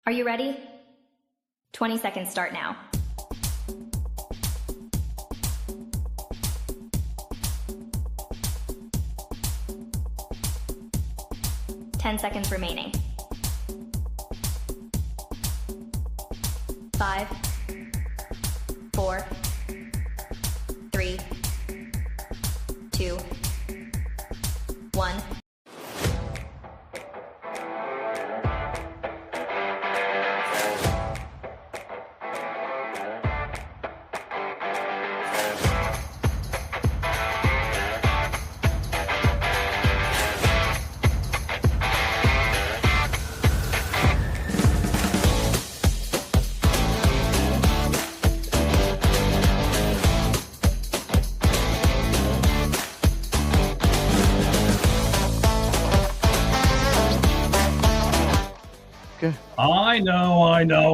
Are you ready? 20 seconds start now. Ten seconds remaining. 5, 4, 3, 2, 1.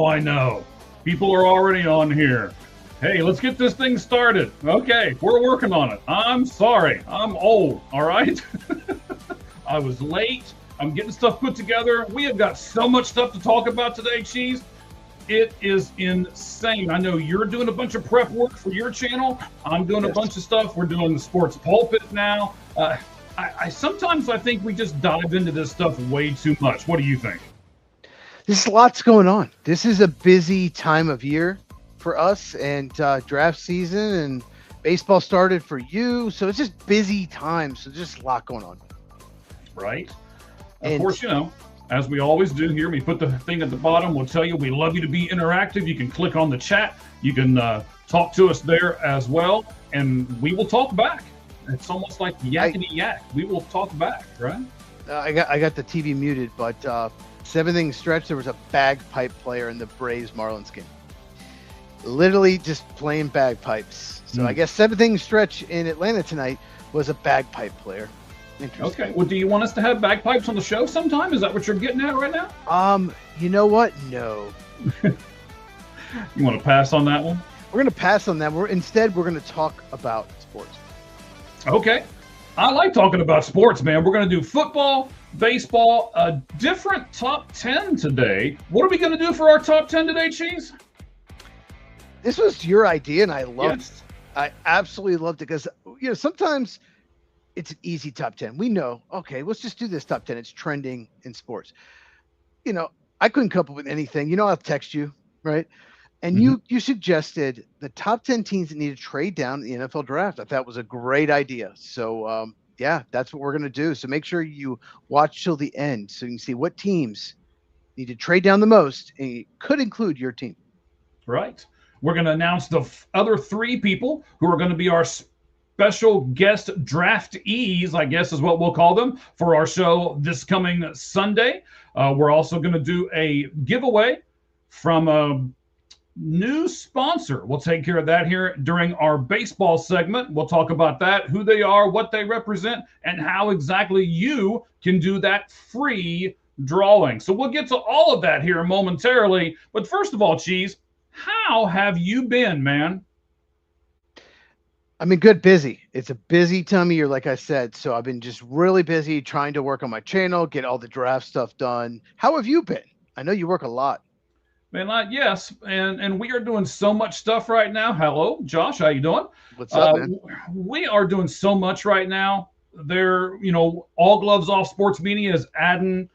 I know. People are already on here. Hey, let's get this thing started. Okay, we're working on it. I'm sorry. I'm old, all right? I was late. I'm getting stuff put together. We have got so much stuff to talk about today, Cheese. It is insane. I know you're doing a bunch of prep work for your channel. I'm doing a bunch of stuff. We're doing the Sports Pulpit now. I sometimes think we just dive into this stuff way too much. What do you think? There's lots going on. This is a busy time of year for us, and draft season and baseball started for you. So it's just busy time. So just a lot going on. Right. Of course, as we always do here, we put the thing at the bottom. We'll tell you we love you to be interactive. You can click on the chat. You can talk to us there as well, and we will talk back. It's almost like yakety yak. We will talk back, right? I got the TV muted, but seventh inning stretch, there was a bagpipe player in the Braves Marlins game. Literally just playing bagpipes. So I guess seventh inning stretch in Atlanta tonight was a bagpipe player. Interesting. Okay. Well, do you want us to have bagpipes on the show sometime? Is that what you're getting at right now? You know what? No. You want to pass on that one? We're going to pass on that. Instead, we're going to talk about sports. Okay. I like talking about sports, man. We're going to do football, baseball, a different top 10 today. What are we going to do for our top 10 today, Cheese? This was your idea, and I loved it. I absolutely loved it because, sometimes it's an easy top 10. We know, okay, let's just do this top 10. It's trending in sports. I couldn't come up with anything. I'll text you, right? And you suggested the top 10 teams that need to trade down in the NFL draft. I thought was a great idea. So, that's what we're going to do. So make sure you watch till the end so you can see what teams need to trade down the most, and it could include your team. Right. We're going to announce the other three people who are going to be our special guest draftees, I guess is what we'll call them, for our show this coming Sunday. We're also going to do a giveaway from a new sponsor. We'll take care of that here during our baseball segment. We'll talk about that, who they are, what they represent, and how exactly you can do that free drawing. So we'll get to all of that here momentarily. But first of all, Cheese, how have you been, man? I mean, good, busy. It's a busy time of year, like I said. So I've been just really busy trying to work on my channel, get all the draft stuff done. How have you been? I know you work a lot. Man, yes, and we are doing so much stuff right now. Hello, Josh, how you doing? What's up, man? We are doing so much right now. All Gloves Off Sports Media is adding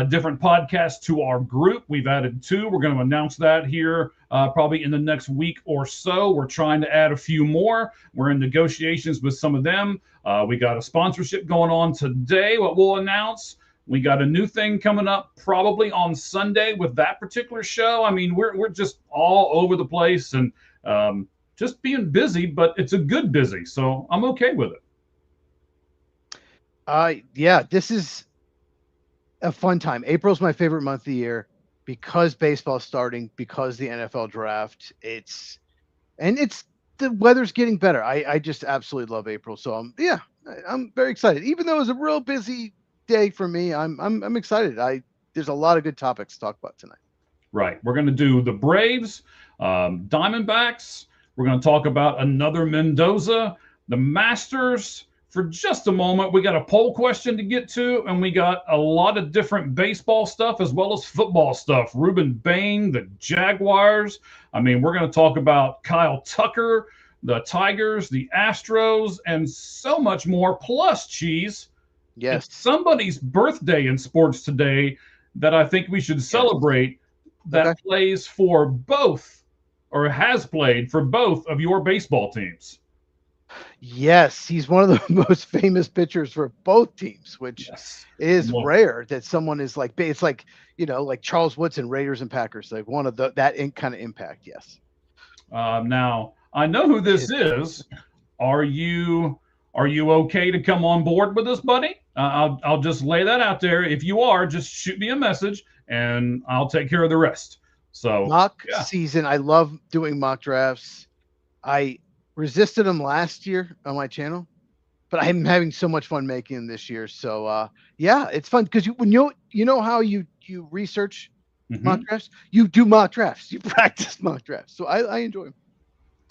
different podcasts to our group. We've added 2. We're going to announce that here probably in the next week or so. We're trying to add a few more. We're in negotiations with some of them. We got a sponsorship going on today, what we'll announce. We got a new thing coming up probably on Sunday with that particular show. I mean, we're just all over the place and just being busy, but it's a good busy. So I'm okay with it. This is a fun time. April's my favorite month of the year because baseball's starting, because the NFL draft. It's the weather's getting better. I just absolutely love April. So I'm very excited. Even though it was a real busy day for me, I'm excited. There's a lot of good topics to talk about tonight. Right. We're going to do the Braves, Diamondbacks. We're going to talk about another Mendoza, the Masters, for just a moment. We got a poll question to get to, and we got a lot of different baseball stuff as well as football stuff. Ruben Bain, the Jaguars. I mean, we're going to talk about Kyle Tucker, the Tigers, the Astros, and so much more. Plus, Cheese. Yes. It's somebody's birthday in sports today that I think we should celebrate that plays for both, or has played for both of your baseball teams. Yes, he's one of the most famous pitchers for both teams, which is rare that someone is like, it's like, like Charles Woodson, Raiders and Packers, like one of that kind of impact. Yes. Now I know who this is. Are you okay to come on board with us, buddy? I'll just lay that out there. If you are, just shoot me a message and I'll take care of the rest. So mock season. I love doing mock drafts. I resisted them last year on my channel, but I'm having so much fun making them this year. So yeah, it's fun because when you know how you research mock drafts, you do mock drafts, you practice mock drafts. So I enjoy them.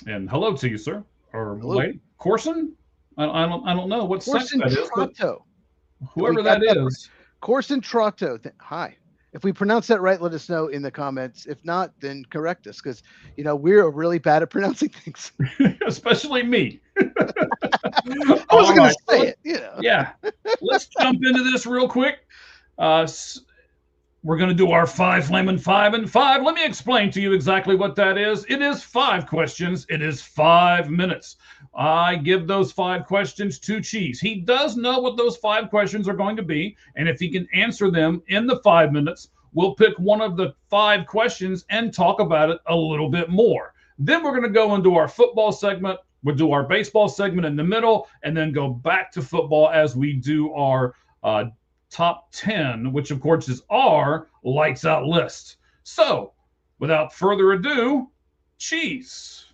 And hello to you, sir, or lady, Corson. I don't know what sex that is, but whoever that is. Corson Trotto. Hi. If we pronounce that right, let us know in the comments. If not, then correct us, because we're really bad at pronouncing things. Especially me. I wasn't going to say it. Yeah. Let's jump into this real quick. We're going to do our 5 Flamin' 5 and 5. Let me explain to you exactly what that is. It is 5 questions. It is 5 minutes. I give those 5 questions to Cheese. He does know what those 5 questions are going to be. And if he can answer them in the 5 minutes, we'll pick one of the 5 questions and talk about it a little bit more. Then we're going to go into our football segment. We'll do our baseball segment in the middle and then go back to football as we do our top 10, which of course is our lights out list. So without further ado, Cheese,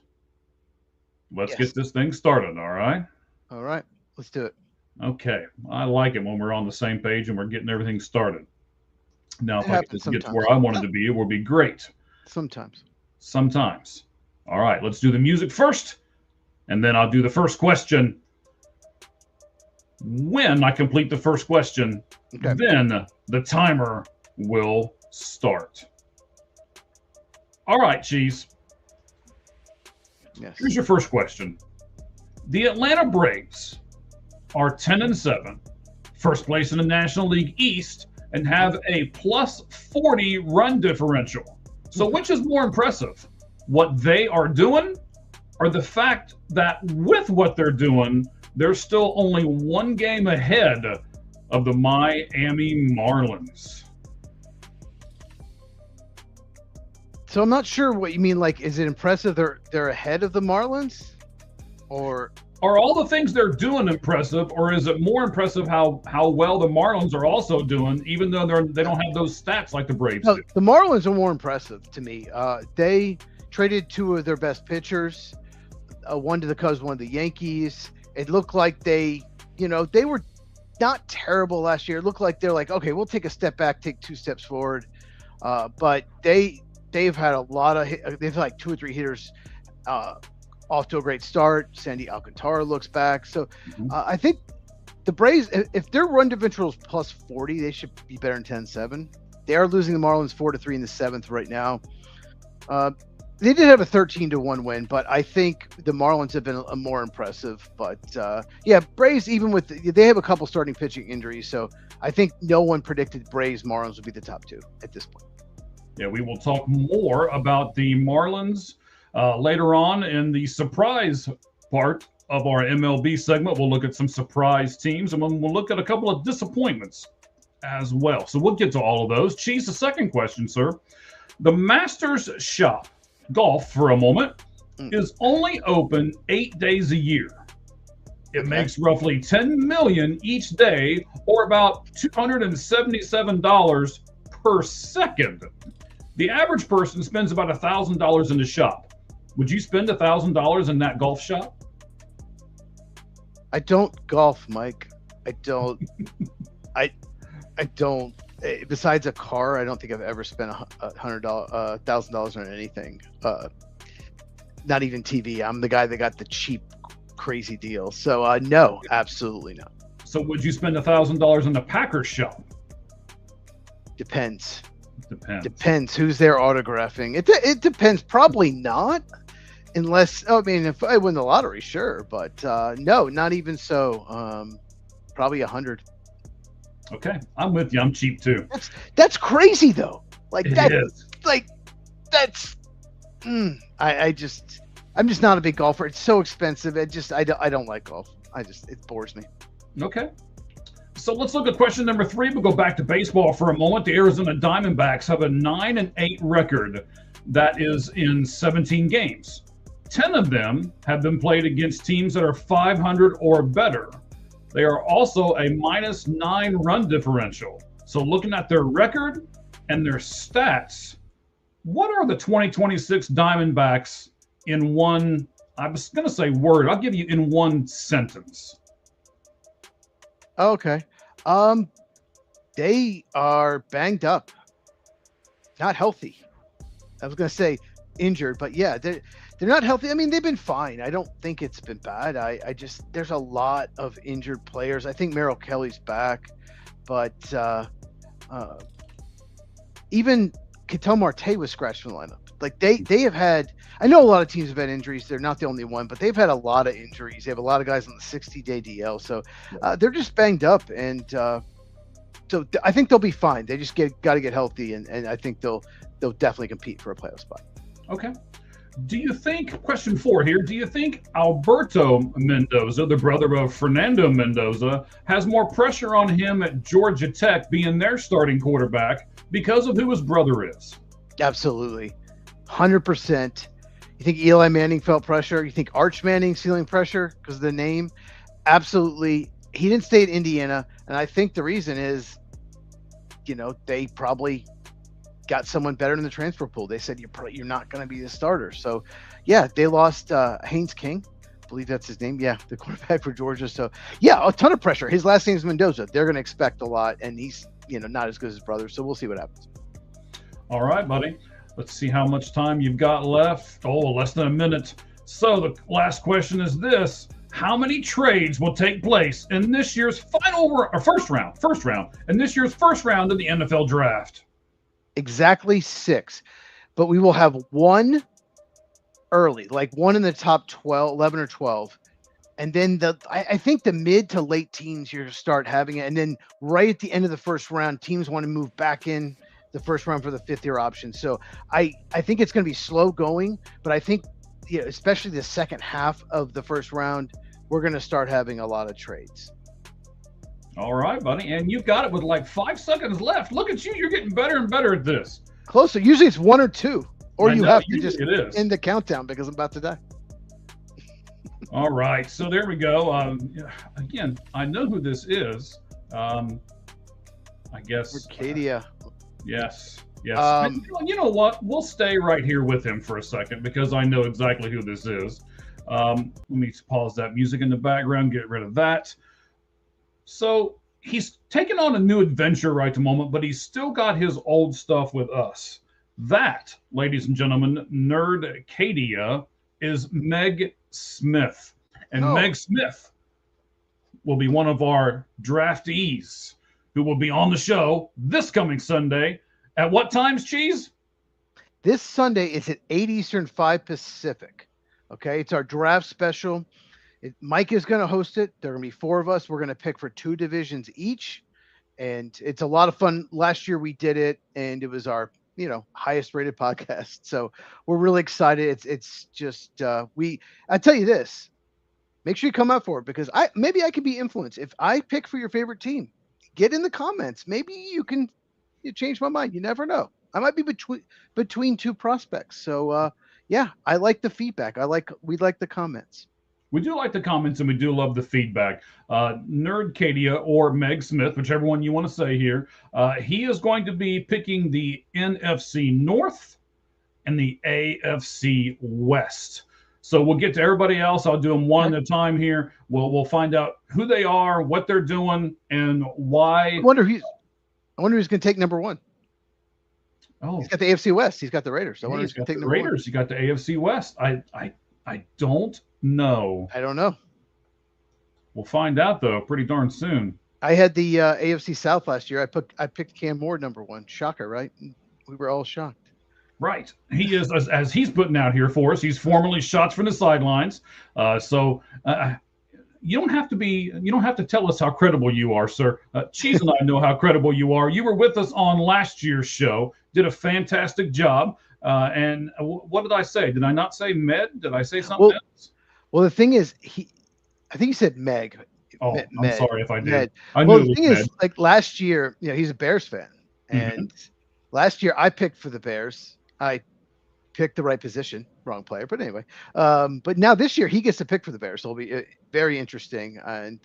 let's get this thing started. All right, let's do it. Okay, I like it when we're on the same page and we're getting everything started. Now if I could just get to where I wanted to be, it would be great. Sometimes All right, let's do the music first and then I'll do the first question. When I complete the first question, then the timer will start. All right, Cheese. Yes. Here's your first question. The Atlanta Braves are 10-7, first place in the National League East, and have a plus 40 run differential. So which is more impressive? What they are doing, or the fact that with what they're doing, they're still only 1 game ahead of the Miami Marlins? So I'm not sure what you mean. Like, is it impressive they're ahead of the Marlins, or are all the things they're doing impressive, or is it more impressive how well the Marlins are also doing, even though they don't have those stats like the Braves do? The Marlins are more impressive to me. They traded 2 of their best pitchers, one to the Cubs, one to the Yankees. It looked like they were not terrible last year. It looked like they're like, okay, we'll take a step back, take 2 steps forward. But they've had a lot of they've had like 2 or 3 hitters off to a great start. Sandy Alcantara looks back. So I think the Braves, if their run differential is plus 40, they should be better than 10-7. They are losing the Marlins 4-3 in the 7th right now. They did have a 13-1 win, but I think the Marlins have been more impressive. But Braves, even with they have a couple starting pitching injuries, so I think no one predicted Braves Marlins would be the top 2 at this point. Yeah, we will talk more about the Marlins later on in the surprise part of our MLB segment. We'll look at some surprise teams, and we'll look at a couple of disappointments as well. So we'll get to all of those. Cheese, the second question, sir. The Masters Shop Golf, for a moment, is only open 8 days a year. It makes roughly $10 million each day, or about $277 per second. The average person spends about $1,000 in the shop. Would you spend $1,000 in that golf shop? I don't golf, Mike. I don't. I don't. Besides a car, I don't think I've ever spent $1,000 on anything. Not even TV. I'm the guy that got the cheap crazy deal. So no, absolutely not. So would you spend $1,000 in the Packers shop? Depends. Depends. Who's there autographing. It depends. Probably not, unless if I win the lottery, sure, but no, not even so. Probably 100. Okay, I'm with you. I'm cheap too. That's crazy though. Like It that. is. Like that's. I'm just not a big golfer. It's so expensive. I don't like golf. It bores me. Okay. So let's look at question number 3. We'll go back to baseball for a moment. The Arizona Diamondbacks have a 9-8 record that is in 17 games. 10 of them have been played against teams that are 500 or better. They are also a -9 run differential. So looking at their record and their stats, what are the 2026 Diamondbacks in one, I was going to say word, I'll give you in one sentence. Okay. They are banged up, not healthy. I was gonna say injured, but yeah, they're not healthy. I mean, they've been fine. I don't think it's been bad. I just there's a lot of injured players. I think Merrill Kelly's back, but even Ketel Marte was scratched from the lineup. Like they have had. I know a lot of teams have had injuries. They're not the only one, but they've had a lot of injuries. They have a lot of guys on the 60-day DL, so they're just banged up, and so I think they'll be fine. They just got to get healthy, and I think they'll definitely compete for a playoff spot. Okay. Do you think, question 4 here, do you think Alberto Mendoza, the brother of Fernando Mendoza, has more pressure on him at Georgia Tech being their starting quarterback because of who his brother is? Absolutely. 100%. You think Eli Manning felt pressure? You think Arch Manning's feeling pressure because of the name? Absolutely. He didn't stay at Indiana, and I think the reason is, they probably got someone better in the transfer pool. They said you're not going to be the starter. So, yeah, they lost Haynes King. I believe that's his name. Yeah, the quarterback for Georgia. So, yeah, a ton of pressure. His last name's Mendoza. They're going to expect a lot, and he's not as good as his brother. So we'll see what happens. All right, buddy. Let's see how much time you've got left. Oh, less than a minute. So the last question is this. How many trades will take place in this year's first round, in this year's first round of the NFL draft? Exactly 6. But we will have one early, like one in the top 11 or 12. And then I think the mid to late teens you start having it. And then right at the end of the first round, teams want to move back in the first round for the 5th-year option. So I think it's going to be slow going, but I think especially the second half of the first round, we're going to start having a lot of trades. All right, buddy. And you've got it with like 5 seconds left. Look at you. You're getting better and better at this. Closer. Usually it's 1 or 2, or you have to just end the countdown because I'm about to die. All right. So there we go. Again, I know who this is. I guess. Arcadia. Yes. You know what? We'll stay right here with him for a second because I know exactly who this is. Let me pause that music in the background, get rid of that. So he's taken on a new adventure right at the moment, but he's still got his old stuff with us. That, ladies and gentlemen, Nerdcadia, is Meg Smith. And Meg Smith will be one of our draftees who will be on the show this coming Sunday. At what times, Cheese? This Sunday is at 8 Eastern, 5 Pacific. Okay, it's our draft special. Mike is going to host it. There are going to be 4 of us. We're going to pick for 2 divisions each. And it's a lot of fun. Last year we did it, and it was our highest rated podcast. So we're really excited. It's just I tell you this, make sure you come out for it because I could be influenced. If I pick for your favorite team, get in the comments. Maybe you change my mind. You never know. I might be between 2 prospects. So yeah, I like the feedback. We like the comments. We do like the comments and we do love the feedback. Nerdcadia or Meg Smith, whichever one you want to say here, he is going to be picking the NFC North and the AFC West. So we'll get to everybody else. I'll do them one at a time here. We'll find out who they are, what they're doing, and why. I wonder who's going to take number 1. Oh, he's got the AFC West. He's got the Raiders. I wonder who's going to take number 1. Raiders. You got the AFC West. I don't know. I don't know. We'll find out though pretty darn soon. I had the AFC South last year. I picked Cam Moore #1. Shocker, right? We were all shocked. Right. He is, as he's putting out here for us, he's formerly shots from the sidelines. So you don't have to tell us how credible you are, sir. Cheese and I know how credible you are. You were with us on last year's show, did a fantastic job. And what did I say? Did I not say Med? Did I say something else? Well, the thing is, I think he said Meg. Oh, Med, I'm sorry if I did. Med. I Well, knew the it thing was is, Med. like last year, he's a Bears fan, and last year I picked for the Bears. I picked the right position, wrong player, but anyway. But now this year he gets to pick for the Bears, so it'll be very interesting. And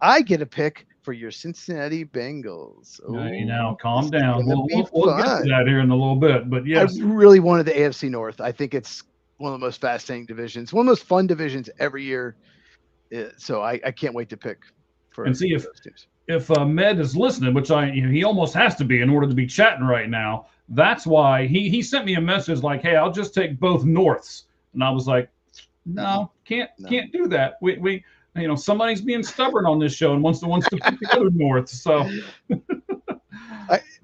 I get a pick for your Cincinnati Bengals. Hey, now calm this is down. gonna We'll be get to fun. that here in a little bit. But yes, I really wanted the AFC North. I think it's one of the most fascinating divisions, one of the most fun divisions every year. So I can't wait to pick for And see if- those teams. if Med is listening, which he almost has to be in order to be chatting right now, that's why he sent me a message like, "Hey, I'll just take both Norths," and I was like, "No, can't do that. We somebody's being stubborn on this show and wants to pick the other North." So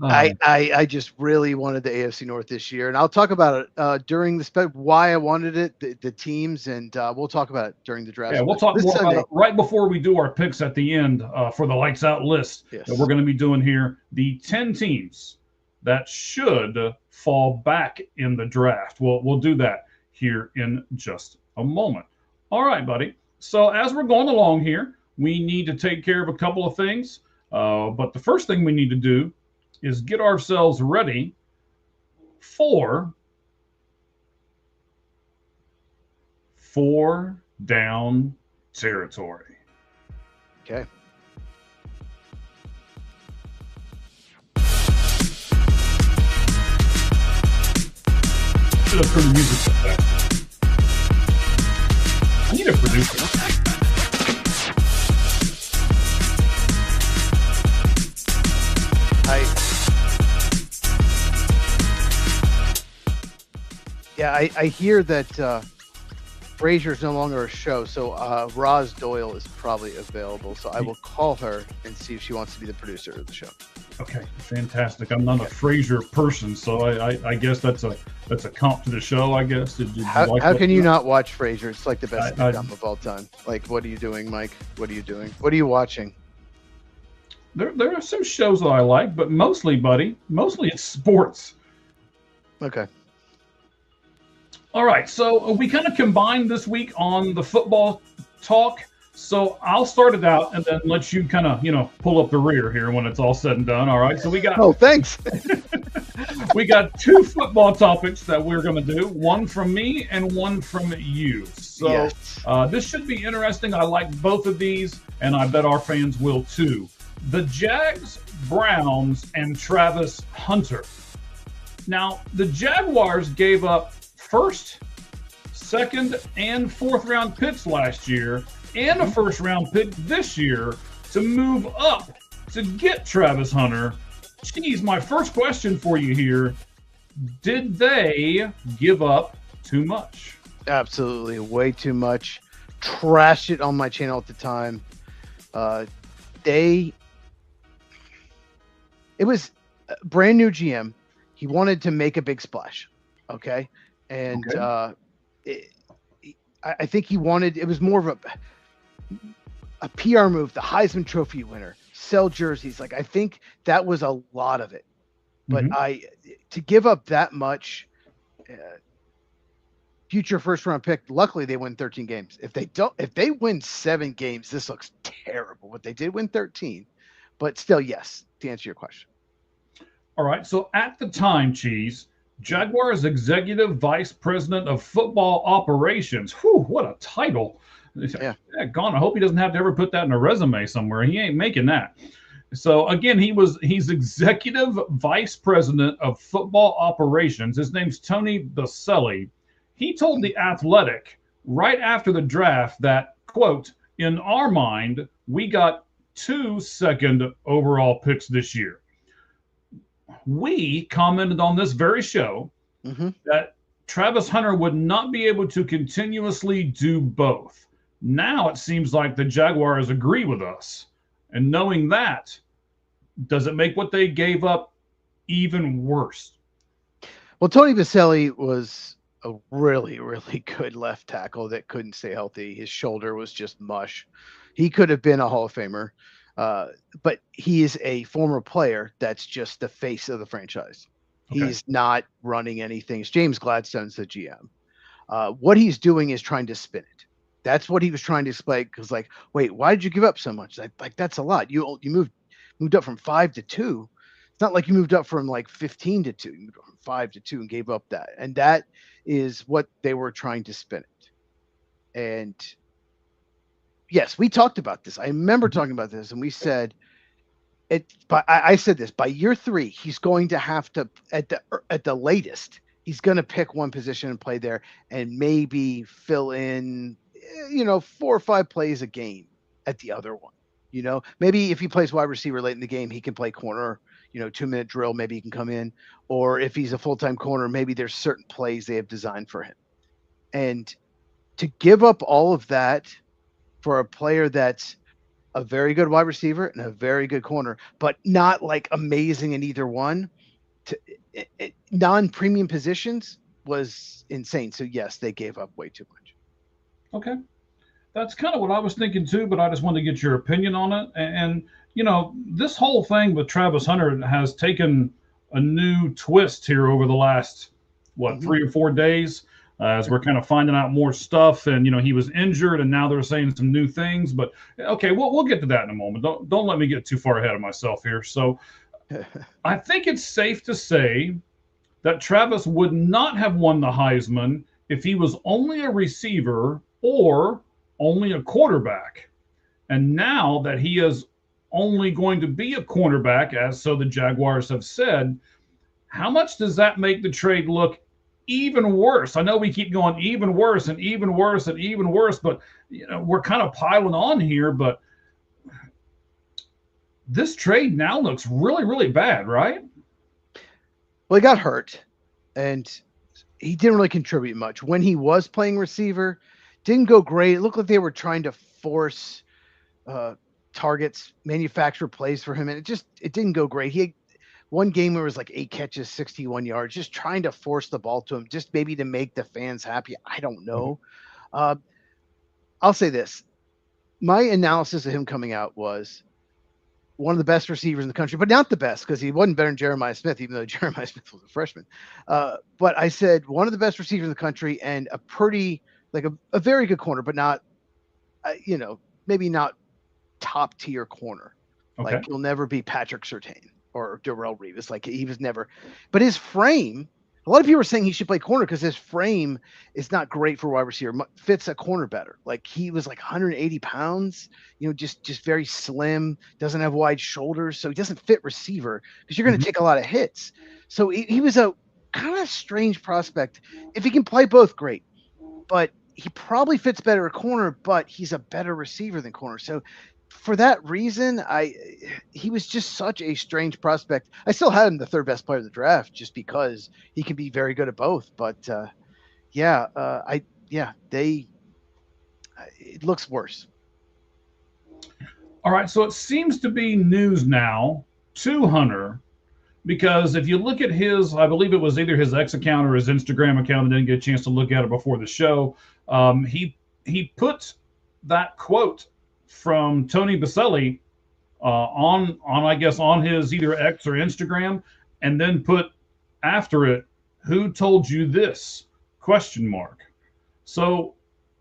I just really wanted the AFC North this year, and I'll talk about it during the why I wanted it, the teams, and we'll talk about it during the draft. yeah, we'll talk This more Sunday. about it right before we do our picks at the end for the lights out list Yes. that we're going to be doing here. The 10 teams that should fall back in the draft. We'll do that here in just a moment. All right, buddy. So as we're going along here, we need to take care of a couple of things. But the first thing we need to do is get ourselves ready for 4 down territory. Okay. Should have turned the music up there. I need a producer. I hear that Frasier is no longer a show, so Roz Doyle is probably available. So I will call her and see if she wants to be the producer of the show. Okay, fantastic. I'm not a Frasier person, so I guess that's a comp to the show. I guess. Did you How like can that? you not watch Frasier? It's like the best I- sitcom of all time. Like, what are you doing, Mike? What are you doing? What are you watching? There are some shows that I like, but mostly, buddy, it's sports. Okay. All right, so we kind of combined this week on the football talk. So I'll start it out and then let you kind of, pull up the rear here when it's all said and done. All right, so we got Oh, thanks. we got 2 football topics that we're going to do, one from me and one from you. So Yes. this should be interesting. I like both of these, and I bet our fans will too. The Jags, Browns, and Travis Hunter. Now, the Jaguars gave up first, second, and fourth round picks last year, and a first round pick this year to move up to get Travis Hunter. Geez, my first question for you here: did they give up too much? Absolutely, way too much. Trashed it on my channel at the time. It was a brand new GM. He wanted to make a big splash. Okay. And I think he wanted, it was more of a PR move, the Heisman Trophy winner, sell jerseys. Like, I think that was a lot of it. But to give up that much future first round pick, luckily they win 13 games. If they win 7 games, this looks terrible. But they did win 13. But still, yes, to answer your question. All right. So at the time, Cheese, Jaguars Executive Vice President of Football Operations. Whew, what a title. Yeah. Gone. I hope he doesn't have to ever put that in a resume somewhere. He ain't making that. So again, he's Executive Vice President of Football Operations. His name's Tony Baselli. He told The Athletic right after the draft that, quote, "In our mind, we got 2 second overall picks this year." We commented on this very show that Travis Hunter would not be able to continuously do both. Now it seems like the Jaguars agree with us. And knowing that, does it make what they gave up even worse? Well, Tony Baselli was a really, really good left tackle that couldn't stay healthy. His shoulder was just mush. He could have been a Hall of Famer, but he is a former player that's just the face of the franchise. Okay. He's not running anything. James Gladstone's the GM. What he's doing is trying to spin it. That's what he was trying to explain. Because, like, wait, why did you give up so much? Like that's a lot. You moved up from 5 to 2. It's not like you moved up from like 15 to 2. You moved up from 5 to 2 and gave up that. And that is what they were trying to spin it. And yes, we talked about this. I remember talking about this, and we said it. But I said this: by year 3, he's going to have to, at the latest, he's going to pick one position and play there, and maybe fill in, 4 or 5 plays a game at the other one. Maybe if he plays wide receiver late in the game, he can play corner. 2-minute drill, maybe he can come in. Or if he's a full-time corner, maybe there's certain plays they have designed for him. And to give up all of that for a player that's a very good wide receiver and a very good corner, but not like amazing in either one, non-premium positions, was insane. So yes, they gave up way too much. Okay. That's kind of what I was thinking too, but I just wanted to get your opinion on it. And this whole thing with Travis Hunter has taken a new twist here over the last, 3 or 4 days, as we're kind of finding out more stuff. And, he was injured, and now they're saying some new things. But, okay, we'll get to that in a moment. Don't let me get too far ahead of myself here. So I think it's safe to say that Travis would not have won the Heisman if he was only a receiver or only a quarterback. And now that he is only going to be a cornerback, as so the Jaguars have said, how much does that make the trade look even worse? I know we keep going even worse and even worse and even worse, but we're kind of piling on here. But this trade now looks really, really bad, right? Well, he got hurt, and he didn't really contribute much. When he was playing receiver, didn't go great. It looked like they were trying to force targets, manufacture plays for him, and it didn't go great. He had one game where it was like 8 catches, 61 yards, just trying to force the ball to him, just maybe to make the fans happy. I don't know. I'll say this. My analysis of him coming out was one of the best receivers in the country, but not the best, because he wasn't better than Jeremiah Smith, even though Jeremiah Smith was a freshman. But I said one of the best receivers in the country, and a pretty, like a very good corner, but not, maybe not top tier corner. Okay. Like he'll never be Patrick Surtain or Darrelle Revis. Like he was never, but his frame, a lot of people are saying he should play corner because his frame is not great for wide receiver, fits a corner better. Like he was like 180 pounds, just very slim, doesn't have wide shoulders. So he doesn't fit receiver because you're going to take a lot of hits. So he was a kind of strange prospect. If he can play both, great, but he probably fits better at corner, but he's a better receiver than corner. So for that reason, he was just such a strange prospect. I still had him the 3rd best player of the draft just because he can be very good at both. But it looks worse. All right, so it seems to be news now to Hunter, because if you look at his, I believe it was either his X account or his Instagram account, I didn't get a chance to look at it before the show. He put that quote from Tony Baselli on I guess on his either X or Instagram, and then put after it, "Who told you this?" ? So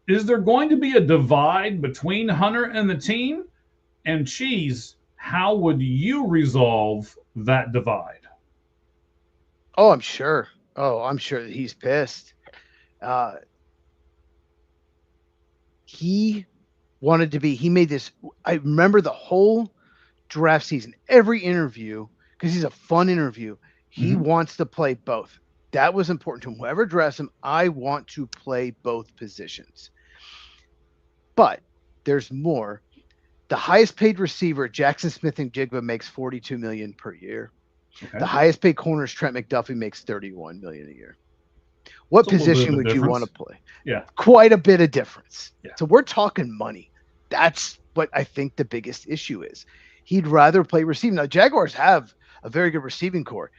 is there going to be a divide between Hunter and the team? And Cheese, how would you resolve that divide? Oh, I'm sure. That he's pissed. He wanted to be, he made this, I remember the whole draft season, every interview, because he's a fun interview, he wants to play both. That was important to him. Whoever drafts him, I want to play both positions. But there's more. The highest paid receiver, Jackson Smith-Njigba, makes $42 million per year. Okay. The highest paid corner is Trent McDuffie, makes $31 million a year. What It's a little bit position of a would you want to difference. play? Yeah. Quite a bit of difference. Yeah. So we're talking money. That's what I think the biggest issue is. He'd rather play receiving. Now, Jaguars have a very good receiving core.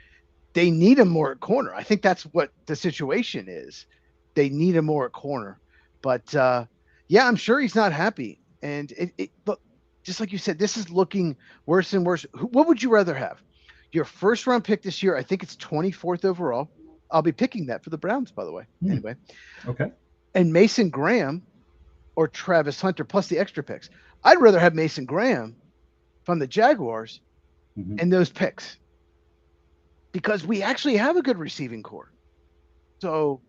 They need him more at corner. I think that's what the situation is. They need him more at corner. But yeah, I'm sure he's not happy. And but just like you said, this is looking worse and worse. What would you rather have? Your first round pick this year, I think it's 24th overall. I'll be picking that for the Browns, by the way. Anyway. Okay. And Mason Graham or Travis Hunter plus the extra picks. I'd rather have Mason Graham from the Jaguars and those picks because we actually have a good receiving core. So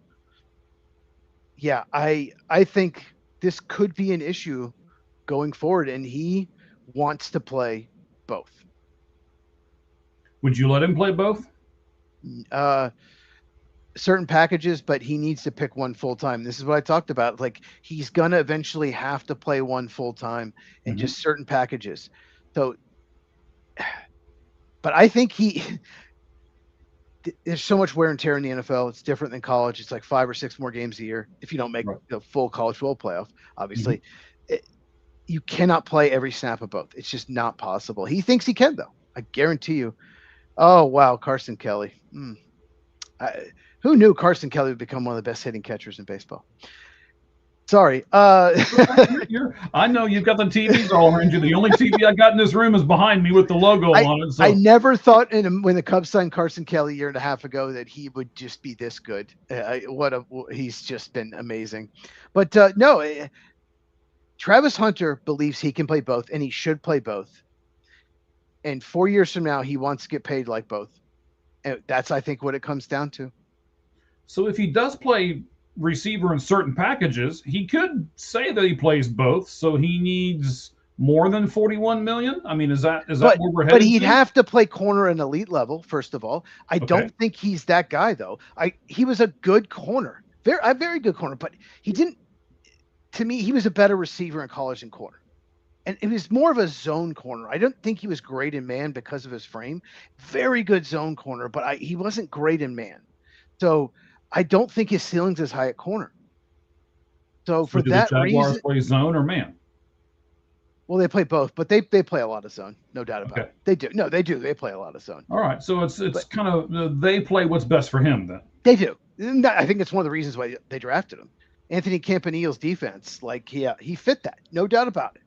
yeah, I think this could be an issue going forward, and he wants to play both. Would you let him play both? Certain packages, but he needs to pick one full time. This is what I talked about. Like he's gonna eventually have to play one full time in just certain packages. So, but I think there's so much wear and tear in the NFL. It's different than college. It's like 5 or 6 more games a year if you don't make the full college football playoff. Obviously, you cannot play every snap of both. It's just not possible. He thinks he can, though. I guarantee you. Oh wow, Carson Kelly. Who knew Carson Kelly would become one of the best hitting catchers in baseball? Sorry. I know you've got the TVs all around you. The only TV I got in this room is behind me with the logo on it. So. I never thought when the Cubs signed Carson Kelly a year and a half ago that he would just be this good. He's just been amazing. But no, Travis Hunter believes he can play both, and he should play both. And 4 years from now, he wants to get paid like both. And that's, I think, what it comes down to. So if he does play receiver in certain packages, he could say that he plays both. So he needs more than 41 million. I mean, is that where we're headed? But he'd have to play corner and elite level, first of all. I don't think he's that guy, though. He was a good corner, a very good corner, but he didn't. To me, he was a better receiver in college and corner. And it was more of a zone corner. I don't think he was great in man because of his frame. Very good zone corner, but he wasn't great in man. So I don't think his ceiling's as high at corner. So for that reason, Jaguars play zone or man? Well, they play both, but they play a lot of zone, no doubt about it. They do. No, they do. They play a lot of zone. All right, so it's kind of they play what's best for him then. They do. I think it's one of the reasons why they drafted him. Anthony Campanile's defense, he fit that, no doubt about it.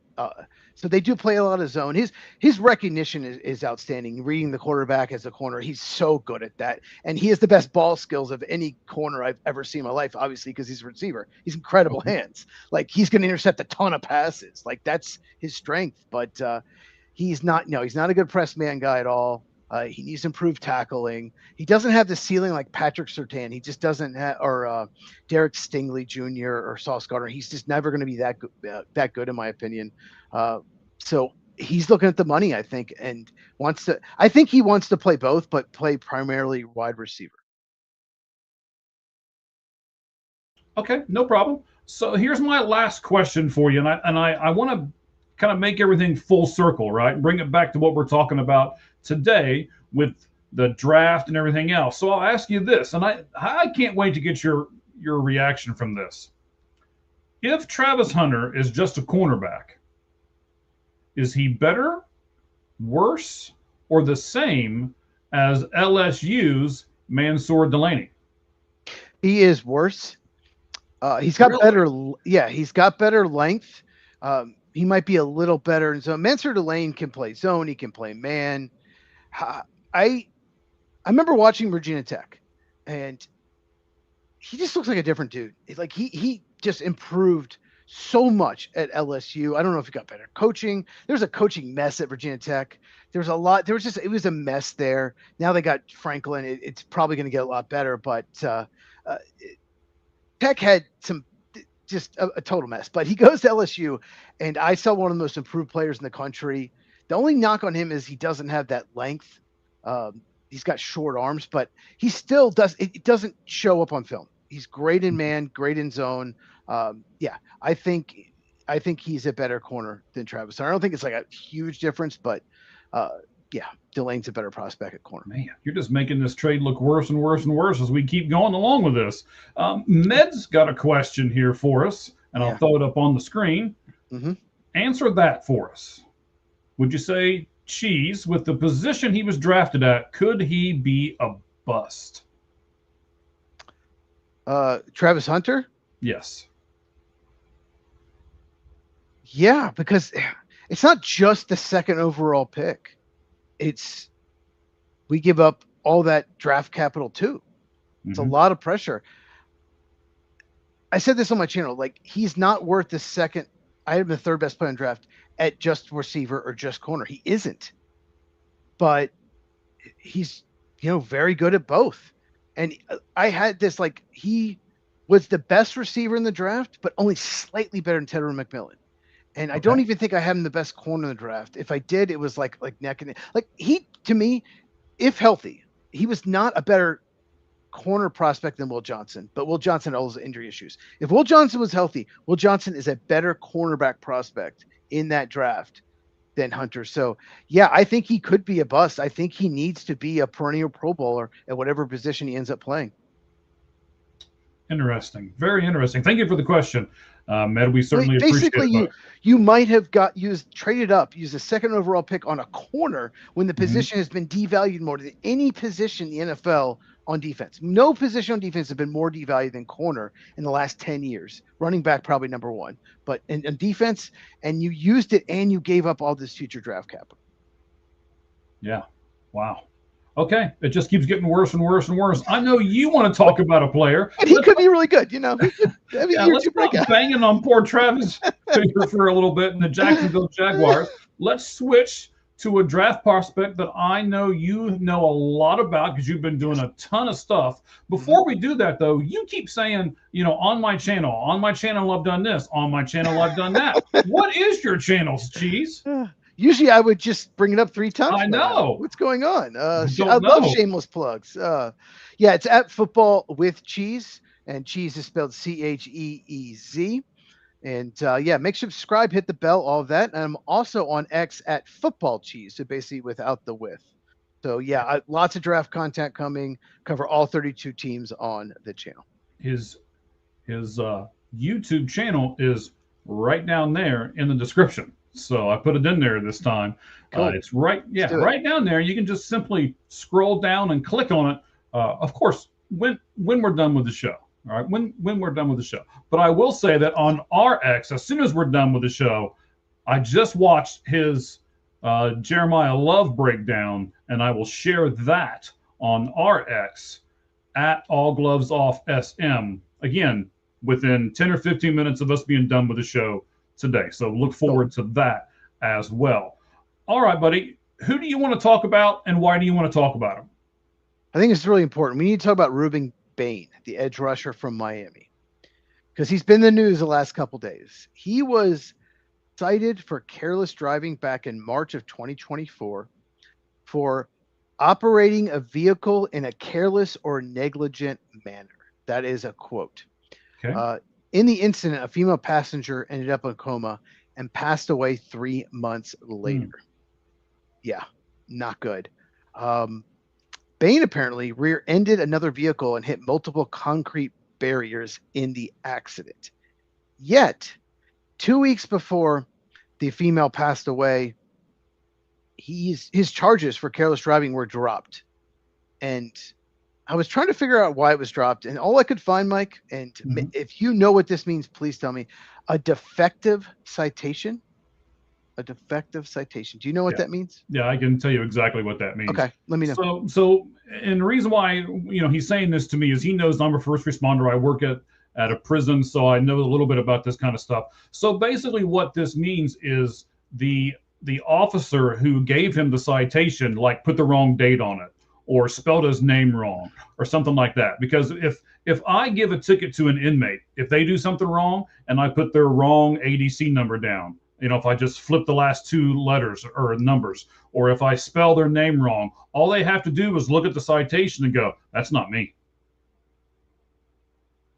So they do play a lot of zone. His recognition is outstanding. Reading the quarterback as a corner, he's so good at that. And he has the best ball skills of any corner I've ever seen in my life, obviously, because he's a receiver. He's incredible hands. Like, he's going to intercept a ton of passes. Like, that's his strength. But he's not a good press man guy at all. He needs improved tackling. He doesn't have the ceiling like Patrick Surtain. He just doesn't have, or Derek Stingley Jr. or Sauce Gardner. He's just never going to be that good, in my opinion. So he's looking at the money, I think, and I think he wants to play both, but play primarily wide receiver. Okay, no problem. So here's my last question for you, and I want to kind of make everything full circle, right? Bring it back to what we're talking about today with the draft and everything else. So I'll ask you this, and I can't wait to get your reaction from this. If Travis Hunter is just a cornerback, is he better, worse, or the same as LSU's Mansour Delaney? He is worse. He's got better. Yeah, he's got better length. He might be a little better in zone. Mansour Delaney can play zone. He can play man. I remember watching Virginia Tech, and he just looks like a different dude. Like he just improved so much at LSU. I don't know if he got better coaching. There's a coaching mess at Virginia Tech. It was a mess there. Now they got Franklin. It's probably going to get a lot better, but Tech had just a total mess. But he goes to LSU, and I saw one of the most improved players in the country. The only knock on him is he doesn't have that length. He's got short arms, but he still does. It doesn't show up on film. He's great in man, great in zone. Yeah, I think he's a better corner than Travis Hunter. I don't think it's like a huge difference, but yeah, Delane's a better prospect at corner. Man, you're just making this trade look worse and worse and worse as we keep going along with this. Med's got a question here for us, and I'll throw it up on the screen. Mm-hmm. Answer that for us. Would you say Cheese, with the position he was drafted at, could he be a bust? Travis Hunter? Yes. Yeah, because it's not just the second overall pick. We give up all that draft capital too. It's a lot of pressure. I said this on my channel, like he's not worth the second. I have the third best player in draft at just receiver or just corner. He isn't, but he's, very good at both. And I had this, like, he was the best receiver in the draft, but only slightly better than Tedder McMillan. And I don't even think I had him the best corner in the draft. If I did, it was like neck and neck. Like he, to me, if healthy, he was not a better corner prospect than Will Johnson, but Will Johnson had all his injury issues. If Will Johnson was healthy, Will Johnson is a better cornerback prospect in that draft than Hunter. So yeah, I think he could be a bust. I think he needs to be a perennial Pro Bowler at whatever position he ends up playing. Interesting. Very interesting. Thank you for the question. Med, we certainly appreciate it. You might have traded up, used a second overall pick on a corner when the position has been devalued more than any position in the NFL on defense. No position on defense has been more devalued than corner in the last 10 years. Running back, probably number one. But in defense, and you used it and you gave up all this future draft capital. Yeah. Wow. Okay. It just keeps getting worse and worse and worse. I know you want to talk about a player. And he could be really good, Let's stop banging on poor Travis Fisher for a little bit in the Jacksonville Jaguars. Let's switch to a draft prospect that I know you know a lot about because you've been doing a ton of stuff. Before we do that, though, you keep saying, on my channel I've done this, on my channel I've done that. What is your channel's Cheese? Usually I would just bring it up 3 times. I know. What's going on? I love shameless plugs. It's at Football with Cheese, and Cheese is spelled Cheez. And make sure to subscribe, hit the bell, all of that. And I'm also on X at Football Cheese, so basically without the with. So lots of draft content coming. Cover all 32 teams on the channel. His YouTube channel is right down there in the description. So I put it in there this time. Cool. It's right down there. You can just simply scroll down and click on it. Of course, when we're done with the show. All right, when we're done with the show. But I will say that on RX, as soon as we're done with the show, I just watched his Jeremiah Love breakdown, and I will share that on RX at All Gloves Off SM. Again, within 10 or 15 minutes of us being done with the show today. So look forward to that as well. All right, buddy. Who do you want to talk about, and why do you want to talk about him? I think it's really important. We need to talk about Rueben Bain, the edge rusher from Miami, because he's been in the news the last couple days. He was cited for careless driving back in March of 2024 for operating a vehicle in a careless or negligent manner. That is a quote. Okay. In the incident, a female passenger ended up in a coma and passed away 3 months later. Yeah, not good. Bain apparently rear-ended another vehicle and hit multiple concrete barriers in the accident. Yet, 2 weeks before the female passed away, his charges for careless driving were dropped. And I was trying to figure out why it was dropped, and all I could find, Mike, and if you know what this means, please tell me, a defective citation. A defective citation. Do you know what that means? Yeah, I can tell you exactly what that means. Okay, let me know. So, and the reason why he's saying this to me is he knows I'm a first responder. I work at a prison, so I know a little bit about this kind of stuff. So basically, what this means is the officer who gave him the citation put the wrong date on it, or spelled his name wrong, or something like that. Because if I give a ticket to an inmate, if they do something wrong and I put their wrong ADC number down, if I just flip the last 2 letters or numbers, or if I spell their name wrong, all they have to do is look at the citation and go, "That's not me."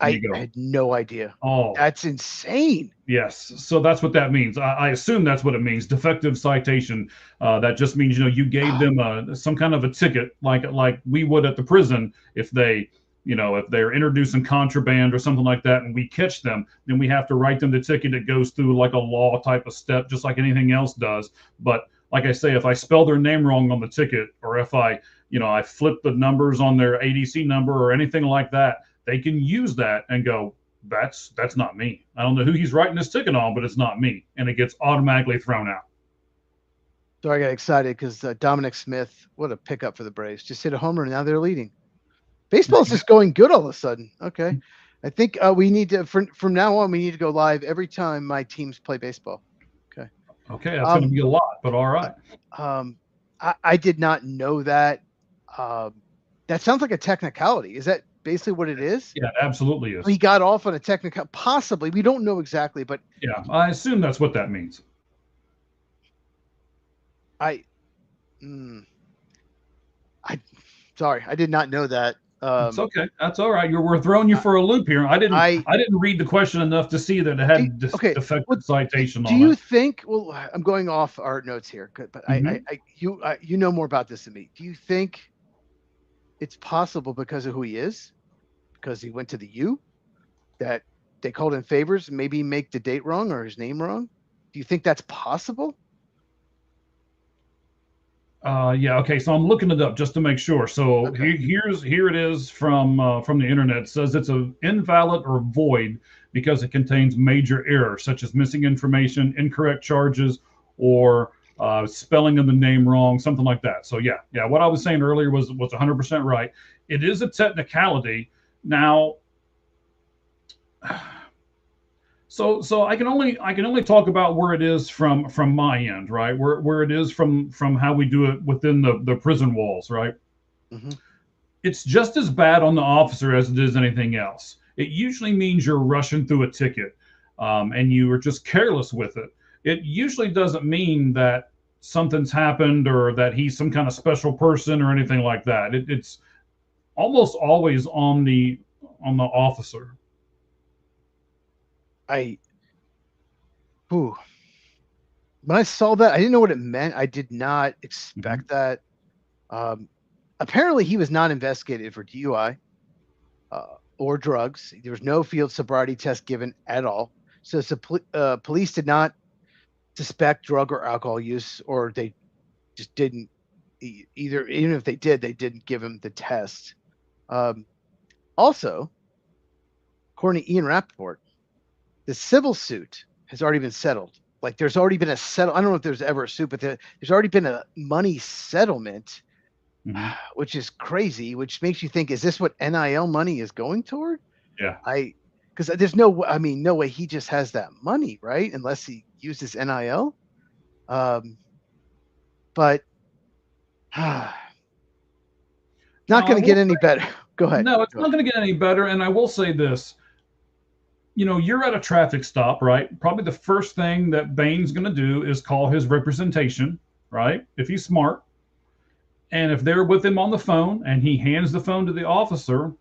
There I you go. had no idea. Oh, That's insane. yes. So that's what that means. I assume that's what it means. Defective citation. That just means, you gave them some kind of a ticket, like we would at the prison if they, if they're introducing contraband or something like that, and we catch them, then we have to write them the ticket. It goes through like a law type of step, just like anything else does. But like I say, if I spell their name wrong on the ticket, or if I flip the numbers on their ADC number or anything like that, they can use that and go, that's not me. I don't know who he's writing this ticket on, but it's not me, and it gets automatically thrown out. So I got excited because Dominic Smith, what a pickup for the Braves, just hit a homer and now they're leading. Baseball's just going good all of a sudden. Okay, I think we need to from now on we need to go live every time my teams play baseball. Okay, that's going to be a lot, but all right. I did not know that. That sounds like a technicality. Is that basically what it is? Yeah, it absolutely is. He got off on a technical, possibly. We don't know exactly, but yeah, I assume that's what that means. Sorry, I did not know that. It's okay. That's all right. We're throwing you for a loop here. I didn't read the question enough to see that it had defective citation on it. Do you think? Well, I'm going off our notes here, but you know more about this than me. Do you think it's possible because of who he is, because he went to the U, that they called in favors, maybe make the date wrong or his name wrong? Do you think that's possible? Yeah. Okay. So I'm looking it up just to make sure. So Okay. here it is from the internet. It says it's a invalid or void because it contains major errors such as missing information, incorrect charges, or spelling of the name wrong, something like that. So yeah. What I was saying earlier was 100% right. It is a technicality. Now, so I can only talk about where it is from my end, right? Where it is from how we do it within the prison walls, right? Mm-hmm. It's just as bad on the officer as it is anything else. It usually means you're rushing through a ticket, and you are just careless with it. It usually doesn't mean that something's happened or that he's some kind of special person or anything like that. It's almost always on the officer. When I saw that, I didn't know what it meant. I did not expect that. Apparently, he was not investigated for DUI or drugs. There was no field sobriety test given at all. So police did not suspect drug or alcohol use, or they just didn't either. Even if they did, they didn't give him the test. Also, according to Ian Rappaport, the civil suit has already been settled. Like there's already been a settle. I don't know if there's ever a suit, but there's already been a money settlement, which is crazy. Which makes you think: is this what NIL money is going toward? Yeah. Because there's no way he just has that money, right? Unless he uses NIL. But not going to get any better. Go ahead. No, it's not going to get any better. And I will say this. You're at a traffic stop, right? Probably the first thing that Bain's going to do is call his representation, right? If he's smart. And if they're with him on the phone and he hands the phone to the officer,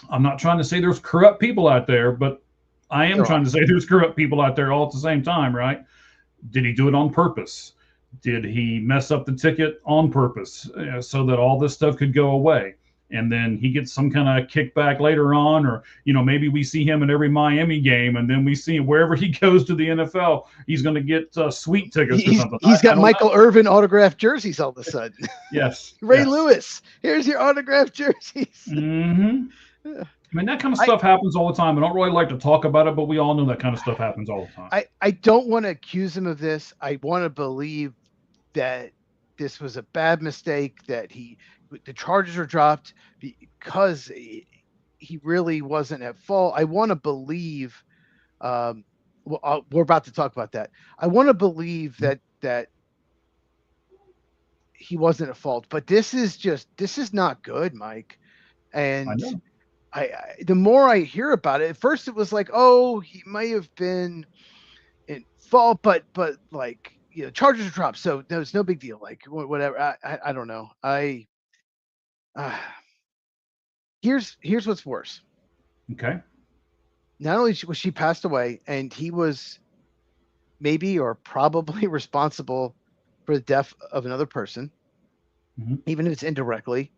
I'm not trying to say there's corrupt people out there, but I am trying to say there's corrupt people out there all at the same time, right? Did he do it on purpose? Did he mess up the ticket on purpose so that all this stuff could go away? And then he gets some kind of kickback later on, or maybe we see him in every Miami game, and then we see him wherever he goes to the NFL, he's going to get sweet tickets or something. He's got Michael Irvin autographed jerseys all of a sudden. Yes. Ray Lewis, here's your autographed jerseys. Mm-hmm. I mean, that kind of stuff happens all the time. I don't really like to talk about it, but we all know that kind of stuff happens all the time. I don't want to accuse him of this. I want to believe that this was a bad mistake, that the charges are dropped because he really wasn't at fault. I want to believe, we're about to talk about that. I want to believe that he wasn't at fault, but this is not good, Mike. And the more I hear about it, at first it was like, oh, he may have been in fault, but like, charges are dropped, so there's no big deal. Like whatever. I don't know. Here's what's worse. Okay. Not only was she passed away, and he was maybe or probably responsible for the death of another person, Mhm. even if it's indirectly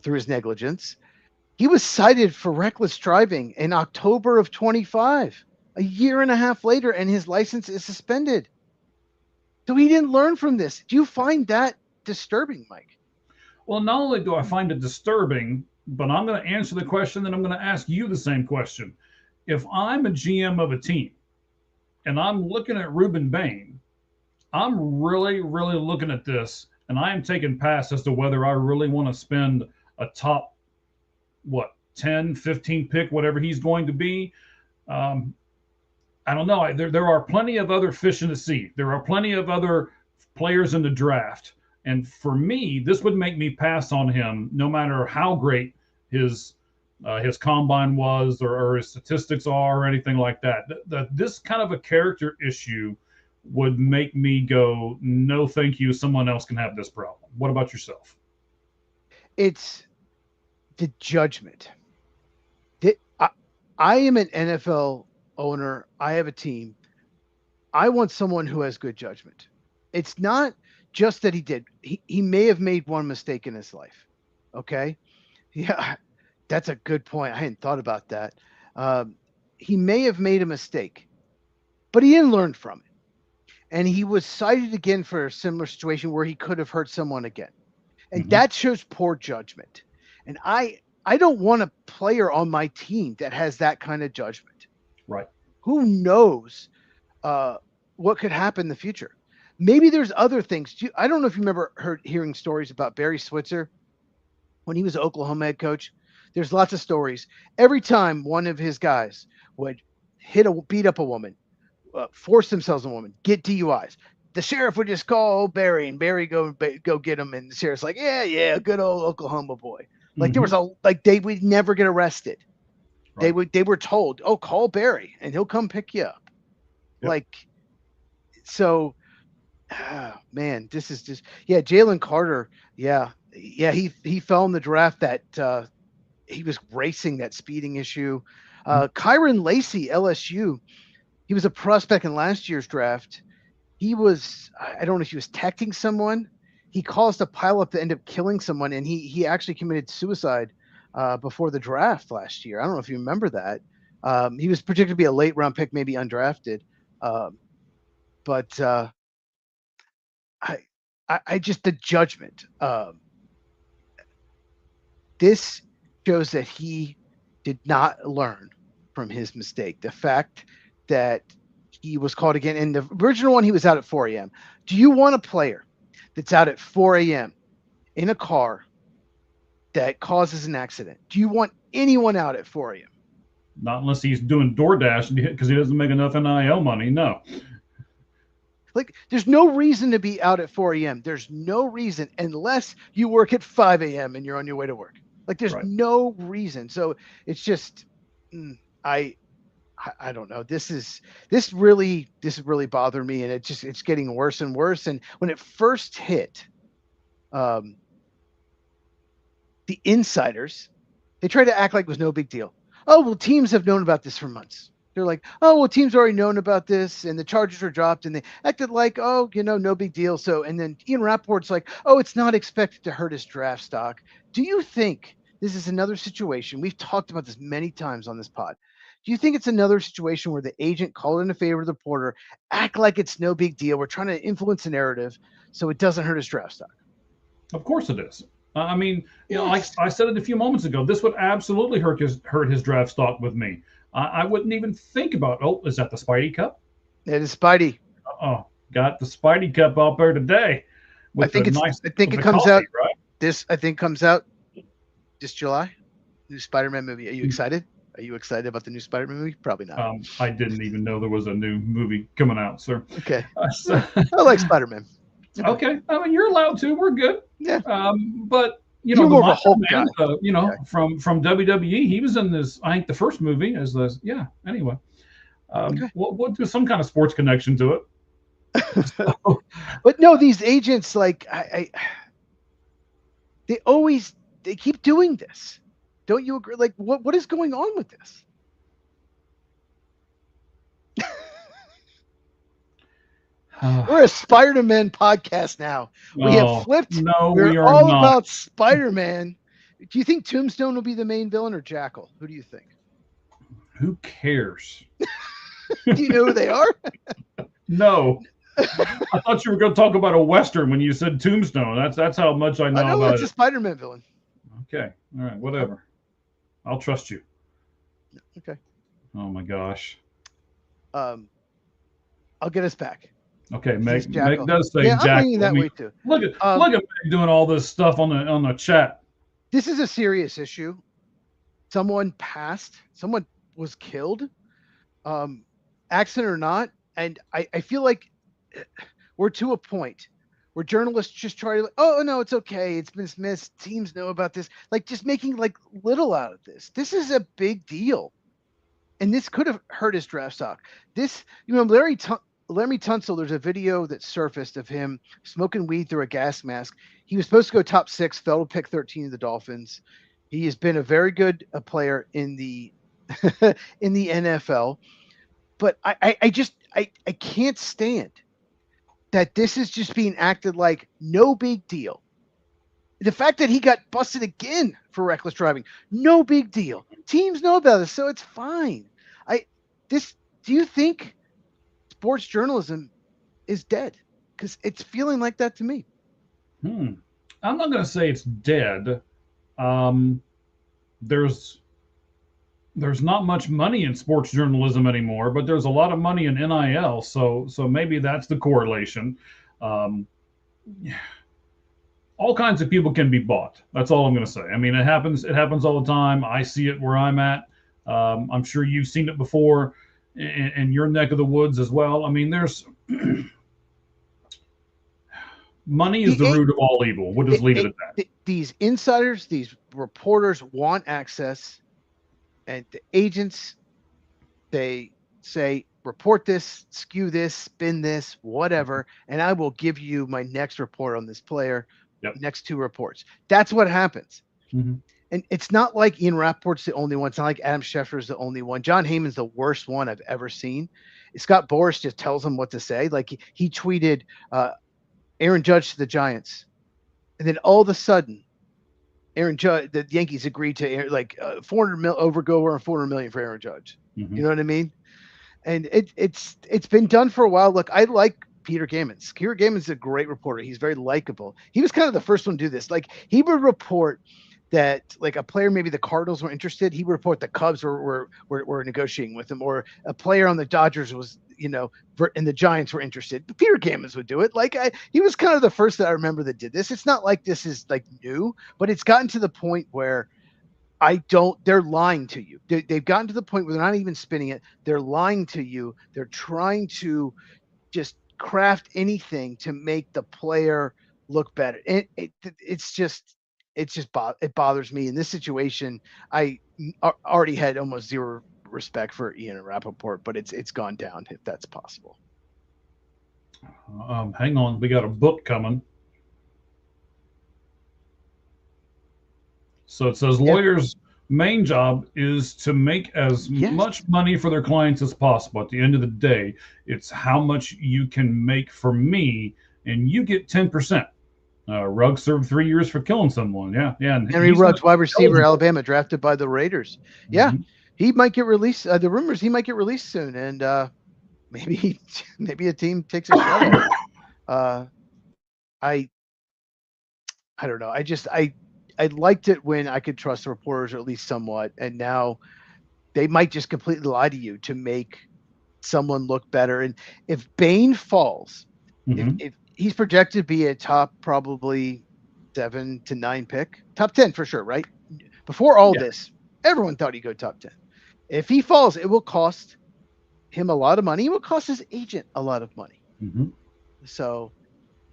through his negligence. He was cited for reckless driving in October of 25, a year and a half later, and his license is suspended. So he didn't learn from this. Do you find that disturbing, Mike? Well, not only do I find it disturbing, but I'm going to answer the question, then I'm going to ask you the same question. If I'm a GM of a team and I'm looking at Ruben Bain, I'm really, really looking at this, and I am taking pass as to whether I really want to spend a top, 10, 15 pick, whatever he's going to be. Um, I don't know. There are plenty of other fish in the sea. There are plenty of other players in the draft. And for me, this would make me pass on him, no matter how great his combine was or his statistics are or anything like that. This kind of a character issue would make me go, no, thank you. Someone else can have this problem. What about yourself? It's the judgment. I am an NFL owner. I have a team. I want someone who has good judgment. It's not just that he did. He may have made one mistake in his life. Okay. Yeah, that's a good point. I hadn't thought about that. He may have made a mistake, but he didn't learn from it. And he was cited again for a similar situation where he could have hurt someone again. And that shows poor judgment. And I don't want a player on my team that has that kind of judgment. Right. Who knows what could happen in the future? Maybe there's other things. I don't know if you remember hearing stories about Barry Switzer when he was Oklahoma head coach. There's lots of stories. Every time one of his guys would beat up a woman, force themselves on a woman, get DUIs, the sheriff would just call Barry, and Barry go get him, and the sheriff's like, yeah, good old Oklahoma boy. Like there was they would never get arrested. Right. They were told, oh, call Barry and he'll come pick you up. Yep. Like, so, man, this is just, Jalen Carter. He fell in the draft that he was racing that speeding issue. Kyron Lacey, LSU, he was a prospect in last year's draft. He was, I don't know if he was texting someone. He caused a pileup to end up killing someone, and he actually committed suicide before the draft last year. I don't know if you remember that. He was projected to be a late round pick, maybe undrafted. But I just, the judgment. This shows that he did not learn from his mistake. The fact that he was called again in the original one, he was out at 4 a.m. Do you want a player that's out at 4 a.m. in a car that causes an accident? Do you want anyone out at 4 a.m.? Not unless he's doing DoorDash because he doesn't make enough NIL money. No. Like, there's no reason to be out at 4 a.m. There's no reason unless you work at 5 a.m. and you're on your way to work. Like, there's no reason. So it's just, I don't know. This really bothered me, and it's getting worse and worse. And when it first hit, the insiders, they tried to act like it was no big deal. Oh, well, teams have known about this for months. They're like, oh, well, teams already known about this, and the charges were dropped, and they acted like, oh, no big deal. So, and then Ian Rappaport's like, oh, it's not expected to hurt his draft stock. Do you think this is another situation? We've talked about this many times on this pod. Do you think it's another situation where the agent called in a favor of the reporter, act like it's no big deal? We're trying to influence the narrative so it doesn't hurt his draft stock. Of course it is. I mean, like I said it a few moments ago, this would absolutely hurt his draft stock with me. I wouldn't even think about, is that the Spidey Cup? It is Spidey. Oh, got the Spidey Cup out there today. I think it comes out, right? I think comes out this July. New Spider-Man movie. Are you excited? Are you excited about the new Spider-Man movie? Probably not. I didn't even know there was a new movie coming out, sir. Okay. I like Spider-Man. Okay. I mean, you're allowed to. We're good. Yeah. But you're more of a Hulk guy. From WWE, he was in this. I think the first movie as the. Yeah. Anyway, we'll do some kind of sports connection to it. But no, these agents, like they keep doing this. Don't you agree? Like, what is going on with this? We're a Spider-Man podcast now. We have flipped. No, We're we are all not. about Spider-Man. Do you think Tombstone will be the main villain or Jackal? Who do you think? Who cares? Do you know who they are? No. I thought you were going to talk about a Western when you said Tombstone. That's how much I know I know about it's it. a Spider-Man villain. Okay. All right. Whatever. I'll trust you. Okay. Oh my gosh. I'll get us back. Okay. He's Meg Jackal. does say Yeah, I'm Jack. leaning that way too. Look at Meg doing all this stuff on the chat. This is a serious issue. Someone passed. Someone was killed. Accident or not. And I feel like we're to a point where journalists just try to, oh no, it's okay, it's been dismissed, teams know about this, like just making like little out of this. This is a big deal, and this could have hurt his draft stock. This, Larry Tunsil, there's a video that surfaced of him smoking weed through a gas mask. He was supposed to go top 6, fell to pick 13 of the Dolphins. He has been a very good player in the in the NFL, but I can't stand that this is just being acted like no big deal. The fact that he got busted again for reckless driving, no big deal. Teams know about this, so it's fine. Do you think sports journalism is dead? Because it's feeling like that to me. I'm not going to say it's dead. There's not much money in sports journalism anymore, but there's a lot of money in NIL. So maybe that's the correlation. All kinds of people can be bought. That's all I'm going to say. I mean, it happens all the time. I see it where I'm at. I'm sure you've seen it before in your neck of the woods as well. I mean, there's money is the root of all evil. We'll just leave it at that. These insiders, these reporters want access. And the agents, they say, report this, skew this, spin this, whatever, and I will give you my next report on this player, next 2 reports. That's what happens. Mm-hmm. And it's not like Ian Rappaport's the only one. It's not like Adam Schefter's the only one. John Heyman's the worst one I've ever seen. Scott Boras just tells him what to say. Like he tweeted Aaron Judge to the Giants. And then all of a sudden, Aaron Judge, the Yankees agreed to like $400 million for Aaron Judge. Mm-hmm. You know what I mean? And it's been done for a while. Look, I like Peter Gammons. Peter Gammons is a great reporter. He's very likable. He was kind of the first one to do this. Like he would report that like a player, maybe the Cardinals were interested. He would report the Cubs were negotiating with him, or a player on the Dodgers was, and the Giants were interested. But Peter Gammons would do it. Like he was kind of the first that I remember that did this. It's not like this is like new, but it's gotten to the point where they're lying to you. They've gotten to the point where they're not even spinning it. They're lying to you. They're trying to just craft anything to make the player look better. And it bothers me in this situation. I already had almost zero respect for Ian and Rappaport, but it's gone down if that's possible. Hang on, we got a book coming. So it says lawyers' main job is to make as much money for their clients as possible. At the end of the day, it's how much you can make for me, and you get 10%. Ruggs served 3 years for killing someone. Yeah. And Henry Ruggs, wide receiver, Alabama, drafted by the Raiders. Yeah, he might get released. The rumors he might get released soon, and maybe a team takes a shot. I don't know. I liked it when I could trust the reporters, or at least somewhat, and now they might just completely lie to you to make someone look better. And if Bain falls, if he's projected to be a top probably 7 to 9 pick, top 10 for sure, right? Before all this, everyone thought he'd go top 10. If he falls, it will cost him a lot of money. It will cost his agent a lot of money. So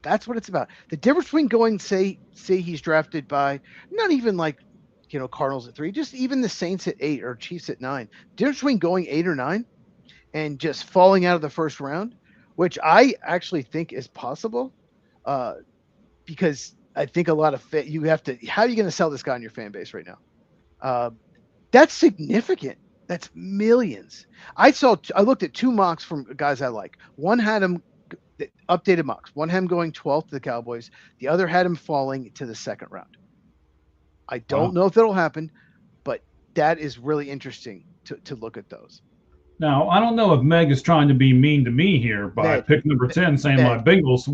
that's what it's about. The difference between going, say he's drafted by not even like, Cardinals at 3, just even the Saints at 8 or Chiefs at 9. The difference between going 8 or 9 and just falling out of the first round, which I actually think is possible, because I think a lot of how are you going to sell this guy in your fan base right now? Uh, that's significant. That's millions. I looked at two mocks from guys I like. One had him updated mocks. One had him going 12th to the Cowboys. The other had him falling to the second round. I don't Wow. know if that'll happen, but that is really interesting to look at those. Now, I don't know if Meg is trying to be mean to me here by Med, pick number 10, saying my Med. Bengals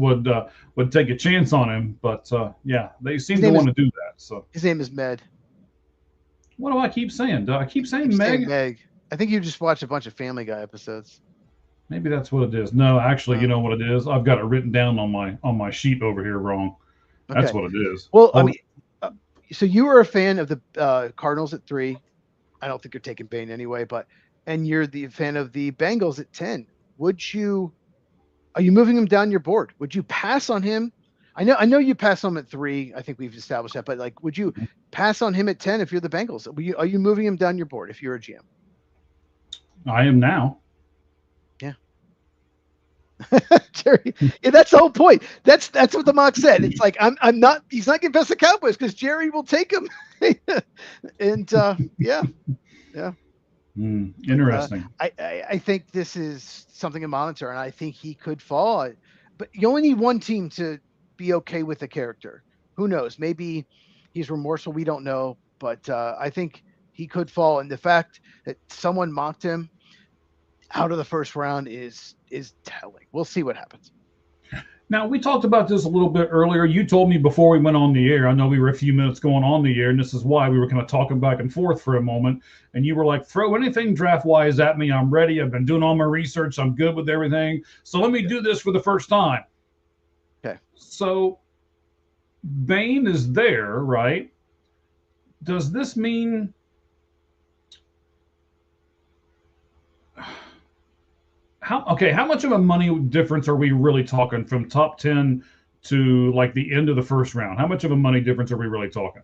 would take a chance on him, but yeah, they seem to want to do that. So, His name is Med. what do I keep saying? Do I keep saying Keep saying Meg? Meg. I think you just watched a bunch of Family Guy episodes. Maybe that's what it is. No, actually, you know what it is? I've got it written down on my sheet over here wrong. That's Okay. what it is. Well, I Oh, mean, so you were a fan of the Cardinals at 3. I don't think you're taking Bane anyway, and you're the fan of the Bengals at 10. Are you moving him down your board? Would you pass on him? I know you pass on him at 3. I think we've established that, but like, would you pass on him at 10 if you're the Bengals? Are you moving him down your board if you're a GM? I am now. Yeah. Jerry, yeah, that's the whole point. That's what the mock said. It's like I'm not. He's not getting past the Cowboys because Jerry will take him. And yeah. Interesting. I think this is something to monitor, and I think he could fall. But you only need one team to be okay with the character. Who knows? Maybe he's remorseful. We don't know. But I think he could fall. And the fact that someone mocked him out of the first round is telling. We'll see what happens. Now, we talked about this a little bit earlier. You told me before we went on the air, I know we were a few minutes going on the air, and this is why we were kind of talking back and forth for a moment. And you were like, throw anything draft-wise at me. I'm ready. I've been doing all my research. I'm good with everything. So let me do this for the first time. Okay. So Bane is there, right? Does this mean... How much of a money difference are we really talking from top 10 to like the end of the first round? How much of a money difference are we really talking?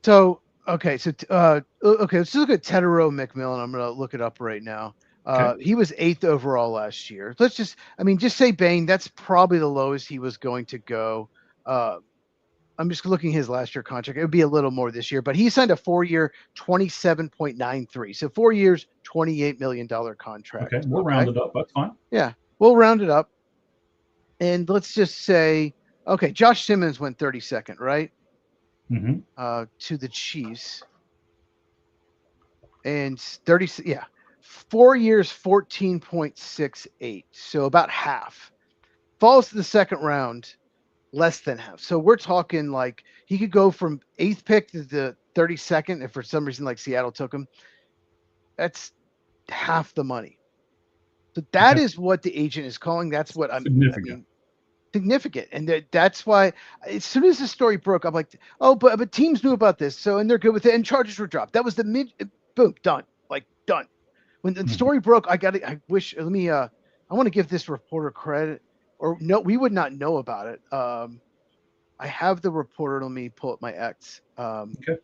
So let's look at Tedero McMillan. I'm gonna look it up right now. He was 8th overall last year. Let's just say Bane. That's probably the lowest he was going to go. I'm just looking at his last year contract. It would be a little more this year, but he signed a 4-year, 27.93. So 4 years, $28 million contract. Okay, we'll round it up. That's fine. Yeah, we'll round it up. And let's just say, okay, Josh Simmons went 32nd, right? Mm-hmm. To the Chiefs. And 4 years, 14.68. So about half. Falls to the second round. Less than half. So we're talking like he could go from 8th pick to the 32nd if for some reason like Seattle took him. That's half the money. So that is what the agent is calling. That's what significant. And that's why as soon as the story broke, I'm like, oh, but teams knew about this. So, and they're good with it. And charges were dropped. That was the boom, done. Like done. When the story broke, I want to give this reporter credit. Or no, we would not know about it. I have the reporter. Let me pull up my X. Okay.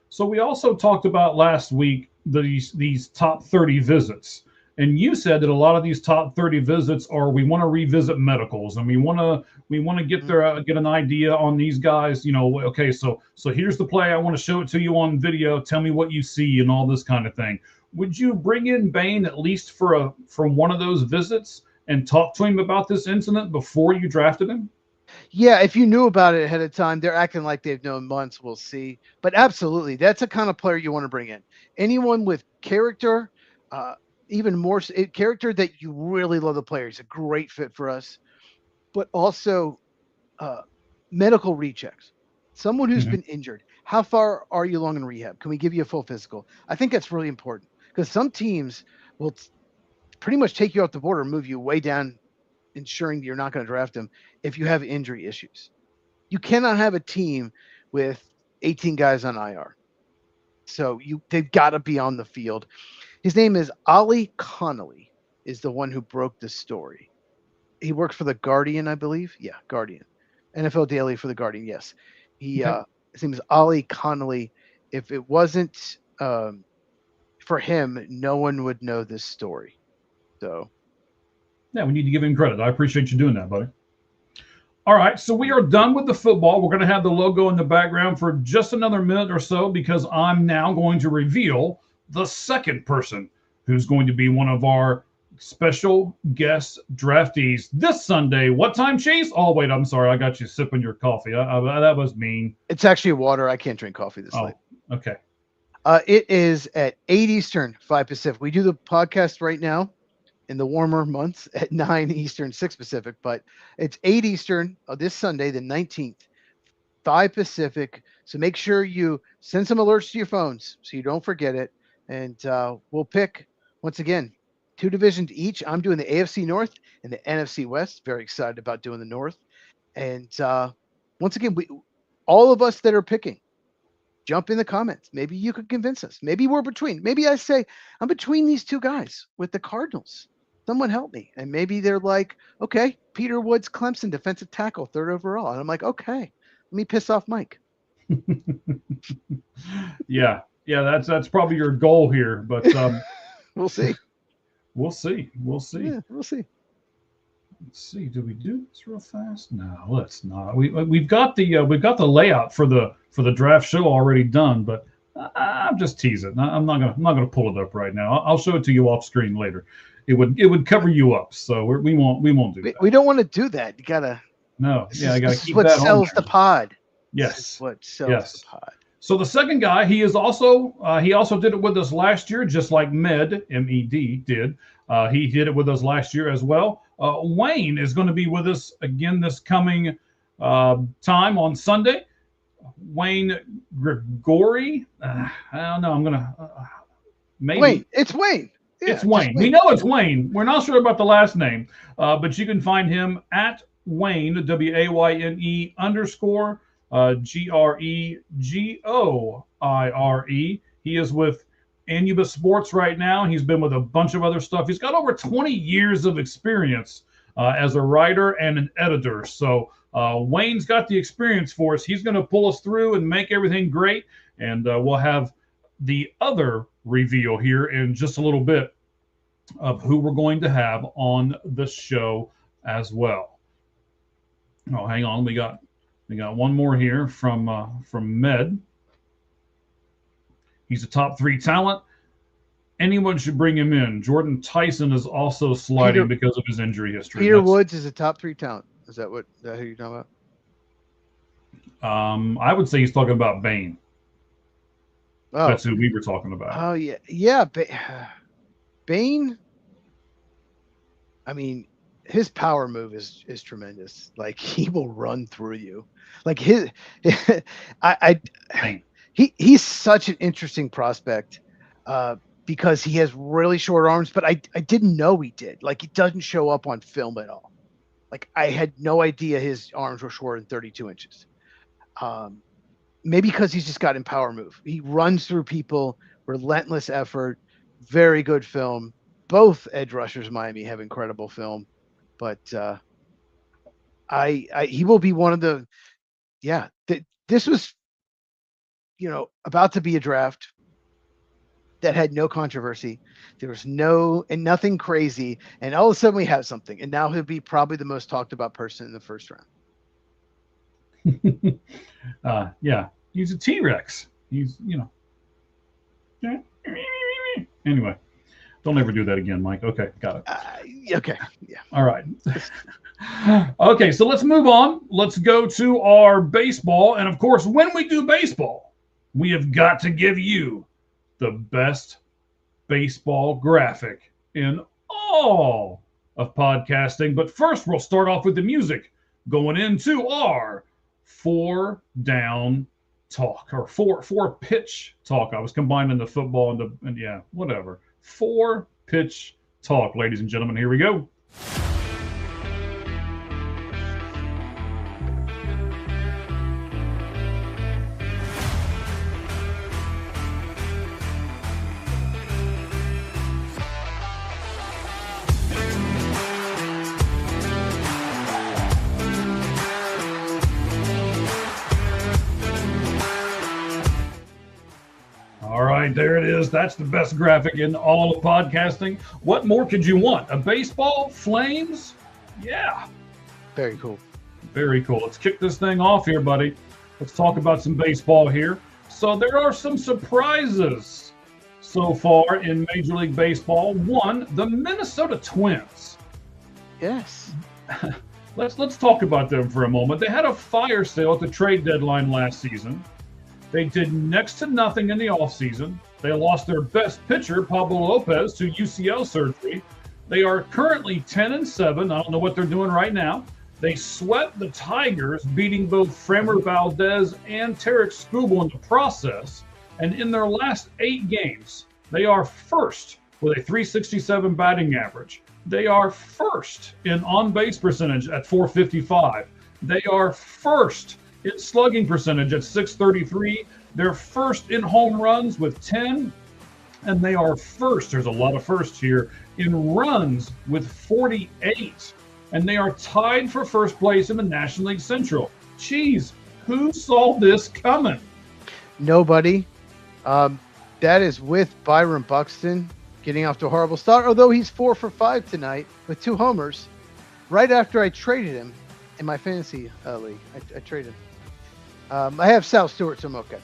So we also talked about last week these top 30 visits, and you said that a lot of these top 30 visits are we want to revisit medicals and we want to get get an idea on these guys. You know, okay, so here's the play. I want to show it to you on video. Tell me what you see and all this kind of thing. Would you bring in Bane at least for one of those visits and talk to him about this incident before you drafted him? Yeah, if you knew about it ahead of time, they're acting like they've known months. We'll see. But absolutely, that's the kind of player you want to bring in. Anyone with character, even more character that you really love the player. He's a great fit for us. But also medical rechecks. Someone who's been injured. How far are you along in rehab? Can we give you a full physical? I think that's really important because some teams will pretty much take you off the board or move you way down, ensuring you're not going to draft him if you have injury issues. You cannot have a team with 18 guys on IR. So they've got to be on the field. His name is Ollie Connolly, is the one who broke the story. He works for the Guardian, I believe. Yeah, Guardian. NFL Daily for the Guardian, yes. His name is Ollie Connolly. If it wasn't for him, no one would know this story. So, yeah, we need to give him credit. I appreciate you doing that, buddy. All right, so we are done with the football. We're going to have the logo in the background for just another minute or so because I'm now going to reveal the second person who's going to be one of our special guest draftees this Sunday. What time, Chase? Oh, wait, I'm sorry. I got you sipping your coffee. That was mean. It's actually water. I can't drink coffee this late. Okay. It is at 8 Eastern, 5 Pacific. We do the podcast right now in the warmer months at 9 Eastern, 6 Pacific, but it's 8 Eastern this Sunday, the 19th, 5 Pacific. So make sure you send some alerts to your phones so you don't forget it. And we'll pick, once again, 2 divisions each. I'm doing the AFC North and the NFC West. Very excited about doing the North. And once again, all of us that are picking, jump in the comments. Maybe you could convince us. Maybe we're between. Maybe I say, I'm between these 2 guys with the Cardinals. Someone help me. And maybe they're like, okay, Peter Woods, Clemson, defensive tackle, 3rd overall. And I'm like, okay, let me piss off Mike. Yeah, that's probably your goal here, but we'll see. We'll see. Yeah, we'll see. Let's see. Do we do this real fast? No, let's not. We've got the layout for the draft show already done, but I'm just teasing. I'm not gonna pull it up right now. I'll show it to you off screen later. It would cover you up, so we won't do that. We don't want to do that. You gotta. No, I gotta keep what that sells on the pod. Yes, This is what sells the pod. So the second guy, he also did it with us last year, just like MED did. He did it with us last year as well. Wayne is going to be with us again this coming time on Sunday. Wayne Grigori. I don't know. I'm gonna maybe. Wayne. It's Wayne. Yeah, it's Wayne. We know it's Wayne. We're not sure about the last name, but you can find him at Wayne WAYNE _ GREGOIRE. He is with Anubis Sports right now. He's been with a bunch of other stuff. He's got over 20 years of experience as a writer and an editor. So Wayne's got the experience for us. He's going to pull us through and make everything great. And we'll have the other reveal here in just a little bit of who we're going to have on the show as well. Oh, hang on. We got one more here from Med. He's a top 3 talent. Anyone should bring him in. Jordan Tyson is also sliding because of his injury history. Peter Woods is a top 3 talent. Is that who you're talking about? I would say he's talking about Bain. Oh. That's who we were talking about. Oh yeah. Bain. I mean, his power move is tremendous. Like, he will run through you. Like he's such an interesting prospect because he has really short arms, but I didn't know he did. Like, it doesn't show up on film at all. Like, I had no idea his arms were shorter than 32 inches. Maybe because he's just got power move. He runs through people, relentless effort, very good film. Both edge rushers in Miami have incredible film, but he will be one of the, this was, about to be a draft that had no controversy. There was nothing crazy, and all of a sudden we have something, and now he'll be probably the most talked about person in the first round. He's a T-Rex. He's, Anyway, don't ever do that again, Mike. Okay, got it. Okay, yeah. All right. Okay, so let's move on. Let's go to our baseball. And of course, when we do baseball, we have got to give you the best baseball graphic in all of podcasting. But first, we'll start off with the music going into our 4-down talk, or four pitch talk. I was combining the football and whatever. 4-pitch talk, ladies and gentlemen. Here we go. There it is. That's the best graphic in all of podcasting. What more could you want? A baseball? Flames? Yeah. Very cool. Very cool. Let's kick this thing off here, buddy. Let's talk about some baseball here. So there are some surprises so far in Major League Baseball. One, the Minnesota Twins. Yes. Let's talk about them for a moment. They had a fire sale at the trade deadline last season. They did next to nothing in the offseason. They lost their best pitcher, Pablo Lopez, to UCL surgery. They are currently 10-7. I don't know what they're doing right now. They swept the Tigers, beating both Framber Valdez and Tarek Skubal in the process. And in their last 8 games, they are first with a .367 batting average. They are first in on-base percentage at .455. They are first in slugging percentage at .633. They're first in home runs with 10. And they are first, there's a lot of firsts here, in runs with 48. And they are tied for first place in the National League Central. Jeez, who saw this coming? Nobody. That is with Byron Buxton getting off to a horrible start, although he's 4 for 5 tonight with 2 homers. Right after I traded him in my fantasy league, I traded him. I have Sal Stewart, so I'm okay.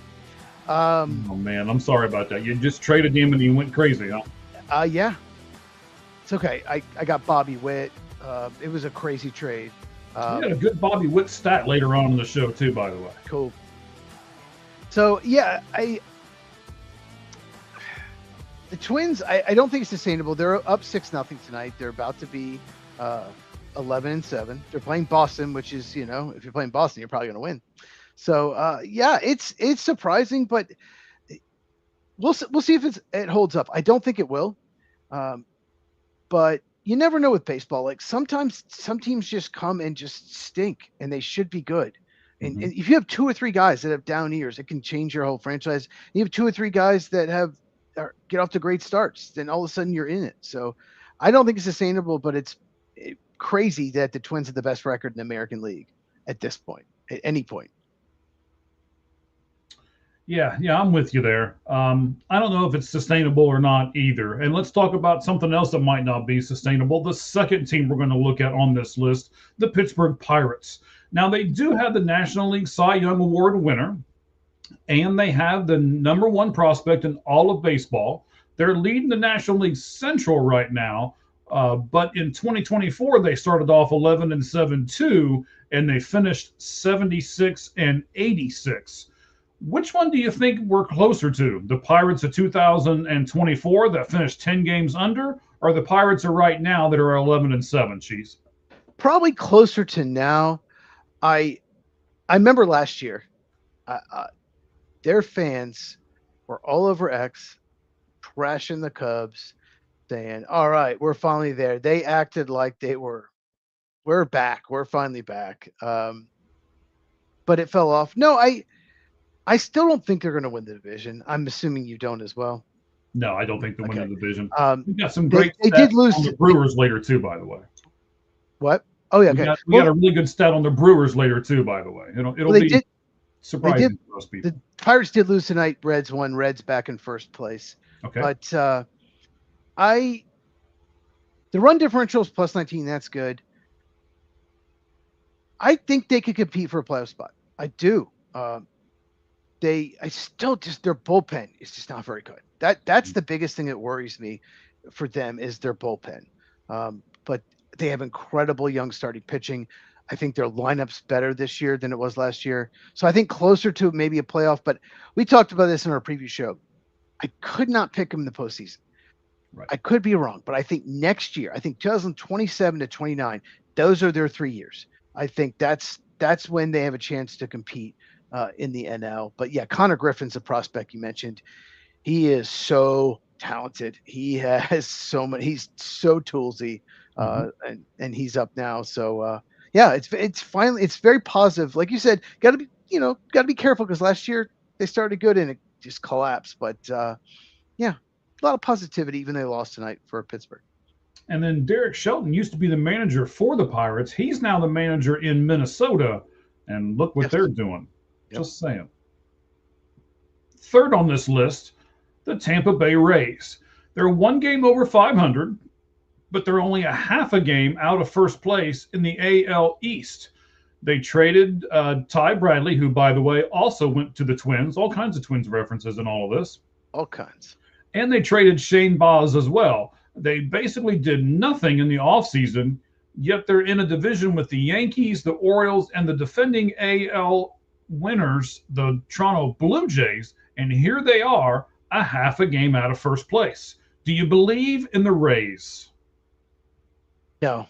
Oh man, I'm sorry about that. You just traded him and he went crazy, huh? Yeah. It's okay. I got Bobby Witt. It was a crazy trade. We got a good Bobby Witt stat later on in the show too, by the way. Cool. So yeah, the Twins, I don't think it's sustainable. They're up 6-0 tonight. They're about to be 11-7. They're playing Boston, which is, if you're playing Boston, you're probably going to win. So yeah, it's surprising, but we'll see if it holds up. I don't think it will, but you never know with baseball. Like sometimes some teams just come and just stink, and they should be good. And if you have 2 or 3 guys that have down years, it can change your whole franchise. You have 2 or 3 guys that get off to great starts, then all of a sudden you're in it. So I don't think it's sustainable, but it's crazy that the Twins have the best record in the American League at this point, at any point. Yeah, I'm with you there. I don't know if it's sustainable or not either. And let's talk about something else that might not be sustainable. The second team we're going to look at on this list, the Pittsburgh Pirates. Now, they do have the National League Cy Young Award winner, and they have the number 1 prospect in all of baseball. They're leading the National League Central right now, but in 2024, they started off 11-7 too, and they finished 76-86. Which one do you think we're closer to? The Pirates of 2024 that finished 10 games under, or the Pirates are right now that are 11-7, Cheese? Probably closer to now. I remember last year, their fans were all over X, trashing the Cubs, saying, all right, we're finally there. They acted like we're back. We're finally back. But it fell off. No, I still don't think they're going to win the division. I'm assuming you don't as well. No, I don't think they'll win the division. We got some they great did lose on the Brewers later too, by the way. What? Oh yeah, okay. We got a really good stat on the Brewers later too, by the way. It'll be surprising for most people. The Pirates did lose tonight. Reds won. Reds back in first place. Okay. But the run differential is +19. That's good. I think they could compete for a playoff spot. I do. Their bullpen is just not very good. That's the biggest thing that worries me for them is their bullpen. But they have incredible young starting pitching. I think their lineup's better this year than it was last year. So I think closer to maybe a playoff, but we talked about this in our preview show. I could not pick them in the postseason. Right. I could be wrong, but I think next year, 2027 to 29, those are their 3 years. I think that's when they have a chance to compete in the NL. But yeah, Connor Griffin's a prospect you mentioned. He is so talented. He has so many. He's so toolsy, and he's up now. So yeah, it's very positive. Like you said, got to be careful because last year they started good and it just collapsed. But yeah, a lot of positivity even though they lost tonight for Pittsburgh. And then Derek Shelton used to be the manager for the Pirates. He's now the manager in Minnesota, and look what they're doing. Yep. Just saying. Third on this list, the Tampa Bay Rays. They're 1 game over 500, but they're only a half a game out of first place in the AL East. They traded Ty Bradley, who, by the way, also went to the Twins. All kinds of Twins references in all of this. All kinds. And they traded Shane Baz as well. They basically did nothing in the offseason, yet they're in a division with the Yankees, the Orioles, and the defending AL winners, the Toronto Blue Jays. And here they are, a half a game out of first place. Do you believe in the Rays? No.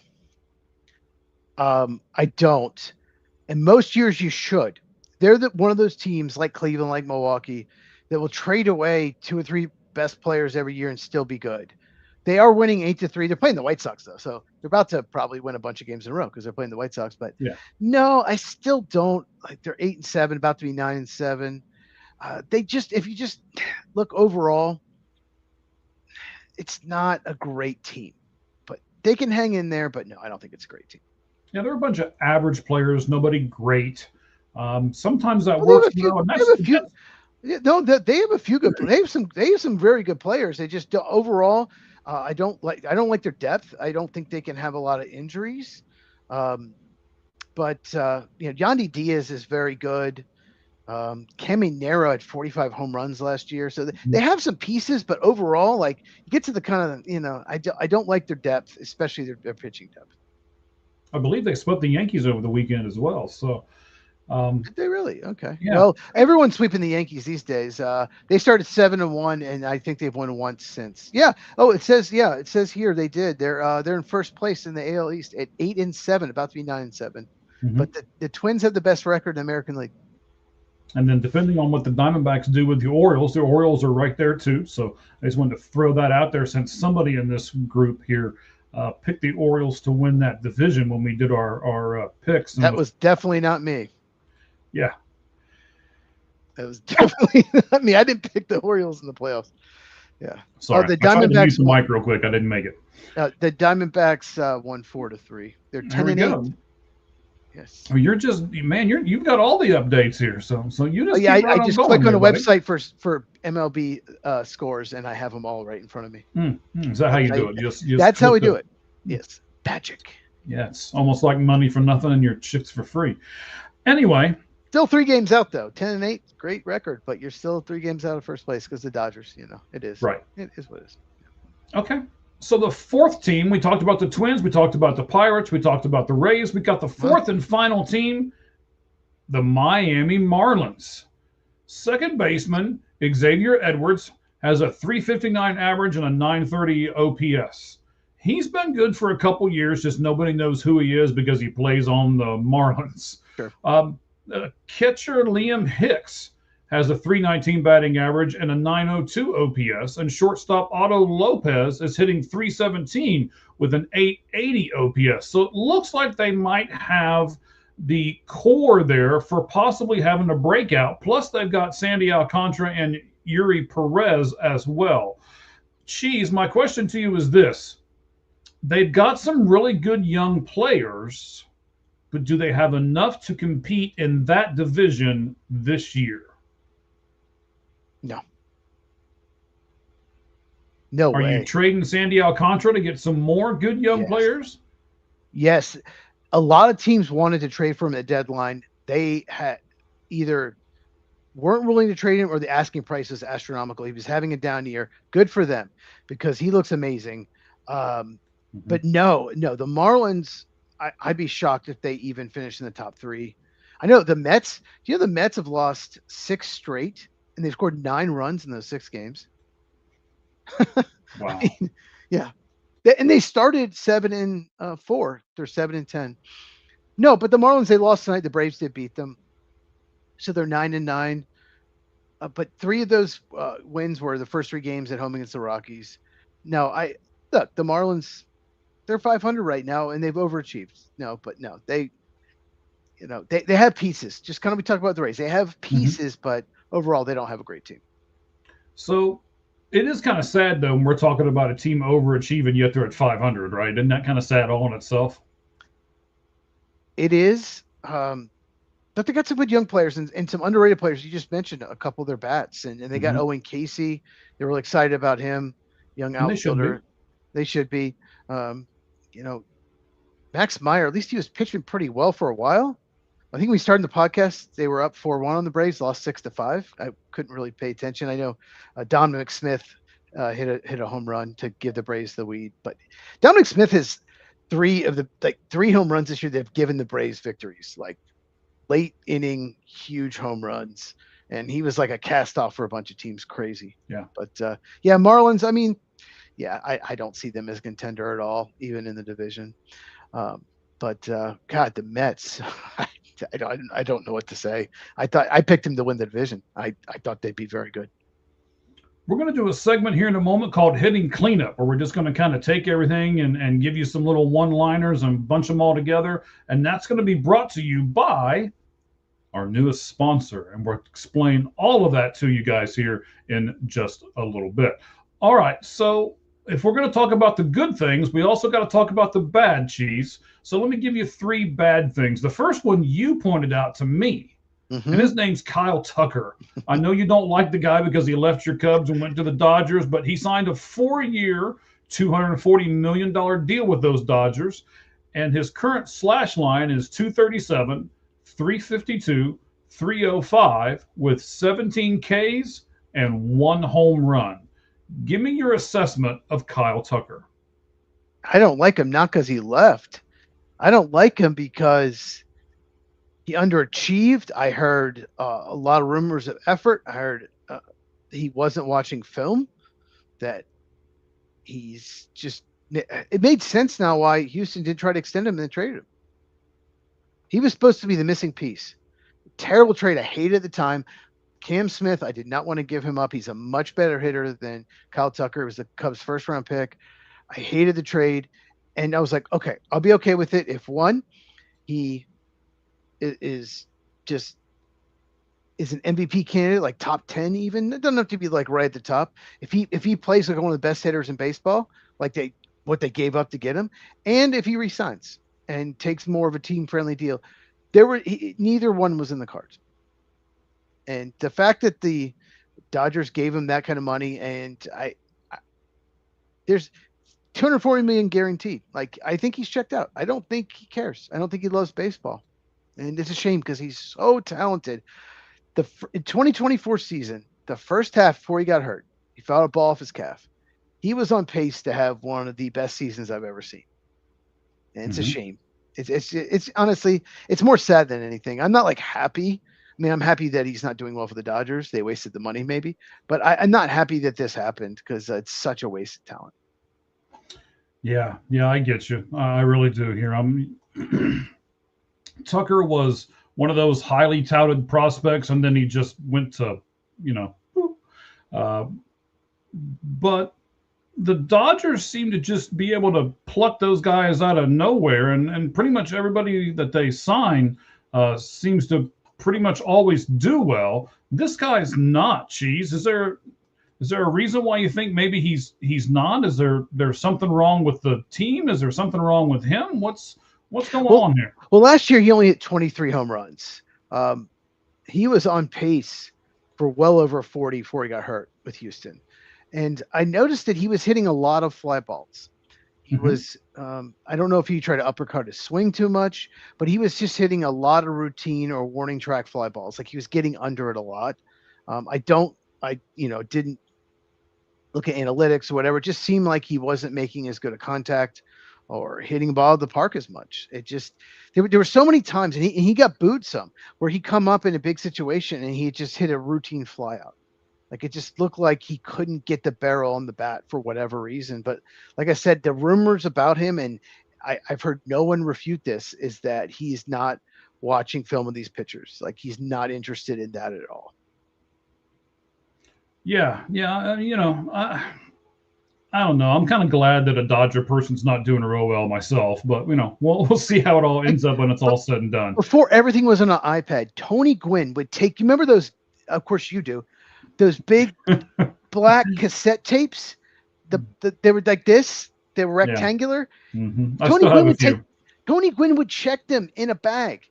I don't. And most years you should. They're one of those teams like Cleveland, like Milwaukee, that will trade away 2 or 3 best players every year and still be good. They are winning 8-3. They're playing the White Sox though, so they're about to probably win a bunch of games in a row because they're playing the White Sox. But yeah, no, I still don't like. They're 8-7, about to be 9-7. If you just look overall, it's not a great team, but they can hang in there. But no, I don't think it's a great team. Yeah, they're a bunch of average players, nobody great. Sometimes that Well, works. they have a few good. They have some very good players. They just overall, I don't like their depth. I don't think they can have a lot of injuries. But Yandy Diaz is very good. Caminero had 45 home runs last year, so they have some pieces. But overall, like you get to the kind of I don't like their depth, especially their pitching depth. I believe they swept the Yankees over the weekend as well. So, did they really? Okay. Yeah. Well, everyone's sweeping the Yankees these days. They started 7-1, and I think they've won once since. Yeah. Oh, it says here they did. They're in first place in the AL East at 8-7, about to be 9-7. Mm-hmm. But the Twins have the best record in the American League. And then depending on what the Diamondbacks do with the Orioles are right there too. So I just wanted to throw that out there since somebody in this group here picked the Orioles to win that division when we did our picks. That was definitely not me. Yeah. That was definitely not me. I didn't pick the Orioles in the playoffs. Yeah. Sorry. The Diamondbacks. The mic real quick. I didn't make it. The Diamondbacks won 4-3. They're 10-8. Yes. Well, you've got all the updates here. So you just I just click on the website for MLB scores, and I have them all right in front of me. Is that how you do it? Just that's how we do it. Yes, magic. Yeah, it's almost like money for nothing and your chicks for free. Anyway, still 3 games out though. 10-8, great record, but you're still 3 games out of first place because the Dodgers. It is right. It is what it is. Okay. So the fourth team, we talked about the Twins, we talked about the Pirates, we talked about the Rays. We got the fourth and final team, the Miami Marlins. Second baseman, Xavier Edwards, has a .359 average and a .930 OPS. He's been good for a couple years, just nobody knows who he is because he plays on the Marlins. Sure. Catcher Liam Hicks has a .319 batting average and a .902 OPS, and shortstop Otto Lopez is hitting .317 with an .880 OPS. So it looks like they might have the core there for possibly having a breakout. Plus, they've got Sandy Alcantara and Yuri Perez as well. Cheese, my question to you is this. They've got some really good young players, but do they have enough to compete in that division this year? No. No way. Are you trading Sandy Alcantara to get some more good young players? Yes. A lot of teams wanted to trade for him at the deadline. They had either weren't willing to trade him or the asking price was astronomical. He was having a down year. Good for them because he looks amazing. But no, the Marlins, I'd be shocked if they even finish in the top 3. I know the Mets. Do you know the Mets have lost 6 straight and they've scored 9 runs in those 6 games? Wow. Yeah. And they started 7-4. They're 7-10. No, but the Marlins, they lost tonight. The Braves did beat them. So they're 9-9. But 3 of those wins were the first 3 games at home against the Rockies. No, the Marlins, they're 500 right now and they've overachieved. They have pieces. Just kind of we talk about the Rays. They have pieces, but overall they don't have a great team. So it is kind of sad though when we're talking about a team overachieving yet they're at 500, right? Isn't that kind of sad all in itself? It is. But they got some good young players and some underrated players. You just mentioned a couple of their bats, and they got Owen Casey. They were really excited about him, young outfielder. They should be. Max Meyer, at least he was pitching pretty well for a while. I think we started the podcast. They were up 4-1 on the Braves, lost 6-5. I couldn't really pay attention. I know Dominic Smith hit a home run to give the Braves the lead, but Dominic Smith has three home runs this year that have given the Braves victories, like late inning, huge home runs. And he was like a cast off for a bunch of teams. Crazy. Yeah. But Marlins, I mean, I don't see them as a contender at all, even in the division. But God, the Mets, I don't know what to say. I picked them to win the division. I thought they'd be very good. We're going to do a segment here in a moment called Hitting Cleanup, where we're just going to kind of take everything and give you some little one-liners and bunch them all together. And that's going to be brought to you by our newest sponsor. And we'll explain all of that to you guys here in just a little bit. All right, so if we're going to talk about the good things, we also got to talk about the bad, Cheese. So let me give you 3 bad things. The first one you pointed out to me. Mm-hmm. And his name's Kyle Tucker. I know you don't like the guy because he left your Cubs and went to the Dodgers, but he signed a 4-year, $240 million deal with those Dodgers. And his current slash line is 237, 352, 305 with 17 Ks and 1 home run. Give me your assessment of Kyle Tucker. I don't like him not because he left. I don't like him because he underachieved. I heard a lot of rumors of effort. I heard he wasn't watching film, that he's just – it made sense now why Houston did try to extend him and then traded him. He was supposed to be the missing piece. Terrible trade. I hated at the time. Cam Smith, I did not want to give him up. He's a much better hitter than Kyle Tucker. It was the Cubs' first-round pick. I hated the trade, and I was like, okay, I'll be okay with it if, one, he – is an MVP candidate, like top 10 even. It doesn't have to be like right at the top. If he plays like one of the best hitters in baseball, like what they gave up to get him, and if he resigns and takes more of a team-friendly deal, neither one was in the cards. And the fact that the Dodgers gave him that kind of money, and there's $240 million guaranteed. Like, I think he's checked out. I don't think he cares. I don't think he loves baseball. And it's a shame because he's so talented. The 2024 season, the first half before he got hurt, he fouled a ball off his calf. He was on pace to have one of the best seasons I've ever seen. And it's a shame. It's honestly, it's more sad than anything. I'm not like happy. I mean, I'm happy that he's not doing well for the Dodgers. They wasted the money maybe, but I'm not happy that this happened because it's such a waste of talent. Yeah, I get you. I really do here. Tucker was one of those highly touted prospects, and then he just went to, but the Dodgers seem to just be able to pluck those guys out of nowhere, and pretty much everybody that they sign seems to pretty much always do well. This guy's not, Cheese. Is there a reason why you think maybe he's not? Is there something wrong with the team? Is there something wrong with him? What's going on here? Well, last year he only hit 23 home runs. He was on pace for well over 40 before he got hurt with Houston. And I noticed that he was hitting a lot of fly balls. He was, I don't know if he tried to uppercut his swing too much, but he was just hitting a lot of routine or warning track fly balls. Like, he was getting under it a lot. I didn't look at analytics or whatever. It just seemed like he wasn't making as good a contact or hitting the ball at the park as much. It just, there were so many times, and he got booed some, where he come up in a big situation and he just hit a routine fly out. Like, it just looked like he couldn't get the barrel on the bat for whatever reason. But like I said, the rumors about him, and I've heard no one refute this, is that he's not watching film of these pitchers. Like, he's not interested in that at all. Yeah. I don't know. I'm kind of glad that a Dodger person's not doing real well myself, but we'll see how it all ends up when it's all said and done. Before everything was on an iPad, Tony Gwynn would take, you remember those, of course you do, those big black cassette tapes? They were like this, they were rectangular. Yeah. Tony Gwynn would check them in a bag.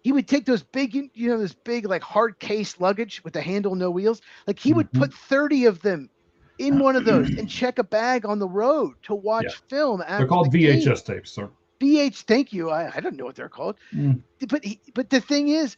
He would take those big, this big like hard case luggage with the handle, no wheels. Like, he would put 30 of them in one of those and check a bag on the road to watch film. After they're called VHS tapes, sir. BH, thank you. I don't know what they're called. Mm. But the thing is,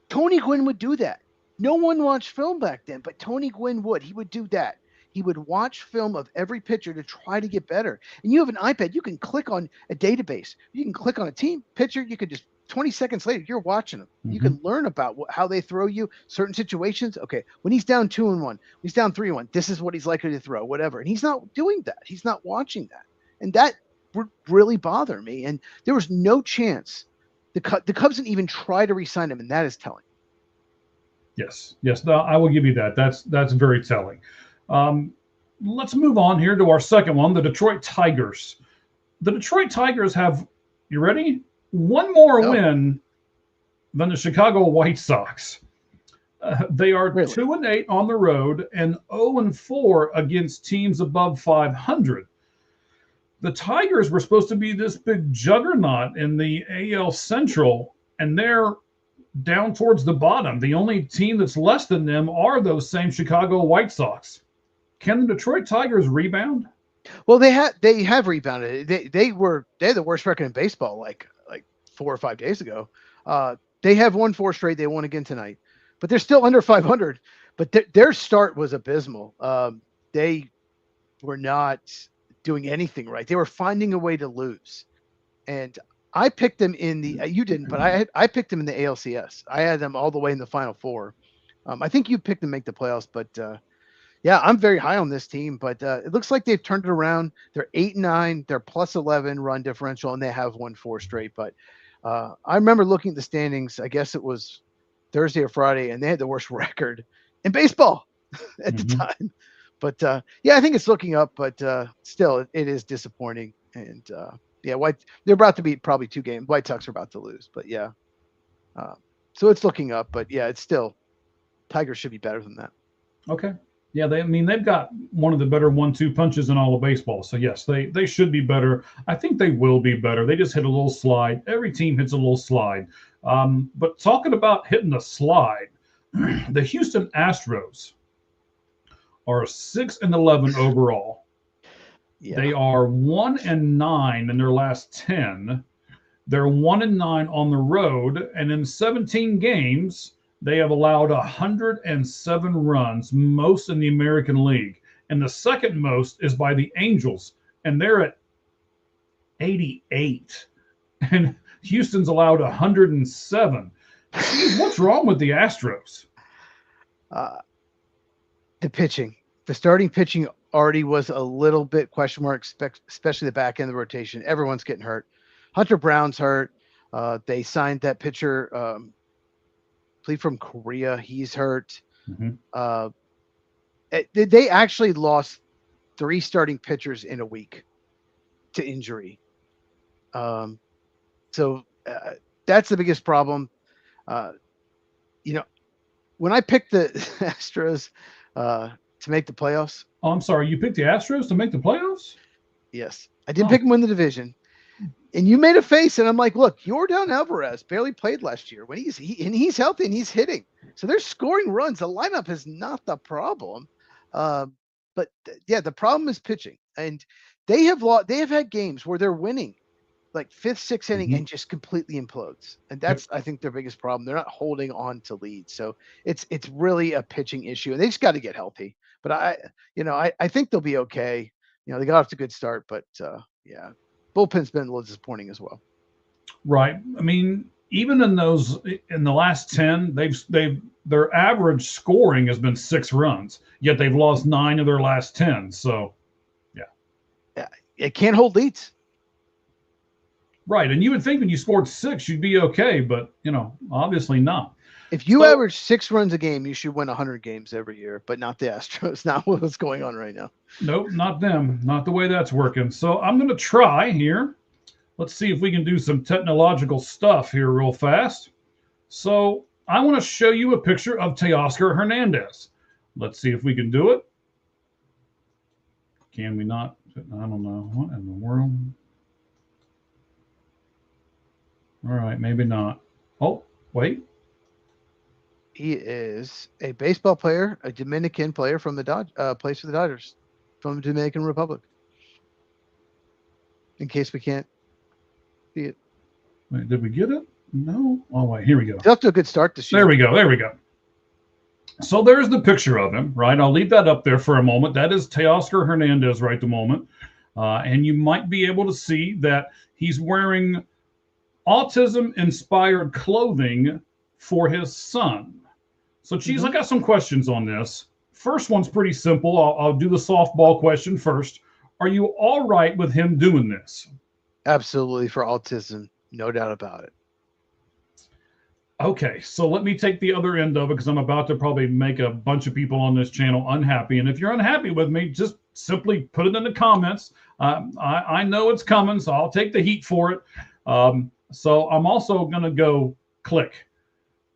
Tony Gwynn would do that. No one watched film back then, but Tony Gwynn would. He would do that. He would watch film of every pitcher to try to get better. And you have an iPad, you can click on a database. You can click on a team pitcher. You could just 20 seconds later, you're watching them. You can learn about how they throw you certain situations. Okay, when he's down 2-1, when he's down 3-1, this is what he's likely to throw, whatever. And he's not doing that. He's not watching that. And that would really bother me. And there was no chance the Cubs didn't even try to re-sign him, and that is telling. Yes, no, I will give you that. That's very telling. Let's move on here to our second one, the Detroit Tigers. The Detroit Tigers have, you ready? One more win than the Chicago White Sox. They are 2-8 on the road and 0-4 against teams above 500. The Tigers were supposed to be this big juggernaut in the AL Central, and they're down towards the bottom. The only team that's less than them are those same Chicago White Sox. Can the Detroit Tigers rebound? Well, they have rebounded. They're the worst record in baseball like 4 or 5 days ago. They have won 4 straight. They won again tonight, but they're still under 500. But their start was abysmal. They were not doing anything right. They were finding a way to lose. And I picked them in the, you didn't, but I picked them in the ALCS. I had them all the way in the Final Four. I think you picked them to make the playoffs, but yeah, I'm very high on this team, but it looks like they've turned it around. They're 8-9, they're plus 11 run differential, and they have won 4 straight. But I remember looking at the standings, I guess it was Thursday or Friday, and they had the worst record in baseball at the time. But yeah, I think it's looking up, but still, it is disappointing. And yeah, they're about to beat probably 2 games. White Sox are about to lose, but yeah. So it's looking up, but yeah, it's still, Tigers should be better than that. Okay. Yeah, they've got one of the better 1-2 punches in all of baseball. So yes, they should be better. I think they will be better. They just hit a little slide. Every team hits a little slide. But talking about hitting the slide, the Houston Astros are 6-11 overall. Yeah. They are 1-9 in their last 10. They're 1-9 on the road, and in 17 games, they have allowed 107 runs, most in the American League. And the second most is by the Angels, and they're at 88. And Houston's allowed 107. What's wrong with the Astros? The pitching. The starting pitching already was a little bit question mark, especially the back end of the rotation. Everyone's getting hurt. Hunter Brown's hurt. They signed that pitcher, I believe from Korea. He's hurt. They actually lost 3 starting pitchers in a week to injury. So that's the biggest problem. You know, when I picked the Astros to make the playoffs. Oh, I'm sorry. You picked the Astros to make the playoffs? Yes. I didn't pick them to win the division. And you made a face, and I'm like, look, Yordan Alvarez barely played last year. When he's healthy and he's hitting. So they're scoring runs. The lineup is not the problem. But yeah, the problem is pitching. And they have had games where they're winning like 5th, 6th inning and just completely implodes. And that's, I think, their biggest problem. They're not holding on to leads. So it's really a pitching issue, and they just got to get healthy. But I think they'll be okay. You know, they got off to a good start, but yeah, bullpen's been a little disappointing as well. Right. I mean, even in the last 10, their average scoring has been 6 runs, yet they've lost 9 of their last 10. So yeah, it can't hold leads. Right. And you would think when you scored 6, you'd be okay, but obviously not. If you average 6 runs a game, you should win 100 games every year, but not the Astros. Not what's going on right now. Nope, not them. Not the way that's working. So I'm going to try here. Let's see if we can do some technological stuff here real fast. So I want to show you a picture of Teoscar Hernandez. Let's see if we can do it. Can we not? I don't know. What in the world? All right, maybe not. Oh, wait. He is a baseball player, a Dominican player from the plays for the Dodgers, from the Dominican Republic. In case we can't See it. Wait, did we get it? No. Oh, wait, here we go. He's off to a good start this year. There we go. There we go. So there's the picture of him, right? I'll leave that up there for a moment. That is Teoscar Hernandez right at the moment. And you might be able to see that he's wearing autism-inspired clothing for his son. So, Cheese, I got some questions on this. First one's pretty simple. I'll do the softball question first. Are you all right with him doing this? Absolutely, for autism, no doubt about it. Okay, so let me take the other end of it because I'm about to probably make a bunch of people on this channel unhappy. And if you're unhappy with me, just simply put it in the comments. I know it's coming, so I'll take the heat for it. So I'm also going to go click.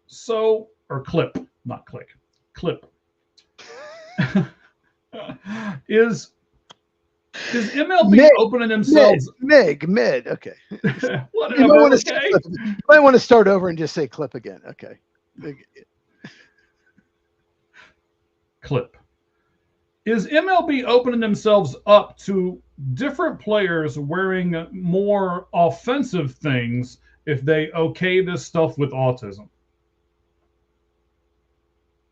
So, or clip, not click, clip. Is MLB opening themselves? Mid. Okay. Whatever. You might want to start over and just say clip again. Okay. Clip. Is MLB opening themselves up to different players wearing more offensive things if they okay this stuff with autism?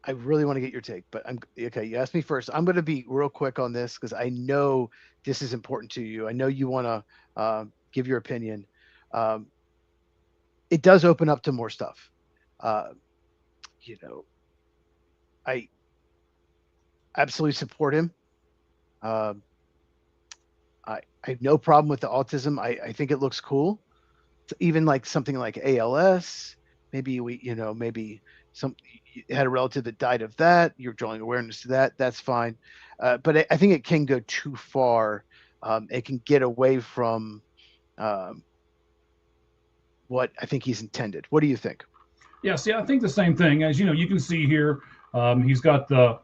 I really want to get your take, but okay. You asked me first. I'm going to be real quick on this because I know this is important to you. I know you want to give your opinion. It does open up to more stuff. I absolutely support him. I have no problem with the autism. I think it looks cool. Even like something like ALS. Maybe maybe you had a relative that died of that. You're drawing awareness to that. That's fine. But I think it can go too far. It can get away from what I think he's intended. What do you think? Yeah, see, I think the same thing. As you can see here, he's got the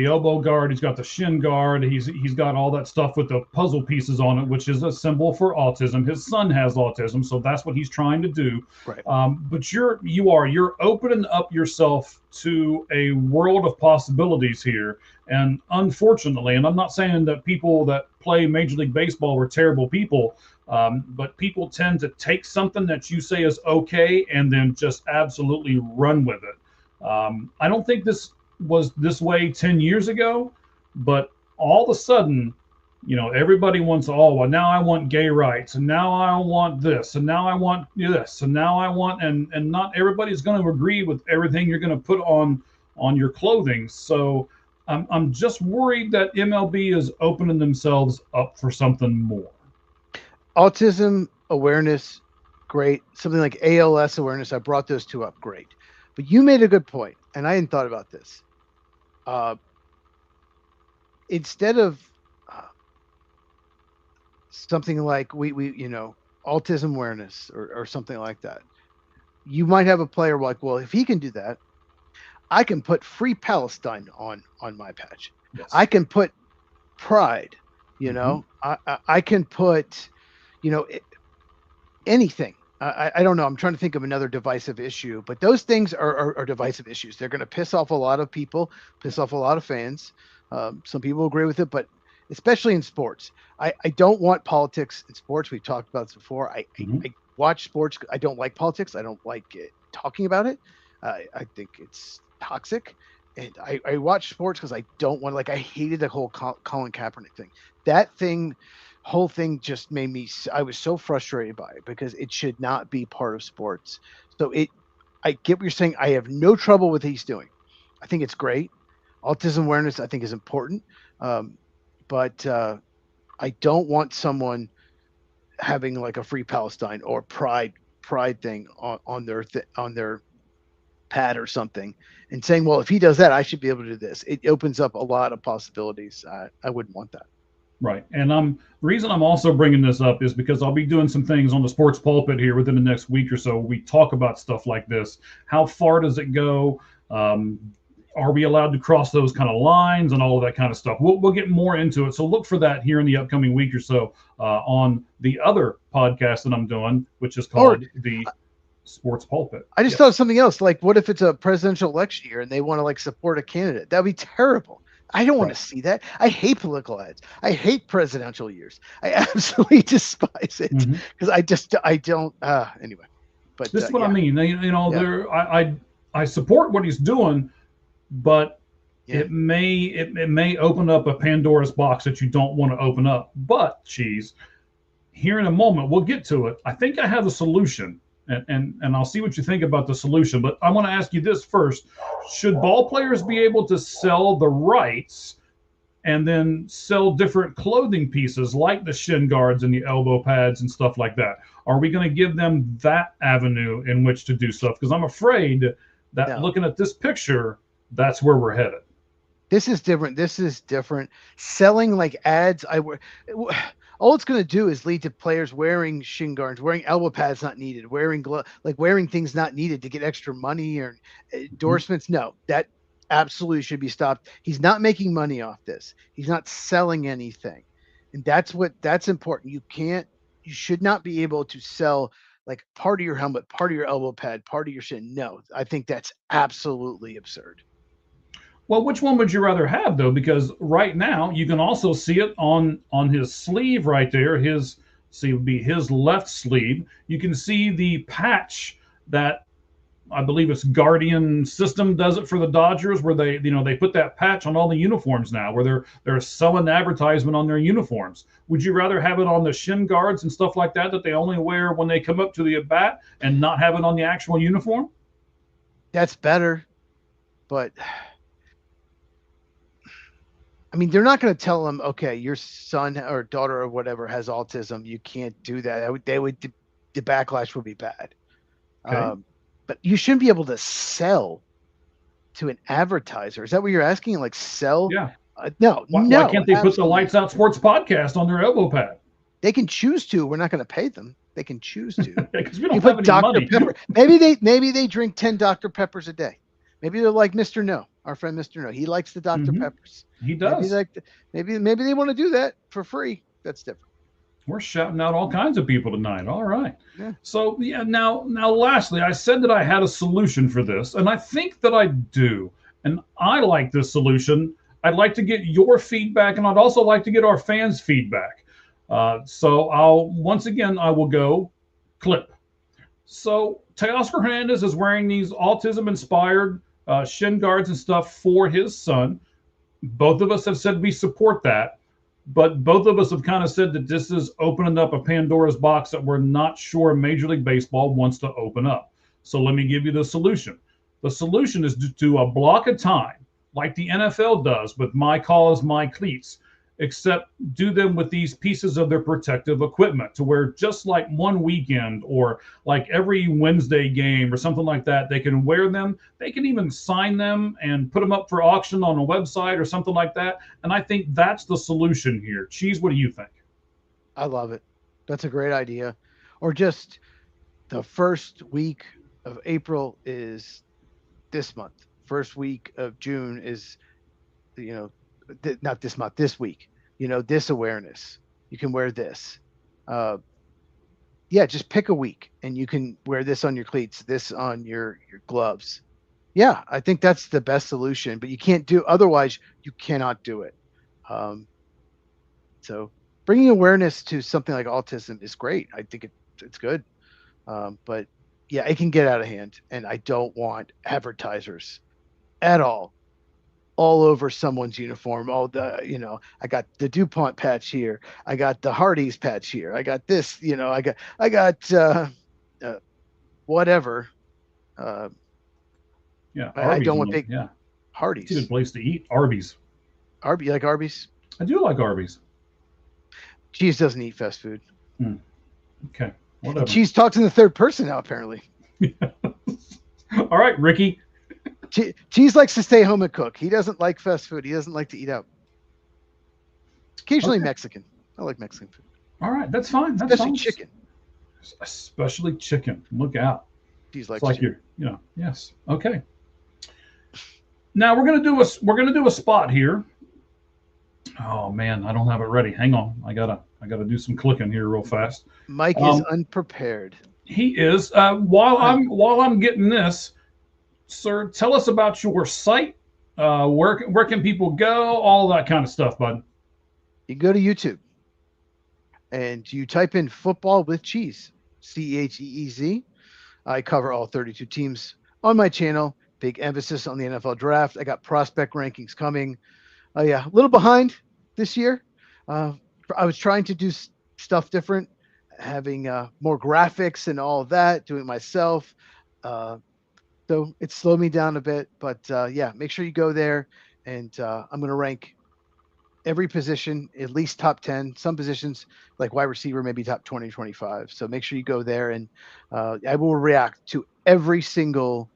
elbow guard, he's got the shin guard, he's got all that stuff with the puzzle pieces on it, which is a symbol for autism. His son has autism, so that's what he's trying to do. Right. But you're opening up yourself to a world of possibilities here. And unfortunately, and I'm not saying that people that play Major League Baseball were terrible people, but people tend to take something that you say is okay and then just absolutely run with it. I don't think this was this way 10 years ago, but all of a sudden, everybody wants, well, now I want gay rights, and now I want this, and now I want this, and now I want, and not everybody's going to agree with everything you're going to put on your clothing. So I'm just worried that MLB is opening themselves up for something more. Autism awareness, great. Something like ALS awareness, I brought those two up, great. But you made a good point, and I hadn't thought about this. Instead of something like we autism awareness or something like that, you might have a player like, well, if he can do that, I can put Free Palestine on my patch. Yes. I can put pride. I can put anything. I don't know. I'm trying to think of another divisive issue, but those things are divisive issues. They're going to piss off a lot of people, piss off a lot of fans. Some people agree with it, but especially in sports, I don't want politics in sports. We've talked about this before. I watch sports. I don't like politics. I don't like talking about it. I think it's toxic. And I watch sports because I don't want, I hated the whole Colin Kaepernick thing. That whole thing just made me, I was so frustrated by it because it should not be part of sports. So I get what you're saying. I have no trouble with what he's doing. I think it's great. Autism awareness, I think, is important. But I don't want someone having like a Free Palestine or pride thing on their pad or something and saying, well, if he does that, I should be able to do this. It opens up a lot of possibilities. I wouldn't want that. Right. And the reason I'm also bringing this up is because I'll be doing some things on the Sports Pulpit here within the next week or so. We talk about stuff like this. How far does it go? Are we allowed to cross those kind of lines and all of that kind of stuff? We'll get more into it. So look for that here in the upcoming week or so on the other podcast that I'm doing, which is called the Sports Pulpit. I just thought of something else. Like, what if it's a presidential election year and they want to support a candidate? That'd be terrible. I don't want Right. to see that. I hate political ads. I hate presidential years. I absolutely despise it Mhm. because I don't. Anyway, but This is what I yeah, mean. yeah, I support what he's doing, but yeah. it may open up a Pandora's box that you don't want to open up. But Cheese, here in a moment, we'll get to it. I think I have a solution, and I'll see what you think about the solution. But I want to ask you this first: should ball players be able to sell the rights and then sell different clothing pieces like the shin guards and the elbow pads and stuff like that? Are we going to give them that avenue in which to do stuff? Because I'm afraid that No, looking at this picture, that's where we're headed. this is different. This is different. Selling like ads. All it's going to do is lead to players wearing shin guards, wearing elbow pads not needed, wearing things not needed to get extra money or endorsements. No, that absolutely should be stopped. He's not making money off this. He's not selling anything, and that's important. You should not be able to sell like part of your helmet, part of your elbow pad, part of your shin. No, I think that's absolutely absurd. Well, which one would you rather have though? Because right now you can also see it on his sleeve right there. His see would be his left sleeve. You can see the patch that I believe it's Guardian System does it for the Dodgers, where they put that patch on all the uniforms now, where they're selling advertisement on their uniforms. Would you rather have it on the shin guards and stuff like that they only wear when they come up to the at bat and not have it on the actual uniform? That's better, but I mean, they're not going to tell them, okay, your son or daughter or whatever has autism. You can't do that. The backlash would be bad. Okay. But you shouldn't be able to sell to an advertiser. Is that what you're asking? Like sell? Yeah. No, Why no. can't they put the Absolutely. Lights Out Sports podcast on their elbow pad? They can choose to. We're not going to pay them. They can choose to. Because we You don't have put any Dr. money. Pepper. Maybe they drink 10 Dr. Peppers a day. Maybe they're like Mr. No, our friend Mr. No. He likes the Dr. Mhm. Peppers. He Maybe does. maybe they want to do that for free. That's different. We're shouting out all kinds of people tonight. All right. Yeah. So yeah, now lastly, I said that I had a solution for this, and I think that I do. And I like this solution. I'd like to get your feedback, and I'd also like to get our fans' feedback. So I will go clip. So Teoscar Hernandez is wearing these autism-inspired shin guards and stuff for his son. Both of us have said we support that, but both of us have kind of said that this is opening up a Pandora's box that we're not sure Major League Baseball wants to open up. So let me give you the solution. The solution is to do a block of time, like the NFL does with My Cause, My Cleats, except do them with these pieces of their protective equipment to where just like one weekend or like every Wednesday game or something like that, they can wear them. They can even sign them and put them up for auction on a website or something like that. And I think that's the solution here. Cheese, what do you think? I love it. That's a great idea. Or just the first week of April is this month. First week of June is, not this month, this week. This awareness. You can wear this. Yeah, just pick a week and you can wear this on your cleats, this on your gloves. Yeah, I think that's the best solution, but you can't do otherwise. You cannot do it. Um, so bringing awareness to something like autism is great. I think it's good. But yeah, it can get out of hand, and I don't want advertisers at all over someone's uniform. I got the DuPont patch here. I got the Hardee's patch here. I got this, I got whatever. Yeah, I Arby's. don't want big Yeah, it's a Hardee's. good place to eat. Arby's. You like Arby's? I do like Arby's. Cheese doesn't eat fast food. Okay, And whatever. Cheese talks in the third person now, apparently. All right, Ricky. Cheese likes to stay home and cook. He doesn't like fast food. He doesn't like to eat out. Occasionally Okay. Mexican. I like Mexican food. All right, that's fine. That's Especially fine. chicken. Especially chicken. Look out. Cheese It's likes like chicken. yes. Okay. Now we're gonna do a spot here. Oh man, I don't have it ready. Hang on. I gotta do some clicking here real fast. Mike is unprepared. He is. While I'm getting this, sir, tell us about your site Where can people go? All that kind of stuff, bud. You go to YouTube and you type in football with cheese, CHEEZ. I cover all 32 teams on my channel. Big emphasis on the NFL draft. I got prospect rankings coming. Yeah, a little behind this year. I was trying to do stuff different, having more graphics and all of that, doing it myself. So it slowed me down a bit, but yeah, make sure you go there. And I'm going to rank every position, at least top 10. Some positions like wide receiver, maybe top 20, 25. So make sure you go there, and I will react to every single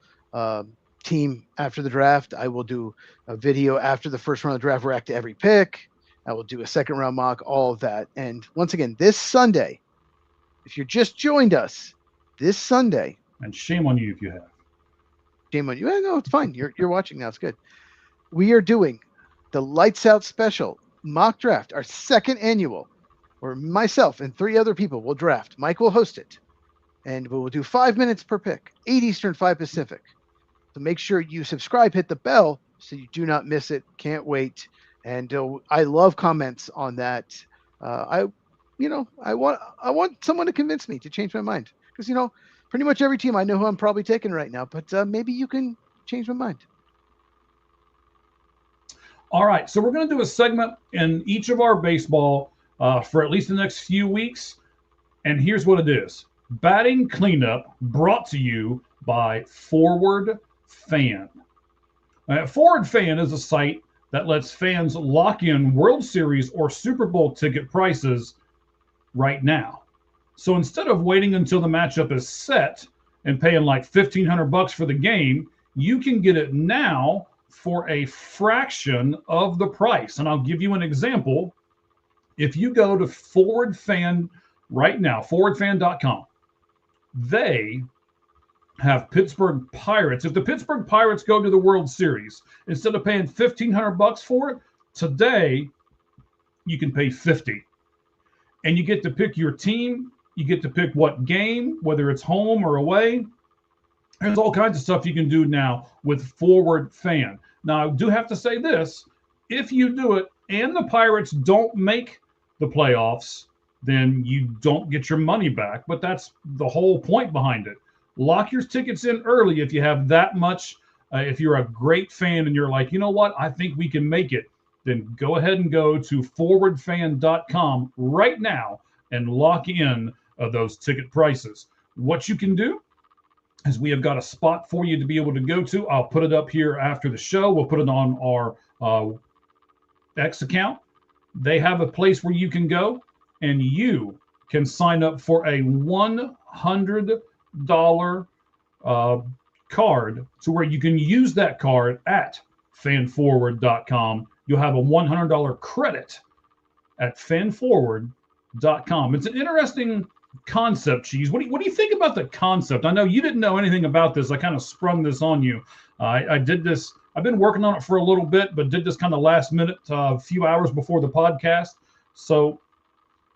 team after the draft. I will do a video after the first round of the draft, react to every pick. I will do a second round mock, all of that. And once again, this Sunday, if you just joined us this Sunday, And shame on you if you have. shame on you. No, it's fine. You're watching now. It's good. We are doing the Lights Out Special mock draft, our second annual, where myself and 3 other people will draft. Mike will host it, and we will do 5 minutes per pick, 8 Eastern, 5 Pacific. So make sure you subscribe, hit the bell so you do not miss it. Can't wait. And I love comments on that. I want someone to convince me to change my mind, because pretty much every team I know who I'm probably taking right now, but maybe you can change my mind. All right, so we're going to do a segment in each of our baseball for at least the next few weeks. And here's what it is. Batting cleanup brought to you by Forward Fan. Forward Fan is a site that lets fans lock in World Series or Super Bowl ticket prices right now. So instead of waiting until the matchup is set and paying like $1,500 for the game, you can get it now for a fraction of the price. And I'll give you an example. If you go to Forward Fan right now, forwardfan.com, they have Pittsburgh Pirates. If the Pittsburgh Pirates go to the World Series, instead of paying $1,500 for it, today you can pay $50. And you get to pick your team. You get to pick what game, whether it's home or away. There's all kinds of stuff you can do now with Forward Fan. Now, I do have to say this. If you do it and the Pirates don't make the playoffs, then you don't get your money back. But that's the whole point behind it. Lock your tickets in early if you have that much. If you're a great fan and you're like, you know what, I think we can make it, then go ahead and go to forwardfan.com right now and lock in those ticket prices. What you can do is we have got a spot for you to be able to go to. I'll put it up here after the show. We'll put it on our X account. They have a place where you can go and you can sign up for a $100 card to where you can use that card at fanforward.com. You'll have a $100 credit at fanforward.com. It's an interesting concept, Cheese. What do you think about the concept? I know you didn't know anything about this. I kind of sprung this on you. I did this. I've been working on it for a little bit, but did this kind of last minute, a few hours before the podcast. So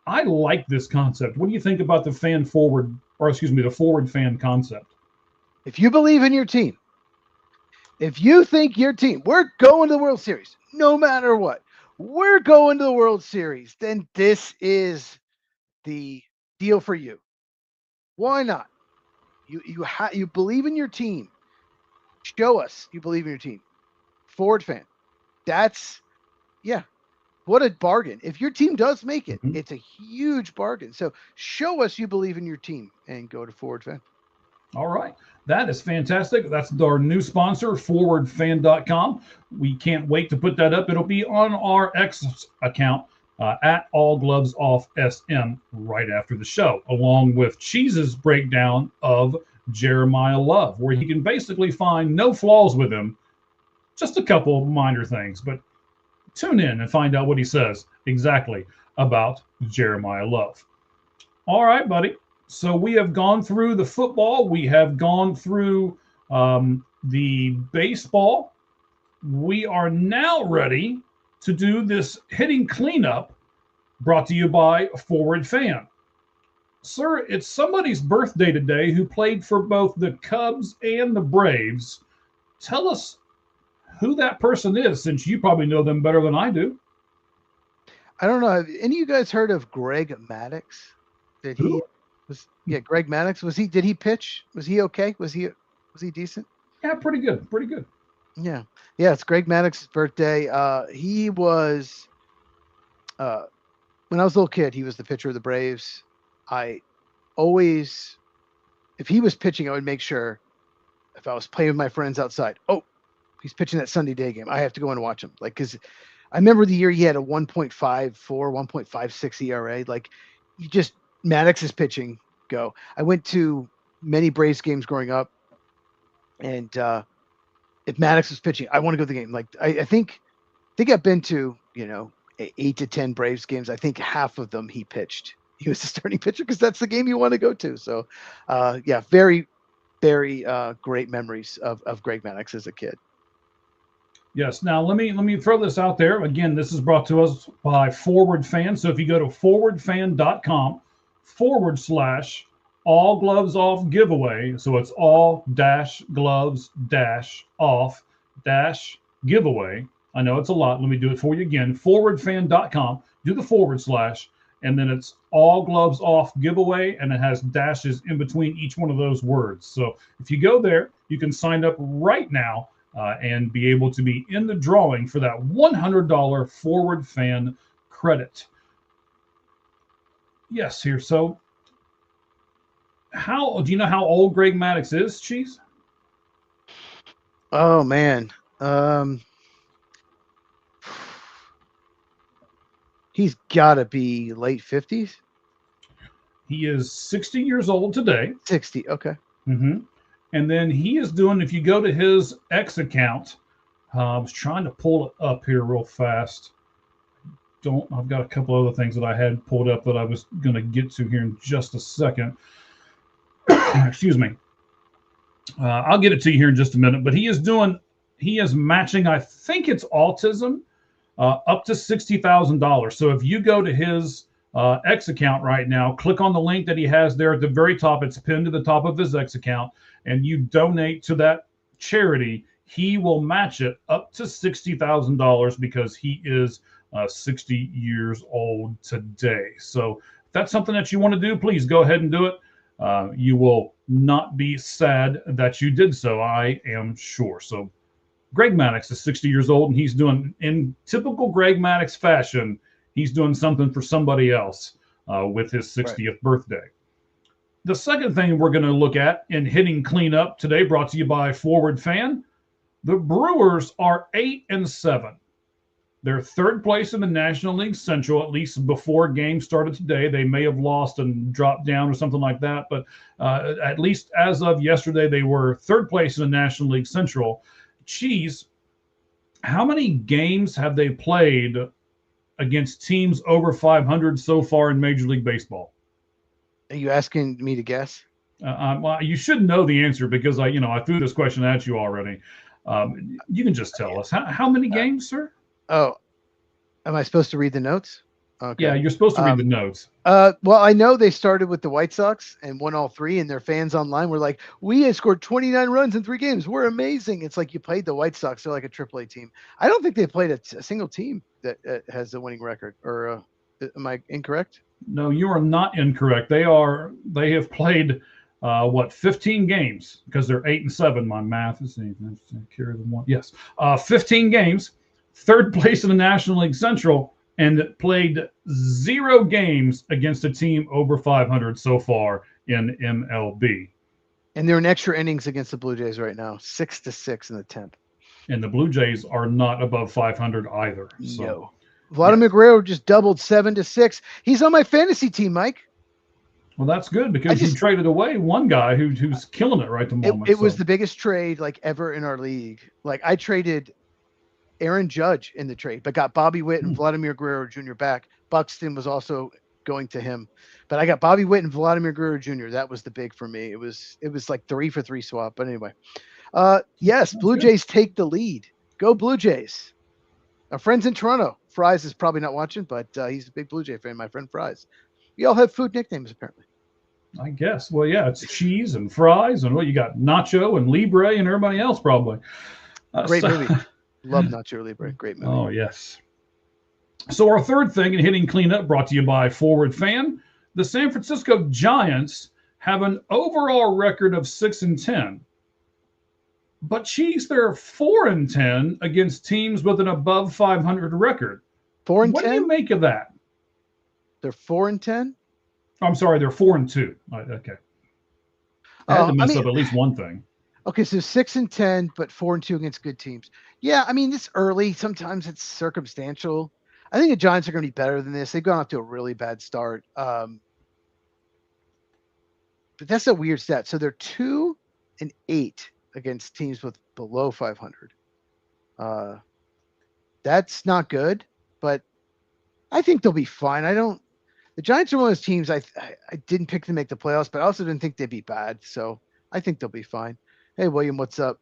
I like this concept. What do you think about the the Forward Fan concept? If you believe in your team, if you think your team, we're going to the World Series, no matter what, we're going to the World Series, then this is the deal for you. Why not? You believe in your team. Show us you believe in your team. Forward Fan. What a bargain. If your team does make it, it's a huge bargain. So show us you believe in your team and go to Forward Fan. All right. That is fantastic. That's our new sponsor, forwardfan.com. We can't wait to put that up. It'll be on our X account at All Gloves Off SM right after the show, along with Cheese's breakdown of Jeremiah Love, where he can basically find no flaws with him, just a couple minor things. But tune in and find out what he says exactly about Jeremiah Love. All right, buddy. So we have gone through the football. We have gone through the baseball. We are now ready to do this hitting cleanup brought to you by Forward Fan. Sir, it's somebody's birthday today who played for both the Cubs and the Braves. Tell us who that person is, since you probably know them better than I do. I don't know. Have any of you guys heard of Greg Maddux? Did he Who? Greg Maddux? Did he pitch? Was he okay? Was he decent? Yeah, pretty good. Pretty good. Yeah. Yeah, it's Greg Maddox's birthday. He was when I was a little kid, he was the pitcher of the Braves. I always, if he was pitching, I would make sure if I was playing with my friends outside, oh, he's pitching that Sunday day game, I have to go and watch him. Like, because I remember the year he had a 1.54, 1.56 ERA. Like, you just, Maddox is pitching, go. I went to many Braves games growing up, and if Maddox was pitching, I want to go to the game. Like, I think I've been to, 8 to 10 Braves games. I think half of them he pitched. He was the starting pitcher because that's the game you want to go to. So, yeah, very, very great memories of Greg Maddux as a kid. Yes. Now let me throw this out there. Again, this is brought to us by Forward Fan. So if you go to forwardfan.com/all gloves off giveaway. So it's all -gloves -off -giveaway. I know it's a lot. Let me do it for you again. Forwardfan.com. Do the / and then it's all gloves off giveaway, and it has dashes in between each one of those words. So if you go there, you can sign up right now and be able to be in the drawing for that $100 Forward Fan credit. Yes, here. So do you know how old Greg Maddux is, Cheese? Oh man. He's got to be late 50s. He is 60 years old today. 60. Okay. Mm-hmm. And then he is doing, if you go to his X account, I was trying to pull it up here real fast. I've got a couple other things that I had pulled up that I was going to get to here in just a second. Excuse me. I'll get it to you here in just a minute, but he is matching, I think it's autism, up to $60,000. So if you go to his X account right now, click on the link that he has there at the very top. It's pinned to the top of his X account, and you donate to that charity. He will match it up to $60,000 because he is 60 years old today. So if that's something that you want to do, please go ahead and do it. You will not be sad that you did so, I am sure. So Greg Maddux is 60 years old, and he's doing, in typical Greg Maddux fashion, he's doing something for somebody else with his 60th birthday. The second thing we're going to look at in hitting cleanup today, brought to you by Forward Fan, the Brewers are 8-7. They're third place in the National League Central, at least before games started today. They may have lost and dropped down or something like that, but at least as of yesterday, they were third place in the National League Central. Cheese, how many games have they played against teams over 500 so far in Major League Baseball? Are you asking me to guess? Well, you should know the answer because I threw this question at you already. You can just tell us how many games, sir? Oh, am I supposed to read the notes? Okay. Yeah, you're supposed to read the notes. Well, I know they started with the White Sox and won all three, and their fans online were like, we had scored 29 runs in 3 games. We're amazing. It's like you played the White Sox. They're like a AAA team. I don't think they played a single team that has a winning record. Or am I incorrect? No, you are not incorrect. They have played 15 games because they're 8-7. My math is carry them one. Yes, 15 games. Third place in the National League Central, and played 0 games against a team over 500 so far in MLB. And they're in extra innings against the Blue Jays right now, 6-6 in the 10th. And the Blue Jays are not above 500 either. So. No. Vladimir Guerrero just doubled 7-6. He's on my fantasy team, Mike. Well, that's good because you traded away one guy who's killing it right at the moment. It was the biggest trade ever in our league. I traded Aaron Judge in the trade, but got Bobby Witt and Vladimir Guerrero Jr. back. Buxton was also going to him, but I got Bobby Witt and Vladimir Guerrero Jr. That was the big for me. It was like 3-for-3 swap. But anyway, yes, Blue Jays take the lead. Go Blue Jays. Our friends in Toronto. Fries is probably not watching, but he's a big Blue Jay fan. My friend Fries. We all have food nicknames apparently. I guess. Well, yeah, it's Cheese and Fries, and you got Nacho and Libre and everybody else probably. Great movie. Love Nacho Libre. Great movie. Oh, yes. So our third thing in hitting cleanup, brought to you by Forward Fan, the San Francisco Giants have an overall record of 6-10. But Chiefs, they're 4-10 against teams with an above 500 record. 4-10. What do you make of that? They're 4-10. I'm sorry, they're 4-2. Okay. I had to mess up at least one thing. Okay, so 6-10, but 4-2 against good teams. Yeah, I mean, it's early. Sometimes it's circumstantial. I think the Giants are going to be better than this. They've gone off to a really bad start. But that's a weird stat. So they're 2-8 against teams with below 500. That's not good, but I think they'll be fine. The Giants are one of those teams I didn't pick to make the playoffs, but I also didn't think they'd be bad. So I think they'll be fine. Hey, William, what's up?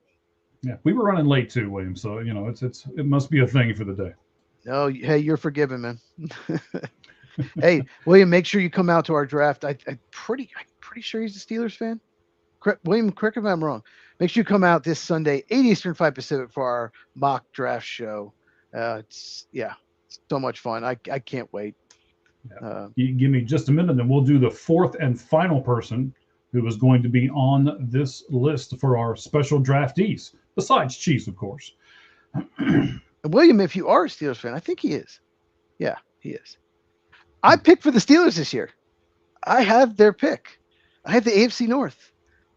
Yeah, we were running late too, William. So it must be a thing for the day. No, hey, you're forgiven, man. Hey, William, make sure you come out to our draft. I'm pretty sure he's a Steelers fan. William, correct if I'm wrong. Make sure you come out this Sunday, 8 Eastern, 5 Pacific, for our mock draft show. It's so much fun. I can't wait. Yeah. You give me just a minute, and we'll do the fourth and final person who is going to be on this list for our special draftees, besides Chiefs, of course. William, if you are a Steelers fan, I think he is. Yeah, he is. I picked for the Steelers this year. I have their pick. I have the AFC North.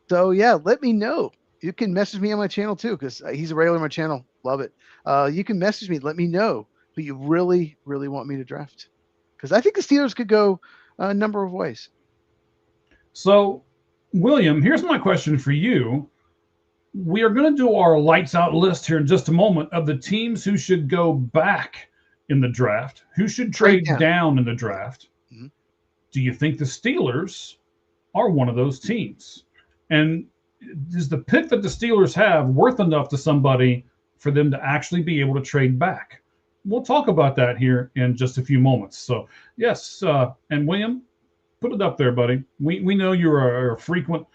So, yeah, let me know. You can message me on my channel, too, because he's a regular on my channel. Love it. You can message me. Let me know who you really, really want me to draft. Because I think the Steelers could go a number of ways. So, William, here's my question for you. We are going to do our lights out list here in just a moment of the teams who should go back in the draft, who should trade down in the draft. Mm-hmm. Do you think the Steelers are one of those teams? And is the pick that the Steelers have worth enough to somebody for them to actually be able to trade back? We'll talk about that here in just a few moments. So, yes, and William, put it up there, buddy. We know you're a frequent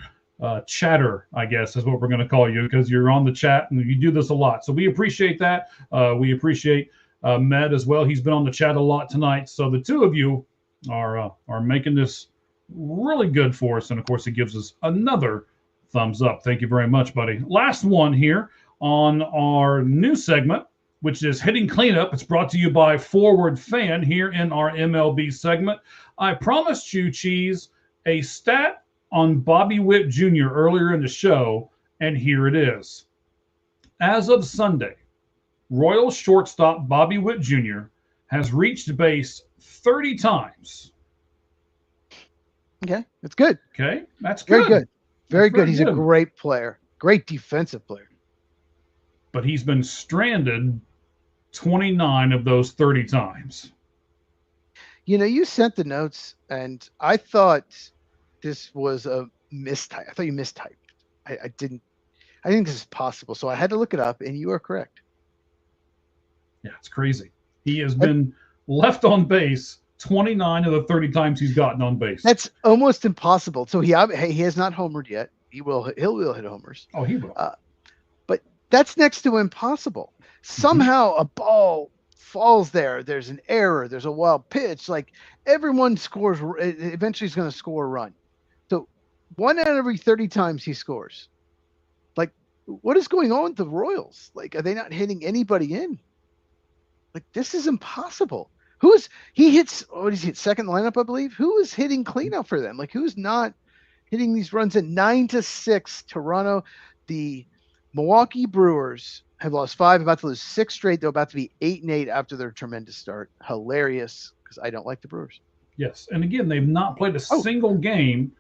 chatter, I guess is what we're going to call you, because you're on the chat and you do this a lot. So we appreciate that. We appreciate Med as well. He's been on the chat a lot tonight. So the two of you are making this really good for us. And of course, it gives us another thumbs up. Thank you very much, buddy. Last one here on our new segment, which is Hitting Cleanup. It's brought to you by Forward Fan here in our MLB segment. I promised you, Cheese, a stat on Bobby Witt Jr. earlier in the show, and here it is. As of Sunday, Royals shortstop Bobby Witt Jr. has reached base 30 times. Okay, that's good. Okay, that's good. Very good. Very good. He's a great player. Great defensive player. But he's been stranded 29 of those 30 times. You know, you sent the notes, and I thought this was a mistype. I thought you mistyped. I didn't. I think this is possible. So I had to look it up, and you are correct. Yeah, it's crazy. He has been left on base 29 of the 30 times he's gotten on base. That's almost impossible. So he has not homered yet. He'll hit homers. Oh, he will. But that's next to impossible. Somehow a ball falls there. There's an error. There's a wild pitch. Like, everyone scores. Eventually he's going to score a run. So 1 out of every 30 times he scores. Like, what is going on with the Royals? Like, are they not hitting anybody in? Like, this is impossible. He hits, what is he, second lineup, I believe? Who is hitting cleanup for them? Like, who's not hitting these runs at 9-6? Toronto, the Milwaukee Brewers have lost 5, about to lose 6 straight. They're about to be 8-8 after their tremendous start. Hilarious, because I don't like the Brewers. Yes, and again, they've not played a single game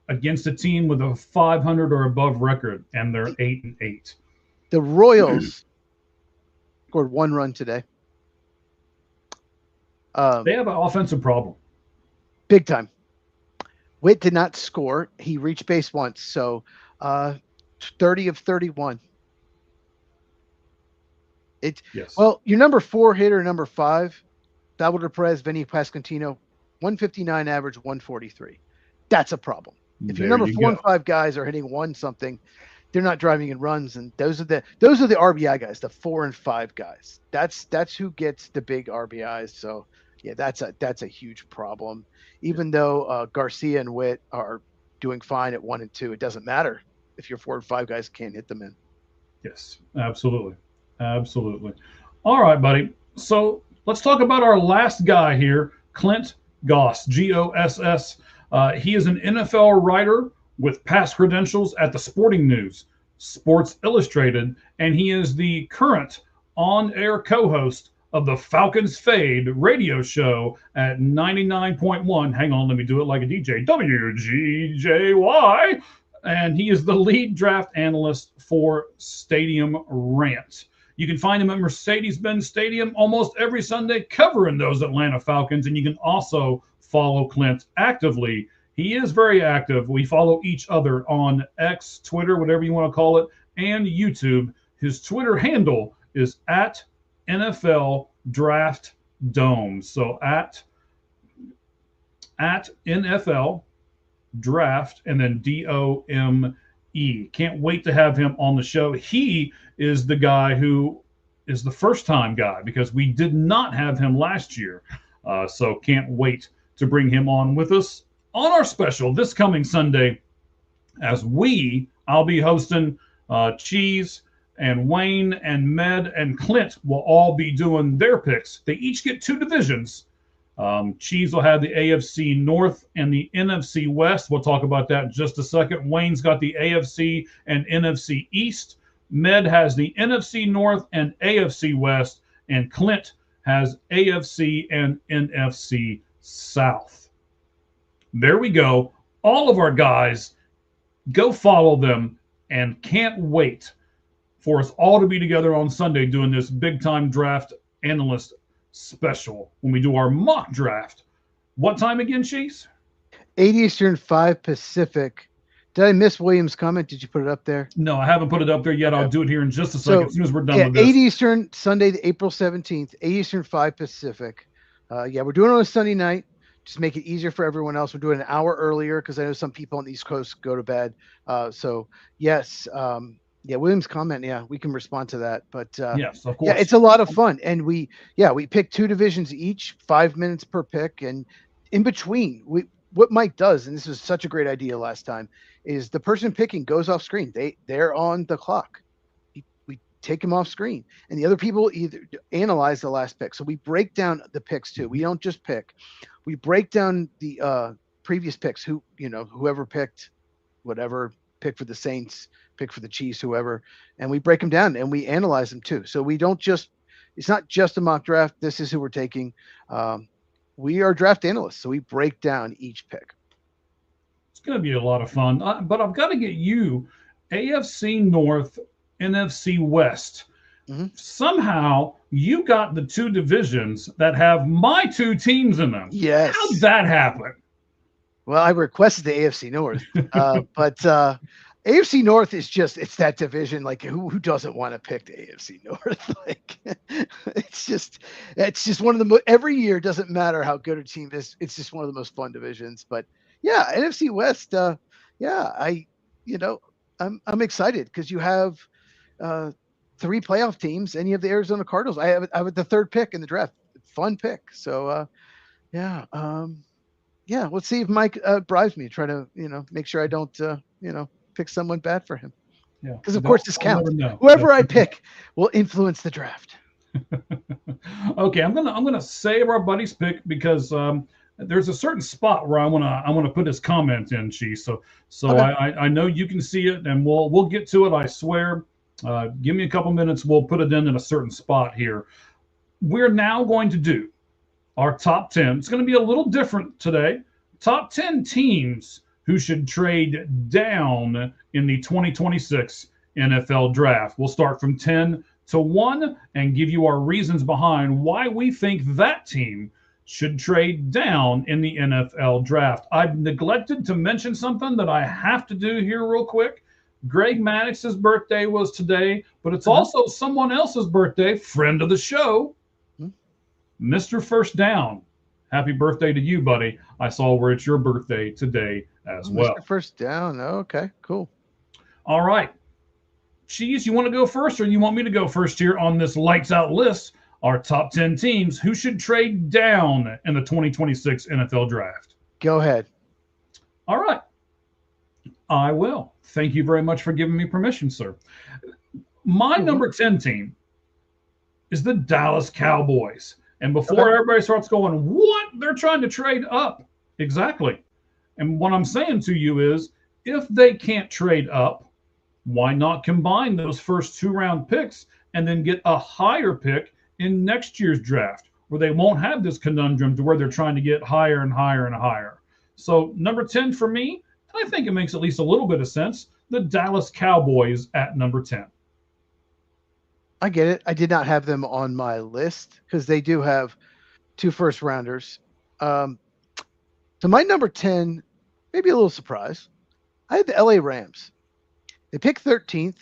against a team with a 500 or above record, and they're 8-8. The Royals scored 1 run today. They have an offensive problem. Big time. Witt did not score. He reached base once, so 30 of 31. Yes. Well, your number 4 hitter, number 5, Salvador Perez, Vinny Pasquantino, 159 average, 143. That's a problem. If your number 4 and 5 guys are hitting 1 something, they're not driving in runs, and those are the RBI guys, the 4 and 5 guys. That's who gets the big RBIs. So yeah, that's a huge problem. Even though Garcia and Witt are doing fine at 1 and 2, it doesn't matter if your 4 and 5 guys can't hit them in. Yes, absolutely. Absolutely. All right, buddy. So let's talk about our last guy here, Clint Goss, Goss. He is an NFL writer with past credentials at the Sporting News, Sports Illustrated, and he is the current on-air co-host of the Falcons Fade radio show at 99.1. Hang on, let me do it like a DJ. WGJY. And he is the lead draft analyst for Stadium Rant. You can find him at Mercedes-Benz Stadium almost every Sunday covering those Atlanta Falcons. And you can also follow Clint actively. He is very active. We follow each other on X, Twitter, whatever you want to call it, and YouTube. His Twitter handle is at NFL Draft Dome. So at NFL Draft and then DOME. Can't wait to have him on the show. He is the guy who is the first time guy because we did not have him last year. So can't wait to bring him on with us on our special this coming Sunday as I'll be hosting Cheese and Wayne and Med and Clint will all be doing their picks. They each get 2 divisions. Cheese will have the AFC North and the NFC West. We'll talk about that in just a second. Wayne's got the AFC and NFC East. Med has the NFC North and AFC West. And Clint has AFC and NFC South. There we go. All of our guys, go follow them, and can't wait for us all to be together on Sunday doing this big-time draft analyst special when we do our mock draft. What time again, Cheese? 8 Eastern, 5 Pacific. Did I miss William's comment? Did you put it up there? No, I haven't put it up there yet. I'll do it here in just a second as soon as we're done with this. 8 Eastern, Sunday, April 17th, 8 Eastern, 5 Pacific. We're doing it on a Sunday night. Just make it easier for everyone else. We're doing an hour earlier because I know some people on the East Coast go to bed. Yes. William's comment. Yeah, we can respond to that. But yes, of course. Yeah, it's a lot of fun. And we pick 2 divisions each, 5 minutes per pick. And in between, what Mike does, and this was such a great idea last time, is the person picking goes off screen. They're on the clock. We take them off screen. And the other people either analyze the last pick. So we break down the picks too. We don't just pick. We break down the previous picks, whoever picked whatever, pick for the Saints, pick for the Chiefs, whoever, and we break them down and we analyze them too. So it's not just a mock draft. This is who we're taking. We are draft analysts, so we break down each pick. It's going to be a lot of fun, but I've got to get you AFC North, NFC West. Mm-hmm. Somehow you got the 2 divisions that have my 2 teams in them. Yes. How'd that happen? Well, I requested the AFC North, but AFC North is it's that division. Like who doesn't want to pick the AFC North? Like it's just one of the every year, doesn't matter how good a team is. It's just one of the most fun divisions. But yeah, NFC West. I'm excited because you have 3 playoff teams and you have the Arizona Cardinals. I have the 3rd pick in the draft. Fun pick. So let's see if Mike bribes me. Try to, make sure I don't, pick someone bad for him. Yeah. Because of course this counts. Whoever I pick will influence the draft. Okay, I'm gonna save our buddy's pick because there's a certain spot where I wanna put his comment in, Cheese. So okay. I know you can see it, and we'll get to it. I swear. Give me a couple minutes. We'll put it in a certain spot here. We're now going to do our top 10. It's going to be a little different today. Top 10 teams who should trade down in the 2026 NFL draft. We'll start from 10 to 1 and give you our reasons behind why we think that team should trade down in the NFL draft. I've neglected to mention something that I have to do here real quick. Greg Maddox's birthday was today, but it's also someone else's birthday, friend of the show, Mr. First Down. Happy birthday to you, buddy. I saw where it's your birthday today as well. Mr. First Down. Okay, cool. All right. Cheese, you want to go first, or you want me to go first here on this lights out list? Our top 10 teams who should trade down in the 2026 NFL draft. Go ahead. All right. I will. Thank you very much for giving me permission, sir. My number 10 team is the Dallas Cowboys. And before everybody starts going, what? They're trying to trade up. Exactly. And what I'm saying to you is, if they can't trade up, why not combine those first 2-round picks and then get a higher pick in next year's draft, where they won't have this conundrum to where they're trying to get higher and higher and higher. So number 10 for me, I think it makes at least a little bit of sense, the Dallas Cowboys at number 10. I get it. I did not have them on my list because they do have 2 first-rounders. So my number 10, maybe a little surprise, I had the LA Rams. They picked 13th.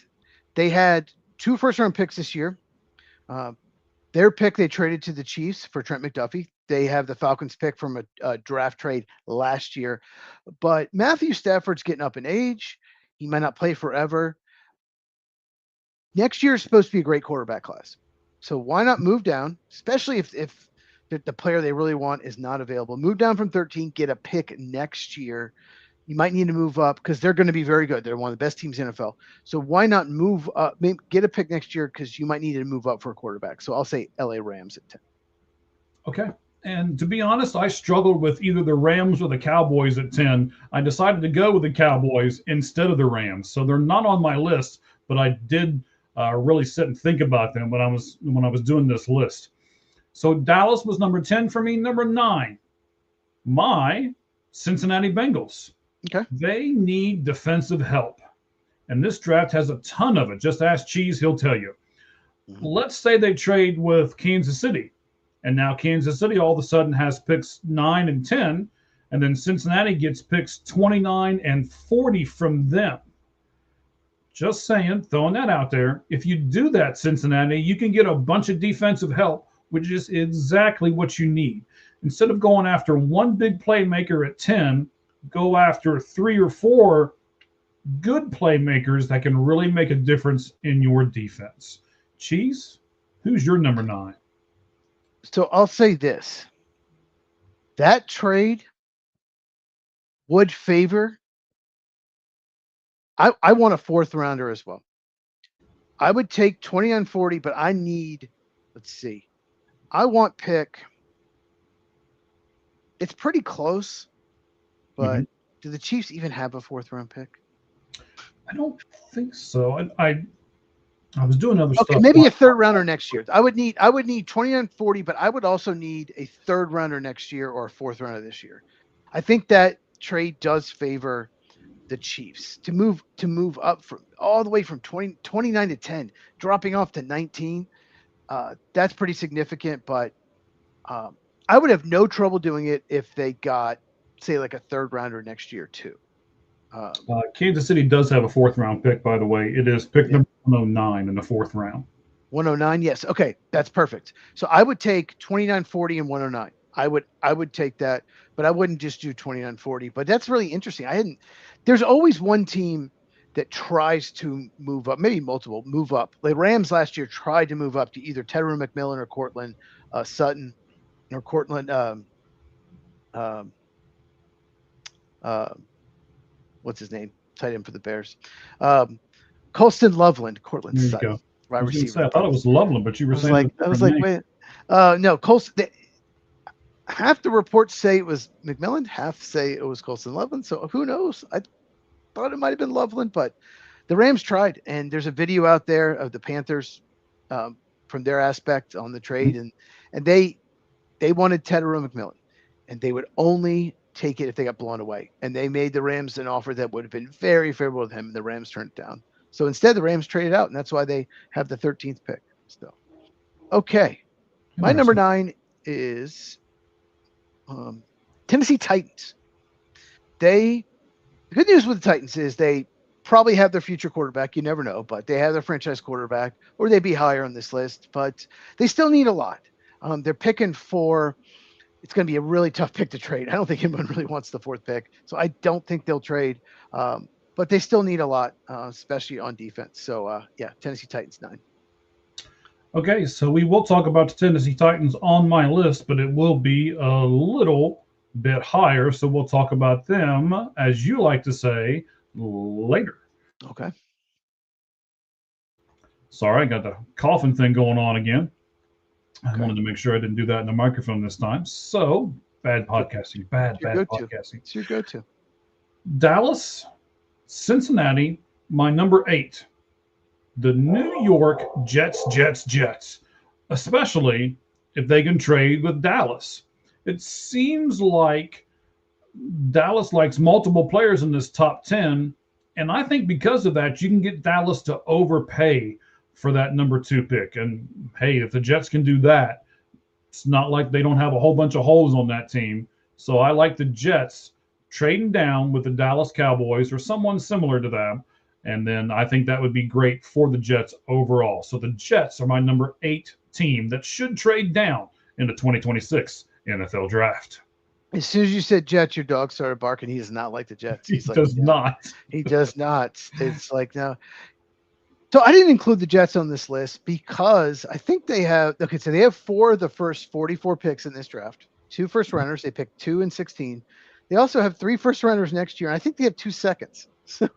They had 2 first-round picks this year. Their pick they traded to the Chiefs for Trent McDuffie. They have the Falcons pick from a draft trade last year. But Matthew Stafford's getting up in age. He might not play forever. Next year is supposed to be a great quarterback class. So why not move down, especially if the player they really want is not available. Move down from 13, get a pick next year. You might need to move up because they're going to be very good. They're one of the best teams in the NFL. So why not move up, get a pick next year because you might need to move up for a quarterback. So I'll say LA Rams at 10. Okay. And to be honest, I struggled with either the Rams or the Cowboys at 10. I decided to go with the Cowboys instead of the Rams. So they're not on my list, but I did really sit and think about them when I was doing this list. So Dallas was number 10 for me. Number 9, my Cincinnati Bengals. Okay. They need defensive help. And this draft has a ton of it. Just ask Cheese, he'll tell you. Mm-hmm. Let's say they trade with Kansas City. And now Kansas City all of a sudden has picks 9 and 10. And then Cincinnati gets picks 29 and 40 from them. Just saying, throwing that out there. If you do that, Cincinnati, you can get a bunch of defensive help, which is exactly what you need. Instead of going after one big playmaker at 10, go after 3 or 4 good playmakers that can really make a difference in your defense. Cheese, who's your number 9? So I'll say this. That trade would favor. I want a 4th rounder as well. I would take 29-40, but I need, let's see. I want pick. It's pretty close, but do the Chiefs even have a 4th round pick? I don't think so. I was doing other stuff. Okay, maybe a 3rd rounder next year. I would need 29-40, but I would also need a 3rd rounder next year or a 4th rounder this year. I think that trade does favor the Chiefs to move up from all the way from 29 to 10, dropping off to 19. That's pretty significant, but I would have no trouble doing it if they got, say, like a 3rd rounder next year too. Kansas City does have a 4th round pick, by the way. It is pick number 109 in the 4th round. 109, yes. Okay, that's perfect. So I would take 29-40 and 109. I would take that, but I wouldn't just do 29-40. But that's really interesting. There's always one team that tries to move up, maybe multiple move up. The Rams last year tried to move up to either Tedder McMillan or Cortland Sutton or Cortland. What's his name? Tight end for the Bears. Colston Loveland, Cortland There you Sutton, go. wide receiver. I thought it was Loveland, but you were saying I was like, wait. No, Colston. Half the reports say it was McMillan, half say it was Colston Loveland. So who knows? I thought it might have been Loveland, but the Rams tried. And there's a video out there of the Panthers from their aspect on the trade, and they wanted Tedero McMillan, and they would only take it if they got blown away. And they made the Rams an offer that would have been very favorable to him, and the Rams turned it down. So instead, the Rams traded out, and that's why they have the 13th pick still. Okay. My number 9 is Tennessee Titans. The good news with the Titans is they probably have their future quarterback. You never know, but they have their franchise quarterback, or they'd be higher on this list, but they still need a lot. They're picking for, it's going to be a really tough pick to trade. I don't think anyone really wants the 4th pick, so I don't think they'll trade. but they still need a lot, especially on defense. So yeah, Tennessee Titans 9. Okay, so we will talk about the Tennessee Titans on my list, but it will be a little bit higher. So we'll talk about them, as you like to say, later. Okay. Sorry, I got the coughing thing going on again. I Okay. wanted to make sure I didn't do that in the microphone this time. So bad podcasting, bad, It's your bad go-to. podcasting. It's your go-to. Dallas, Cincinnati, my number 8. The New York Jets, especially if they can trade with Dallas. It seems like Dallas likes multiple players in this top 10. And I think because of that, you can get Dallas to overpay for that number 2 pick. And hey, if the Jets can do that, it's not like they don't have a whole bunch of holes on that team. So I like the Jets trading down with the Dallas Cowboys or someone similar to them. And then I think that would be great for the Jets overall. So the Jets are my number 8 team that should trade down in the 2026 NFL draft. As soon as you said Jets, your dog started barking. He does not like the Jets. He He's like, does "No." not. He does not. It's like, no. So I didn't include the Jets on this list because I think they have, okay, so they have 4 of the first 44 picks in this draft, 2 first rounders. They picked 2 and 16. They also have 3 first rounders next year. And I think they have 2 seconds. So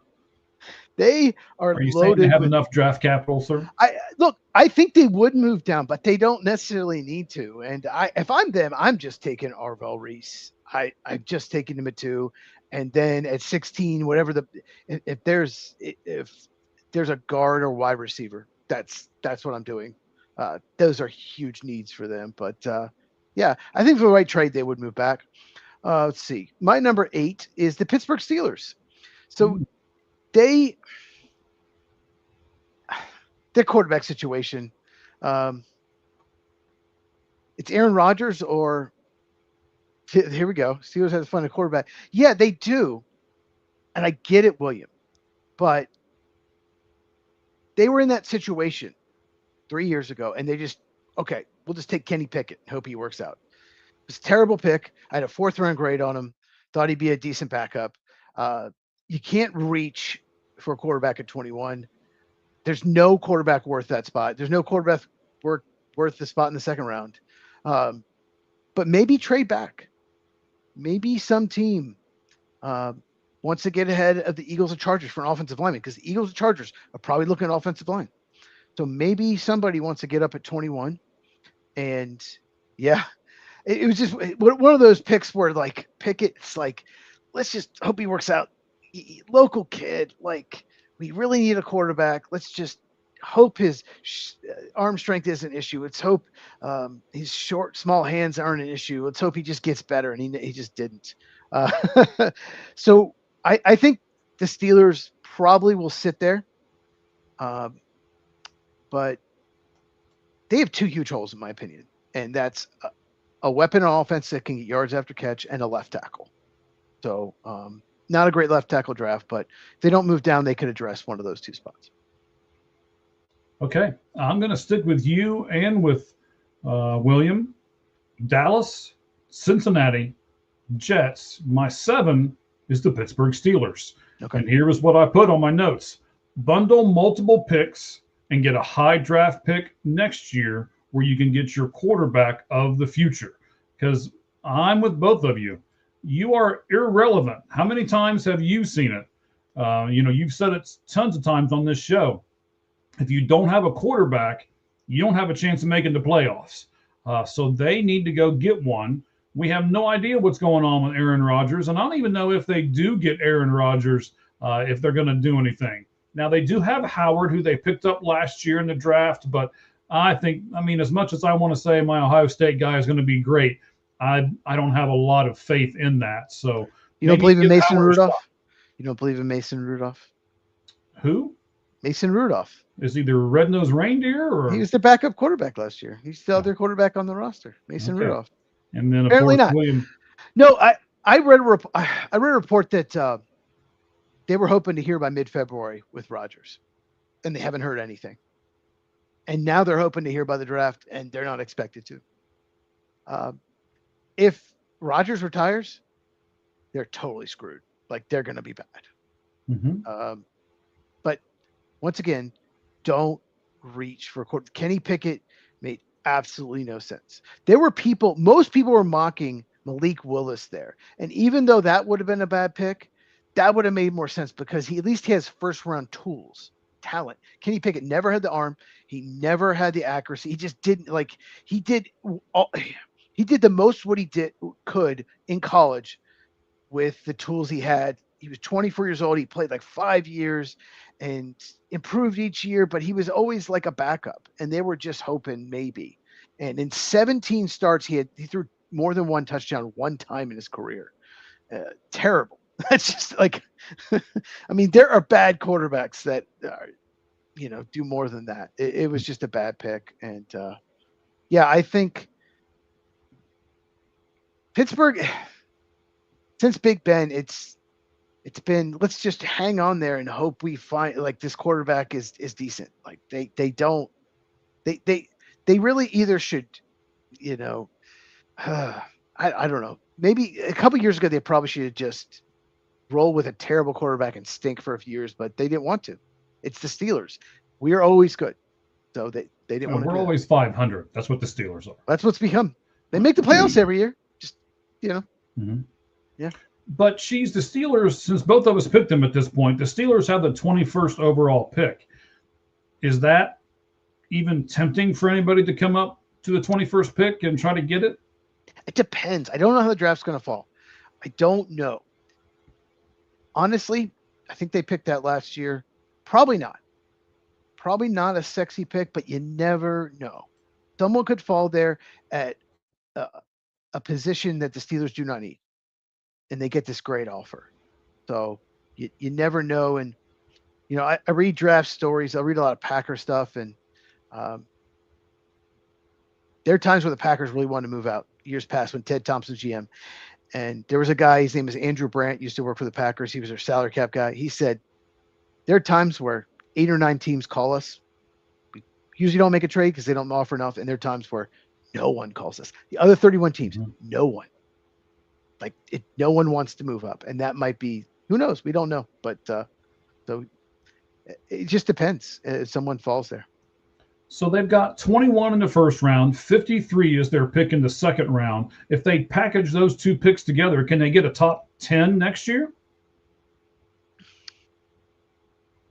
they are Are you saying they loaded have with. enough draft capital, sir? I think they would move down, but they don't necessarily need to. And if I'm them, I'm just taking Arvell Reese. I've just taken him at 2, and then at 16, whatever if there's a guard or wide receiver, that's what I'm doing. Those are huge needs for them. But yeah, I think for the right trade, they would move back. Let's see. My number 8 is the Pittsburgh Steelers. So their quarterback situation. It's Aaron Rodgers or here we go. Steelers have to find a quarterback. Yeah, they do. And I get it, William. But they were in that situation 3 years ago, and they just, okay, we'll just take Kenny Pickett and hope he works out. It was a terrible pick. I had a 4th round grade on him. Thought he'd be a decent backup. You can't reach for a quarterback at 21. There's no quarterback worth that spot. There's no quarterback worth the spot in the 2nd round. But maybe trade back. Maybe some team wants to get ahead of the Eagles and Chargers for an offensive lineman, because the Eagles and Chargers are probably looking at offensive line. So maybe somebody wants to get up at 21. And yeah, it was just one of those picks where like Pickett's like, let's just hope he works out. Local kid, like we really need a quarterback. Let's just hope his arm strength is an issue. Let's hope his small hands aren't an issue. Let's hope he just gets better. And he just didn't. So I think the Steelers probably will sit there. But they have 2 huge holes, in my opinion. And that's a weapon on offense that can get yards after catch and a left tackle. So not a great left tackle draft, but if they don't move down, they could address one of those 2 spots. Okay, I'm going to stick with you and with William. Dallas, Cincinnati, Jets. My 7 is the Pittsburgh Steelers. Okay. And here is what I put on my notes. Bundle multiple picks and get a high draft pick next year where you can get your quarterback of the future. Because I'm with both of you. You are irrelevant. How many times have you seen it? You've said it tons of times on this show. If you don't have a quarterback, you don't have a chance of making the playoffs. So they need to go get one. We have no idea what's going on with Aaron Rodgers. And I don't even know if they do get Aaron Rodgers, if they're going to do anything. Now, they do have Howard, who they picked up last year in the draft. But I mean, as much as I want to say my Ohio State guy is going to be great, I don't have a lot of faith in that. So you don't believe in Mason Howard Rudolph? You don't believe in Mason Rudolph? Who? Mason Rudolph. Is he the red-nosed reindeer? Or he was their backup quarterback last year. He's still their quarterback on the roster. Mason Rudolph. And then apparently not. William. No, I read a report that they were hoping to hear by mid-February with Rodgers, and they haven't heard anything. And now they're hoping to hear by the draft, and they're not expected to. If Rodgers retires, they're totally screwed. Like, they're going to be bad. Mhm. But once again, don't reach for Kenny Pickett made absolutely no sense. There were most people were mocking Malik Willis there. And even though that would have been a bad pick, that would have made more sense because he at least has first round tools, talent. Kenny Pickett never had the arm. He never had the accuracy. He just didn't like he did all, he did the most what he could in college with the tools he had. He was 24 years old. He played like 5 years and improved each year, but he was always like a backup. And they were just hoping maybe. And in 17 starts, he threw more than one touchdown one time in his career. Terrible. That's just like, I mean, there are bad quarterbacks that do more than that. It was just a bad pick. And yeah, I think Pittsburgh, since Big Ben, it's been, let's just hang on there and hope we find like this quarterback is decent. Like they don't they really either should, I don't know. Maybe a couple years ago they probably should have just roll with a terrible quarterback and stink for a few years, but they didn't want to. It's the Steelers. We are always good. So they didn't want to We're do always 500. That's what the Steelers are. That's what's become. They make the playoffs every year. Just, Mm-hmm. Yeah. But the Steelers, since both of us picked them at this point, the Steelers have the 21st overall pick. Is that even tempting for anybody to come up to the 21st pick and try to get it? It depends. I don't know how the draft's going to fall. I don't know. Honestly, I think they picked that last year. Probably not. Probably not a sexy pick, but you never know. Someone could fall there at a position that the Steelers do not need, and they get this great offer. So you never know. And, I read draft stories. I read a lot of Packer stuff, and there are times where the Packers really want to move out. Years past when Ted Thompson's GM. And there was a guy, his name is Andrew Brandt, used to work for the Packers. He was their salary cap guy. He said, there are times where 8 or 9 teams call us. We usually don't make a trade because they don't offer enough. And there are times where no one calls us. The other 31 teams, no one. No one wants to move up. And that might be, who knows? We don't know. But so it just depends if someone falls there. So they've got 21 in the first round, 53 is their pick in the second round. If they package those two picks together, can they get a top 10 next year?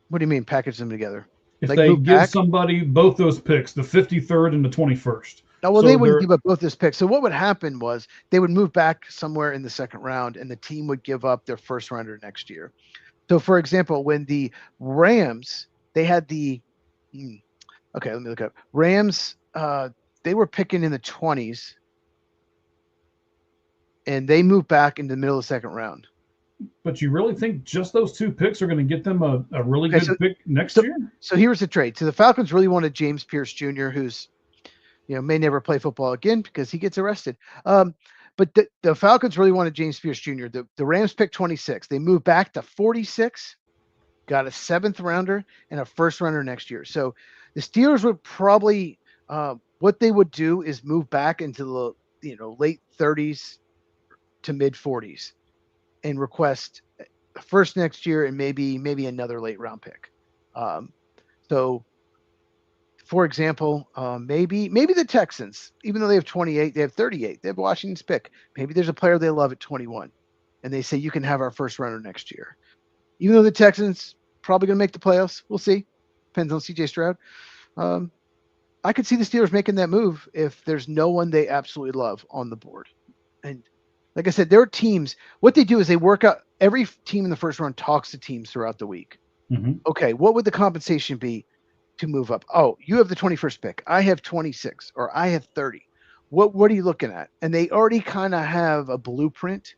What do you mean package them together? If they give somebody both those picks, the 53rd and the 21st. No, well, they wouldn't give up both those picks. So what would happen was they would move back somewhere in the second round, and the team would give up their first rounder next year. So, for example, when the Rams, they had okay, let me look up. Rams, they were picking in the 20s, and they moved back into the middle of the second round. But you really think just those two picks are going to get them a really good pick next year? So here's the trade. So the Falcons really wanted James Pierce Jr., who's, may never play football again because he gets arrested. But the Falcons really wanted James Pierce Jr. The Rams picked 26. They moved back to 46, got a 7th rounder and a 1st rounder next year. So the Steelers would probably, what they would do is move back into the late 30s to mid 40s and request a first next year and maybe another late round pick. So, for example, maybe the Texans, even though they have 28, they have 38. They have Washington's pick. Maybe there's a player they love at 21, and they say you can have our first runner next year. Even though the Texans probably going to make the playoffs, we'll see. Depends on C.J. Stroud. I could see the Steelers making that move if there's no one they absolutely love on the board. And like I said, there are teams. What they do is they work out. Every team in the first round talks to teams throughout the week. Mm-hmm. Okay, what would the compensation be to move up? Oh, you have the 21st pick. I have 26, or I have 30. What are you looking at? And they already kind of have a blueprint.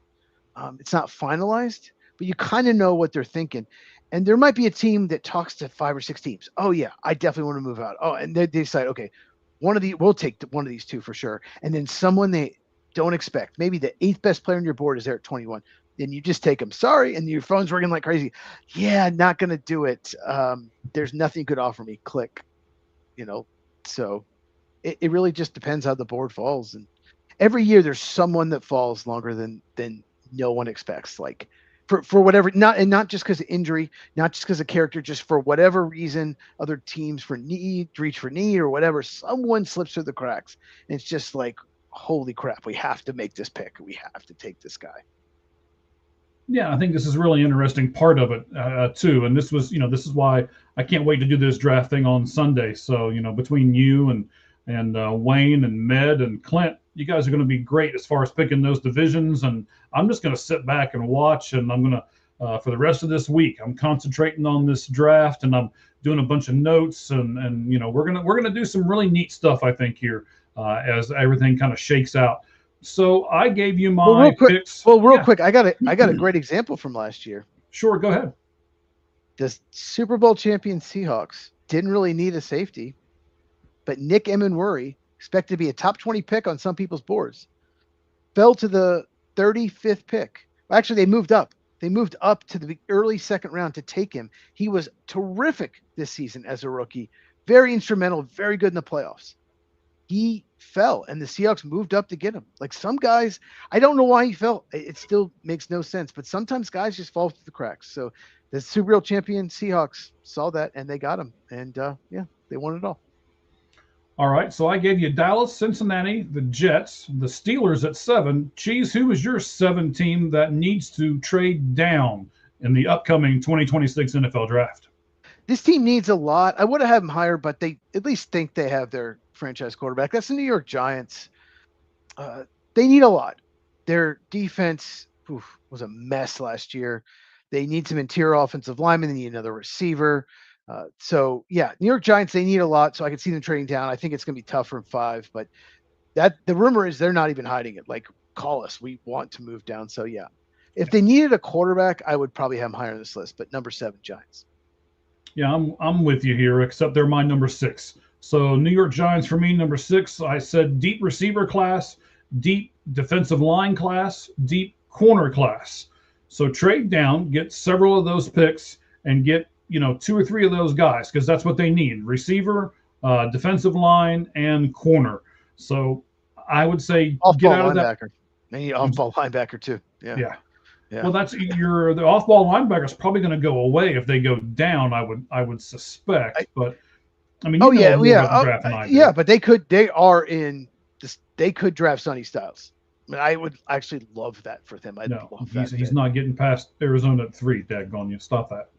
It's not finalized, but you kind of know what they're thinking. And there might be a team that talks to 5 or 6 teams. Oh yeah, I definitely want to move out. Oh, and they decide, okay, we'll take one of these two for sure. And then someone they don't expect, maybe the 8th best player on your board is there at 21. Then you just take them. Sorry, and your phone's ringing like crazy. Yeah, not gonna do it. There's nothing you could offer me. Click. So it really just depends how the board falls. And every year there's someone that falls longer than no one expects. Like for whatever, not just because of injury, not just because of character, just for whatever reason, other teams for need, reach for need or whatever, someone slips through the cracks. And it's just like, holy crap, we have to make this pick. We have to take this guy. Yeah, I think this is a really interesting part of it too. And this was, this is why I can't wait to do this draft thing on Sunday. So, between you and Wayne and Med and Clint, you guys are going to be great as far as picking those divisions. And I'm just going to sit back and watch. And I'm going to, for the rest of this week, I'm concentrating on this draft and I'm doing a bunch of notes. And we're gonna do some really neat stuff, I think, here as everything kind of shakes out. So I gave you my picks. Well, real quick, I got a great example from last year. Sure, go ahead. The Super Bowl champion Seahawks didn't really need a safety, but Nick Emmanwori, expected to be a top 20 pick on some people's boards, fell to the 35th pick. Actually, they moved up. They moved up to the early second round to take him. He was terrific this season as a rookie, very instrumental, very good in the playoffs. He fell and the Seahawks moved up to get him. Like some guys, I don't know why he fell. It still makes no sense, but sometimes guys just fall through the cracks. So the Super Bowl champion Seahawks saw that and they got him. And they won it all. All right. So I gave you Dallas, Cincinnati, the Jets, the Steelers at 7. Cheese, who is your 7 team that needs to trade down in the upcoming 2026 NFL draft? This team needs a lot. I would have had them higher, but they at least think they have their franchise quarterback. That's the New York Giants. They need a lot. Their defense was a mess last year. They need some interior offensive linemen. They need another receiver. New York Giants, they need a lot. So I could see them trading down. I think it's going to be tough from 5, but the rumor is they're not even hiding it. Like, call us. We want to move down. So yeah, if they needed a quarterback, I would probably have them higher on this list, but number 7 Giants. Yeah, I'm with you here, except they're my number 6. So New York Giants for me, number 6. I said deep receiver class, deep defensive line class, deep corner class. So trade down, get several of those picks, and get 2 or 3 of those guys because that's what they need: receiver, defensive line, and corner. So I would say get out of linebacker. That. They need off-ball linebacker too. Yeah. Well, that's the off-ball linebacker is probably going to go away if they go down. I would suspect, but I mean, but they could draft Sonny Styles. I mean, I would actually love that for them. He's not getting past Arizona at 3. Daggone you, stop that.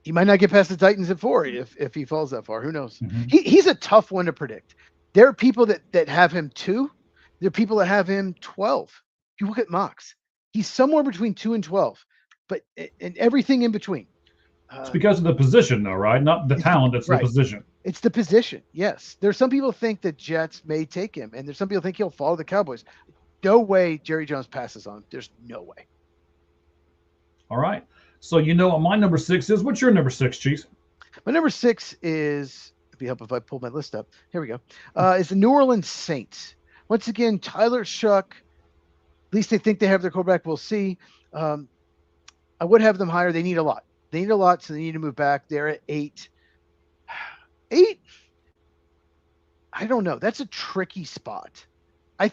He might not get past the Titans at 4 if he falls that far. Who knows? Mm-hmm. He's a tough one to predict. There are people that have him 2. There are people that have him 12. If you look at mocks, he's somewhere between 2 and 12, but and everything in between. It's because of the position, though, right? Not the talent. It's right. The position. It's the position. Yes. There's some people think that Jets may take him, and there's some people think he'll follow the Cowboys. No way Jerry Jones passes on him. There's no way. All right. So what my number 6 is. What's your number 6, Cheese? My number 6 is, it'd be helpful if I pull my list up. Here we go. Is the New Orleans Saints. Once again, Tyler Shuck. At least they think they have their quarterback. We'll see. I would have them higher. They need a lot. So they need to move back. They're at 8. 8? I don't know. That's a tricky spot. I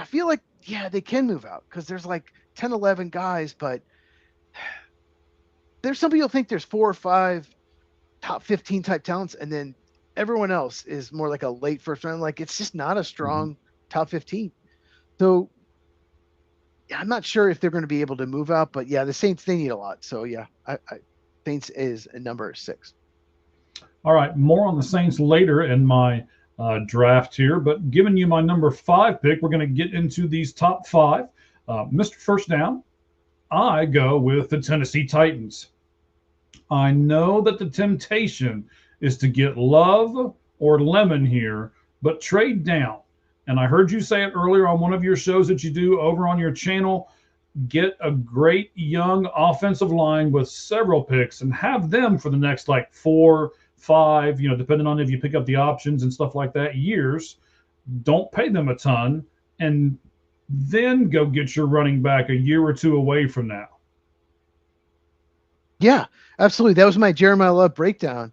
feel like, they can move out because there's like 10, 11 guys, but there's some people think there's 4 or 5 top 15 type talents, and then everyone else is more like a late first round. Like, it's just not a strong top 15. So I'm not sure if they're going to be able to move out, but the Saints, they need a lot. So Saints is a number 6. All right. More on the Saints later in my draft here, but giving you my number 5 pick, we're going to get into these top 5. Mr. First Down, I go with the Tennessee Titans. I know that the temptation is to get Love or Lemon here, but trade down. And I heard you say it earlier on one of your shows that you do over on your channel. Get a great young offensive line with several picks and have them for the next 4, 5, depending on if you pick up the options and stuff like that, years. Don't pay them a ton, and then go get your running back a year or 2 away from now. Yeah, absolutely. That was my Jeremiah Love breakdown.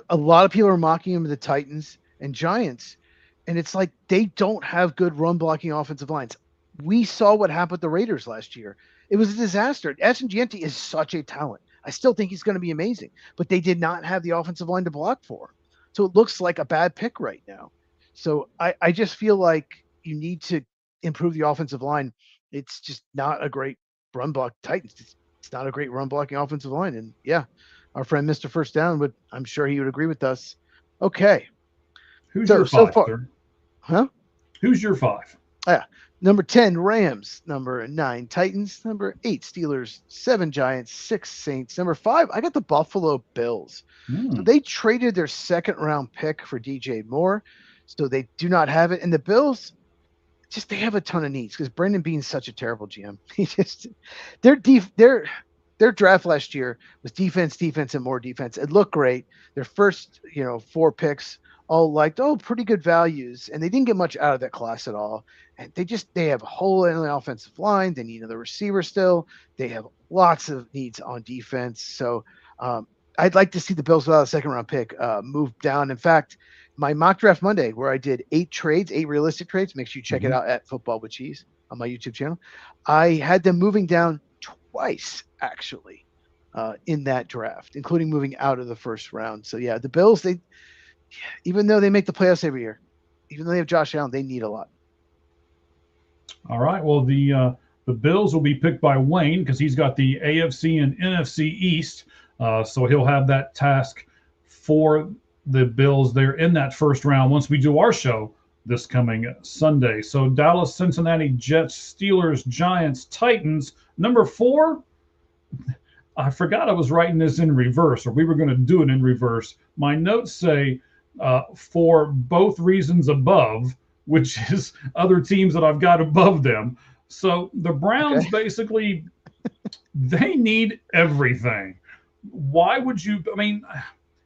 A lot of people are mocking him, the Titans and Giants, and it's like they don't have good run blocking offensive lines. We saw what happened with the Raiders last year. It was a disaster. Ashton Gianti is such a talent. I still think he's going to be amazing, but they did not have the offensive line to block for him. So it looks like a bad pick right now. So I just feel like you need to improve the offensive line. It's just not a great run block. Titans, it's not a great run blocking offensive line. And yeah, our friend Mr. First Down would, I'm sure he would agree with us. Okay. Who's So- your so five, far- sir? Huh? Who's your five? Number 10, Rams. Number 9, Titans. Number 8, Steelers. 7, Giants. 6, Saints. Number 5, I got the Buffalo Bills. Hmm. So they traded their second round pick for DJ Moore. So they do not have it. And the Bills, just they have a ton of needs because Brendan Beane's such a terrible GM. He just their draft last year was defense, and more defense. It looked great. Their first, 4 picks all liked, pretty good values, and they didn't get much out of that class at all. And they have a hole in the offensive line. They need another receiver still. They have lots of needs on defense. So I'd like to see the Bills without a second round pick move down. In fact, my mock draft Monday, where I did 8 realistic trades, make sure you check it out at Football with Cheese on my YouTube channel. I had them moving down twice actually in that draft, including moving out of the first round. So yeah, the Bills, even though they make the playoffs every year, even though they have Josh Allen, they need a lot. All right. Well, the Bills will be picked by Wayne because he's got the AFC and NFC East. So he'll have that task for the Bills there in that first round once we do our show this coming Sunday. So Dallas, Cincinnati, Jets, Steelers, Giants, Titans. Number 4, I forgot I was writing this in reverse, or we were going to do it in reverse. My notes say for both reasons above, which is other teams that I've got above them. So the Browns basically, they need everything. Why would you,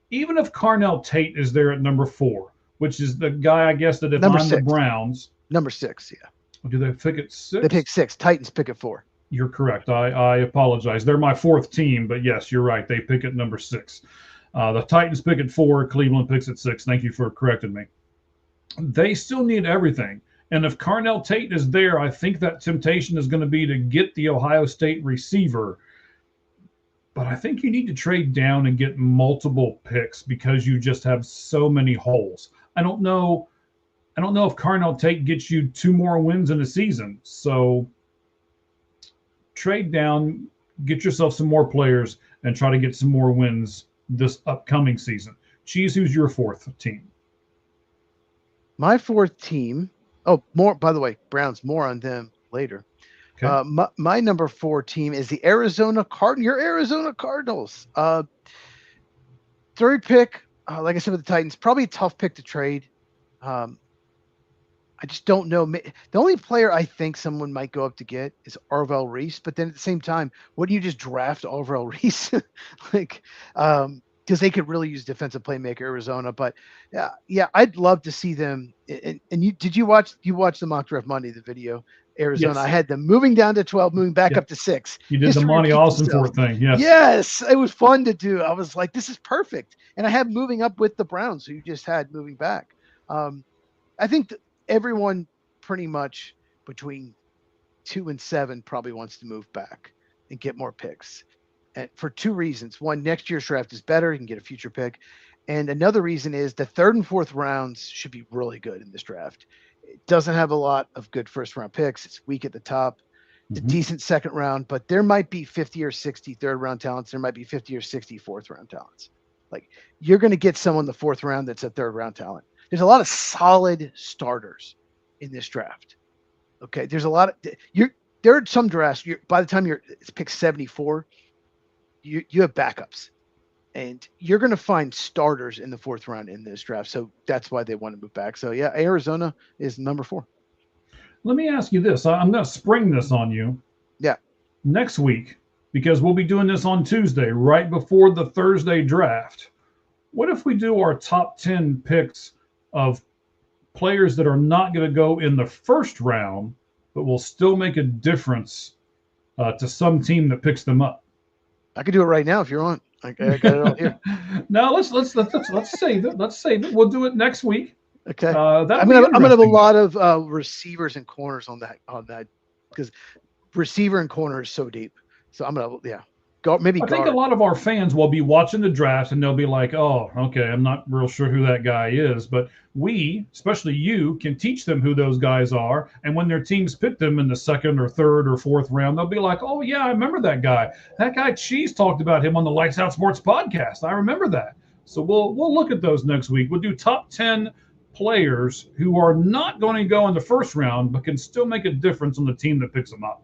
even if Carnell Tate is there at number 4, which is the guy, I guess, that if Number I'm 6. the Browns. Number 6, yeah. Do they pick at 6? They pick 6. Titans pick at 4. You're correct. I apologize. They're my 4th team, but yes, you're right. They pick at number 6. The Titans pick at 4. Cleveland picks at 6. Thank you for correcting me. They still need everything. And if Carnell Tate is there, I think that temptation is going to be to get the Ohio State receiver. But I think you need to trade down and get multiple picks because you just have so many holes. I don't know if Carnell Tate gets you 2 more wins in a season. So trade down, get yourself some more players, and try to get some more wins this upcoming season. Cheese, who's your 4th team? My 4th team. Oh, more, by the way, Browns, more on them later. Okay. My number 4 team is the Arizona Cardinals. Your Arizona Cardinals. 3rd pick, like I said with the Titans, probably a tough pick to trade. I just don't know. The only player I think someone might go up to get is Arvell Reese, but then at the same time, wouldn't you just draft Arvell Reese? Because they could really use defensive playmaker Arizona. But yeah, I'd love to see them. And you watch the mock draft Monday, the video Arizona? Yes. I had them moving down to 12, moving back up to 6. You did History the Monty repeats Ossenfort itself. thing. Yes. Yes, it was fun to do. I was like, this is perfect. And I had moving up with the Browns, who you just had moving back. I think everyone pretty much between 2 and 7 probably wants to move back and get more picks. And for 2 reasons. One, next year's draft is better. You can get a future pick. And another reason is the 3rd and 4th rounds should be really good in this draft. It doesn't have a lot of good first round picks. It's weak at the top. It's a decent second round, but there might be 50 or 60 3rd round talents. There might be 50 or 60 4th round talents. Like, you're going to get someone in the 4th round that's a 3rd round talent. There's a lot of solid starters in this draft. Okay. There's a lot of, there are some drafts, by the time it's pick 74, you have backups, and you're going to find starters in the 4th round in this draft. So that's why they want to move back. So yeah, Arizona is number 4. Let me ask you this. I'm going to spring this on you. Yeah. Next week, because we'll be doing this on Tuesday, right before the Thursday draft. What if we do our top 10 picks of players that are not going to go in the 1st round, but will still make a difference to some team that picks them up? I could do it right now if you want. I got it all here. No, let's save it. Let's save it. We'll do it next week. Okay. I'm I'm gonna have a lot of receivers and corners on that because receiver and corner is so deep. So I'm gonna go maybe I think a guard. lot of our fans will be watching the draft and they'll be like, oh, okay, I'm not real sure who that guy is. But we, especially you, can teach them who those guys are. And when their teams pick them in the second or third or fourth round, they'll be like, oh, yeah, I remember that guy. That guy Cheese talked about him on the Lights Out Sports podcast. I remember that. So we'll look at those next week. We'll do top 10 players who are not going to go in the first round, but can still make a difference on the team that picks them up.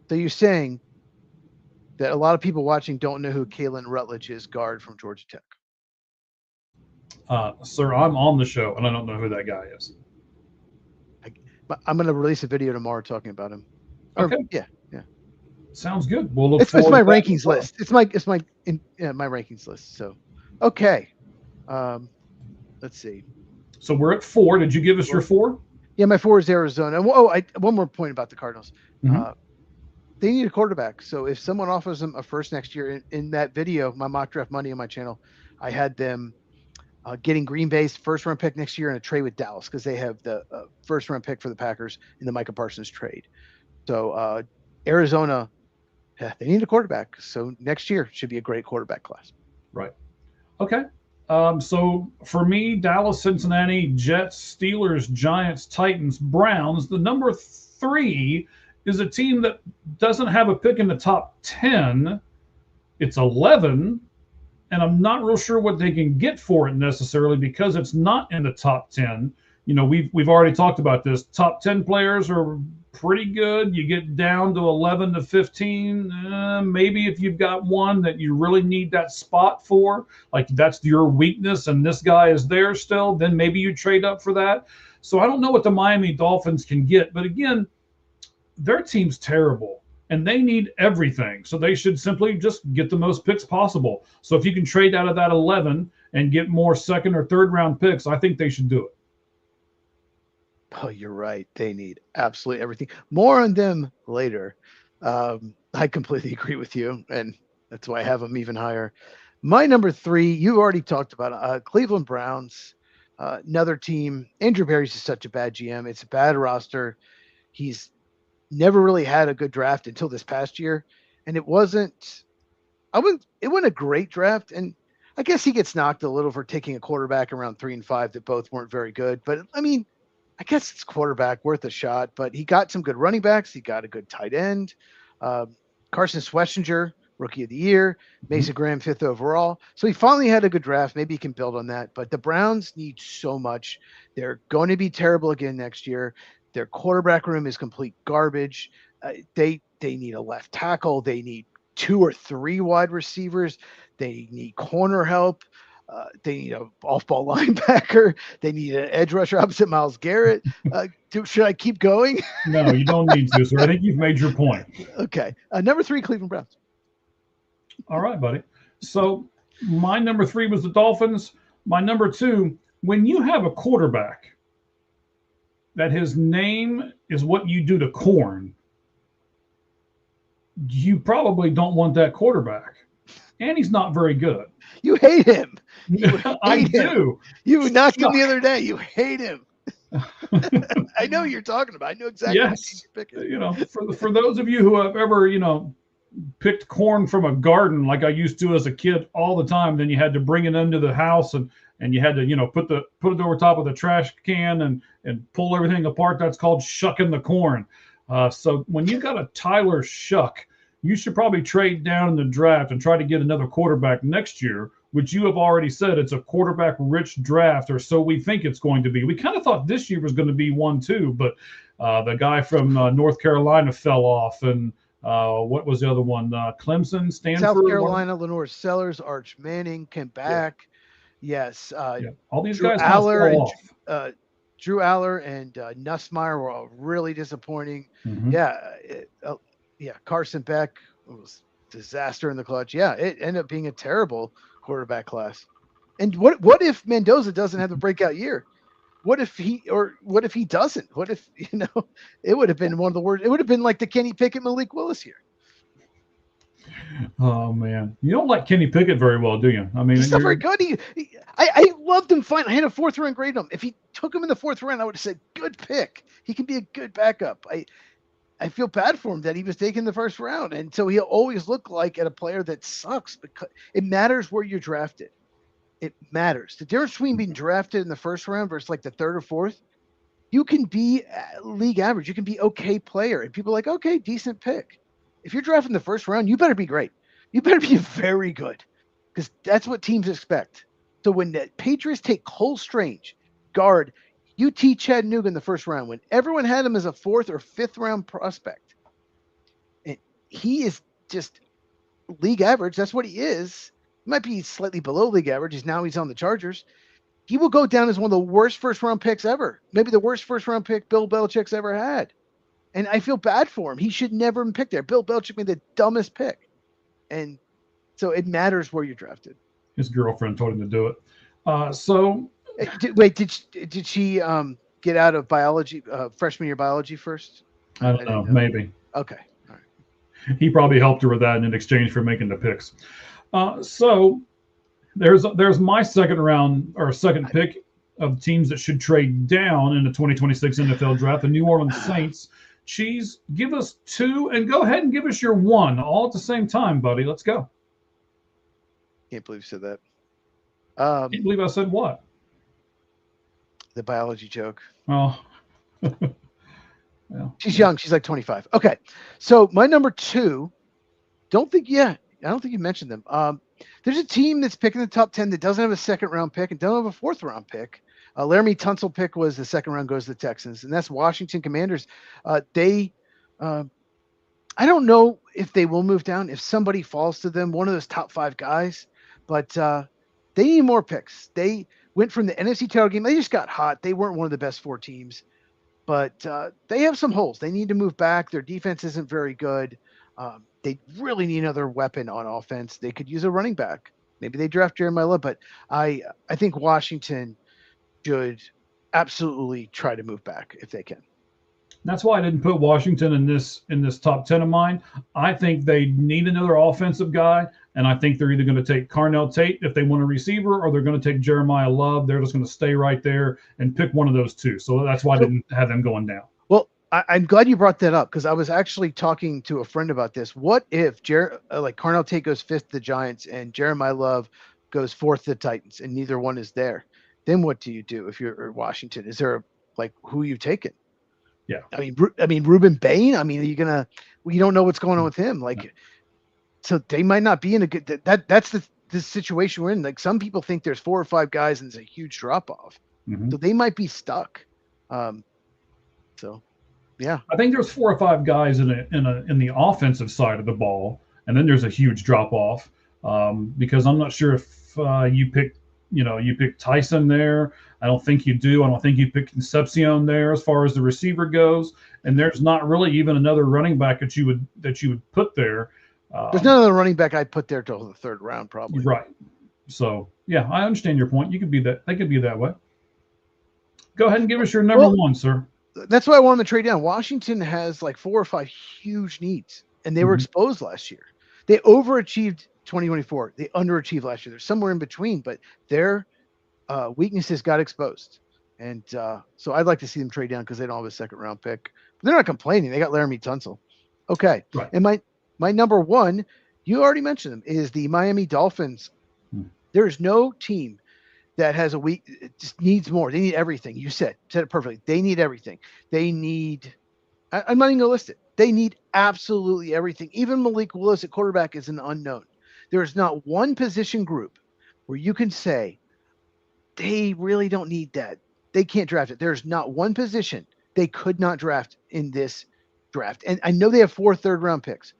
So you're saying that a lot of people watching don't know who Kalen Rutledge is, guard from Georgia Tech. Sir, I'm on the show, and I don't know who that guy is. But I'm going to release a video tomorrow talking about him. Okay. Yeah. Sounds good. We'll look It's forward my to that rankings as well. list. It's my rankings list. So, okay. Let's see. So we're at 4. Did you give us your 4? Yeah, my 4 is Arizona. And one more point about the Cardinals. Mhm. They need a quarterback. So if someone offers them a first next year, in that video, my mock draft Monday on my channel, I had them getting Green Bay's first round pick next year in a trade with Dallas because they have the first round pick for the Packers in the Micah Parsons trade. So Arizona, they need a quarterback. So next year should be a great quarterback class. Right. Okay. So for me, Dallas, Cincinnati, Jets, Steelers, Giants, Titans, Browns, the number 3 is a team that doesn't have a pick in the top 10. It's 11, and I'm not real sure what they can get for it necessarily because it's not in the top 10. You know, we've already talked about this. Top 10 players are pretty good. You get down to 11 to 15, maybe if you've got one that you really need that spot for, like that's your weakness and this guy is there still, then maybe you trade up for that. So I don't know what the Miami Dolphins can get, but again, their team's terrible and they need everything. So they should simply just get the most picks possible. So if you can trade out of that 11 and get more second or third round picks, I think they should do it. Oh, you're right. They need absolutely everything. More on them later. I completely agree with you, and that's why I have them even higher. My number 3, you already talked about Cleveland Browns, another team. Andrew Berry's just such a bad GM. It's a bad roster. He's never really had a good draft until this past year, and it wasn't a great draft, and I guess he gets knocked a little for taking a quarterback around 3 and 5 that both weren't very good. But I mean, I guess it's quarterback worth a shot, but he got some good running backs. He got a good tight end. Carson Schwarzenegger, rookie of the year. Mason Graham, 5th overall. So he finally had a good draft. Maybe he can build on that. But the Browns need so much. They're going to be terrible again next year. Their quarterback room is complete garbage. They need a left tackle. They need 2 or 3 wide receivers. They need corner help. They need an off-ball linebacker. They need an edge rusher opposite Myles Garrett. Should I keep going? No, you don't need to, sir. I think you've made your point. Okay. Number 3, Cleveland Browns. All right, buddy. So my number 3 was the Dolphins. My number 2, when you have a quarterback that his name is what you do to corn, you probably don't want that quarterback. And he's not very good. You hate him. I do. You knocked him the other day. You hate him. I know who you're talking about. I know exactly what Yes. you're picking. You know, for those of you who have ever, picked corn from a garden like I used to as a kid all the time, then you had to bring it into the house and you had to, put it over top of the trash can and pull everything apart. That's called shucking the corn. So when you got a Tyler Shuck, you should probably trade down in the draft and try to get another quarterback next year, which you have already said it's a quarterback-rich draft, or so we think it's going to be. We kind of thought this year was going to be one too, but the guy from North Carolina fell off, and what was the other one? Clemson, Stanford, South Carolina, Lenore Sellers, Arch Manning came back. Yeah. Yes. Yeah. All these Drew guys kind of Aller fell and off. Drew Aller and Nussmeier were all really disappointing. Mhm. Yeah. Carson Beck was disaster in the clutch. Yeah, it ended up being a terrible quarterback class. And what if Mendoza doesn't have a breakout year? What if he doesn't? What if, it would have been one of the worst. It would have been like the Kenny Pickett, Malik Willis here. Oh man, you don't like Kenny Pickett very well, do you? I mean, He's not very good. I loved him fine. I had a 4th round grade on him. If he took him in the 4th round, I would have said good pick. He can be a good backup. I feel bad for him that he was taken the first round. And so he'll always look like a player that sucks because it matters where you're drafted. It matters. The difference between being drafted in the first round versus like the third or fourth, you can be league average. You can be okay player. And people are like, okay, decent pick. If you're drafted in the first round, you better be great. You better be very good because that's what teams expect. So when the Patriots take Cole Strange, guard, UT Chattanooga in the first round, when everyone had him as a fourth or fifth round prospect, and he is just league average. That's what he is. He might be slightly below league average. He's on the Chargers. He will go down as one of the worst first round picks ever. Maybe the worst first round pick Bill Belichick's ever had. And I feel bad for him. He should never have been picked there. Bill Belichick made the dumbest pick. And so it matters where you're drafted. His girlfriend told him to do it. So did she get out of biology, freshman year biology first? I don't know. Maybe. Okay. All right. He probably helped her with that in exchange for making the picks. So there's my second round or second pick of teams that should trade down in the 2026 NFL draft. The New Orleans Saints. Cheese, give us two and go ahead and give us your one all at the same time, buddy. Let's go. Can't believe you said that. Can't believe I said what? The biology joke. Oh. Well, she's young. She's like 25. Okay. So my number two, I don't think you mentioned them. There's a team that's picking the top 10 that doesn't have a second round pick and don't have a fourth round pick. Laramie Tunsil pick was the second round, goes to the Texans, and that's Washington Commanders. I don't know if they will move down, if somebody falls to them, one of those top 5 guys, but they need more picks. They went from the NFC title game. They just got hot. They weren't one of the best 4 teams, but they have some holes. They need to move back. Their defense isn't very good. They really need another weapon on offense. They could use a running back. Maybe they draft Jeremiah Love, but I think Washington should absolutely try to move back if they can. That's why I didn't put Washington in this top 10 of mine. I think they need another offensive guy, and I think they're either going to take Carnell Tate if they want a receiver, or they're going to take Jeremiah Love. They're just going to stay right there and pick one of those two. So that's why I didn't have them going down. Well, I'm glad you brought that up because I was actually talking to a friend about this. What if Carnell Tate goes 5th to the Giants and Jeremiah Love goes 4th to the Titans, and neither one is there? Then what do you do if you're Washington? Is there who you taking? Yeah. I mean, Ruben Bain. I mean, are you gonna? You don't know what's going on with him. So they might not be in a good. That's the situation we're in. Like some people think there's 4 or 5 guys and it's a huge drop off. Mm-hmm. So they might be stuck. So, yeah. I think there's 4 or 5 guys in the offensive side of the ball, and then there's a huge drop off because I'm not sure if you pick Tyson there. I don't think you do. I don't think you pick Concepcion there as far as the receiver goes. And there's not really even another running back that you would put there. There's none other running back I'd put there till the 3rd round, probably. Right. So yeah, I understand your point. You could be that. They could be that way. Go ahead and give us your number one, sir. That's why I wanted to trade down. Washington has 4 or 5 huge needs, and they were exposed last year. They overachieved 2024. They underachieved last year. They're somewhere in between, but their weaknesses got exposed. And so I'd like to see them trade down because they don't have a second round pick. But they're not complaining. They got Laramie Tunsil. Okay. Right. And my number one, you already mentioned them, is the Miami Dolphins. There is no team that has just needs more. They need everything. You said it perfectly. They need everything. They need, I'm not even going to list it. They need absolutely everything. Even Malik Willis at quarterback is an unknown. There is not one position group where you can say they really don't need that. They can't draft it. There's not one position they could not draft in this draft. And I know they have 4 third-round picks.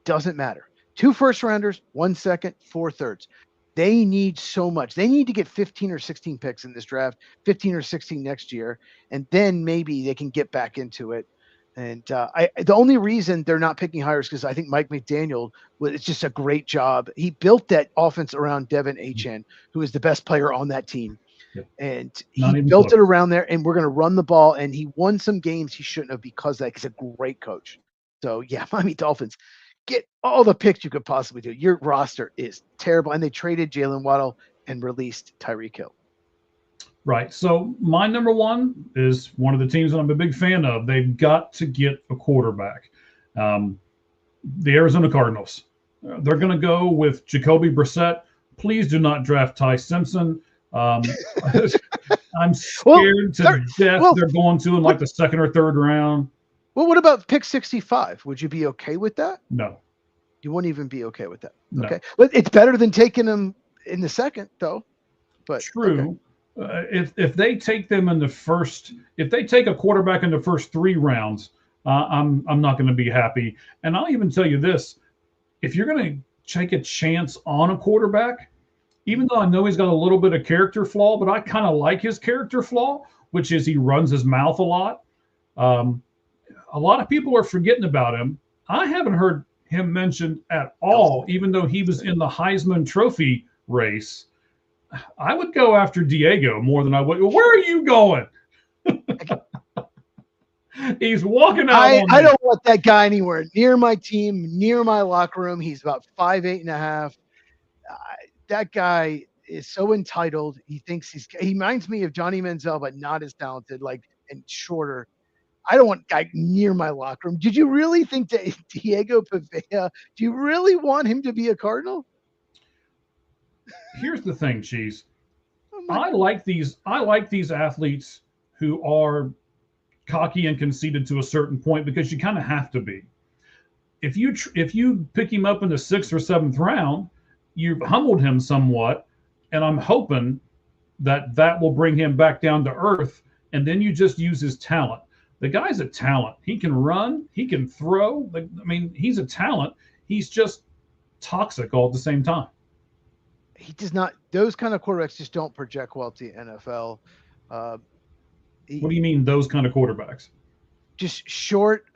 Doesn't matter. 2 first-rounders, 1 second, 4 thirds. They need so much. They need to get 15 or 16 picks in this draft, 15 or 16 next year, and then maybe they can get back into it. And the only reason they're not picking higher is because I think Mike McDaniel, it's just a great job. He built that offense around Devin Achane, who is the best player on that team. Yep. And he built it around there, and we're going to run the ball. And he won some games he shouldn't have because of that. He's a great coach. So, yeah, Miami Dolphins, get all the picks you could possibly do. Your roster is terrible. And they traded Jalen Waddle and released Tyreek Hill. Right. So my number one is one of the teams that I'm a big fan of. They've got to get a quarterback. Um, the Arizona Cardinals. They're going to go with Jacoby Brissett. Please do not draft Ty Simpson. Um, I'm Well, scared to they're- death well, they're going to in like the second or third round. Well, what about pick 65? Would you be okay with that? No, You wouldn't even be okay with that. no. Okay. But it's better than taking him in the second, though. But okay. True. If they take them in the first, if they take a quarterback in the first 3 rounds, I'm not going to be happy. And I'll even tell you this: if you're going to take a chance on a quarterback, even though I know he's got a little bit of character flaw, but I kind of like his character flaw, which is he runs his mouth a lot. A lot of people are forgetting about him. I haven't heard him mentioned at all, even though he was in the Heisman Trophy race. I would go after Diego more than I would. Where are you going? He's walking out. I on me. don't want that guy anywhere near my team, near my locker room. He's about 5'8.5". That guy is so entitled. He thinks he reminds me of Johnny Manziel, but not as talented, and shorter. I don't want a guy near my locker room. Did you really think that Diego Pavea? Do you really want him to be a Cardinal? Here's the thing, Cheese. Oh my- I like these athletes who are cocky and conceited to a certain point because you kind of have to be. If you pick him up in the 6th or 7th round, you've humbled him somewhat, and I'm hoping that will bring him back down to earth, and then you just use his talent. The guy's a talent. He can run, he can throw. I mean, he's a talent. He's just toxic all at the same time. He does not. Those kind of quarterbacks just don't project well to the NFL. What do you mean, those kind of quarterbacks? Just short.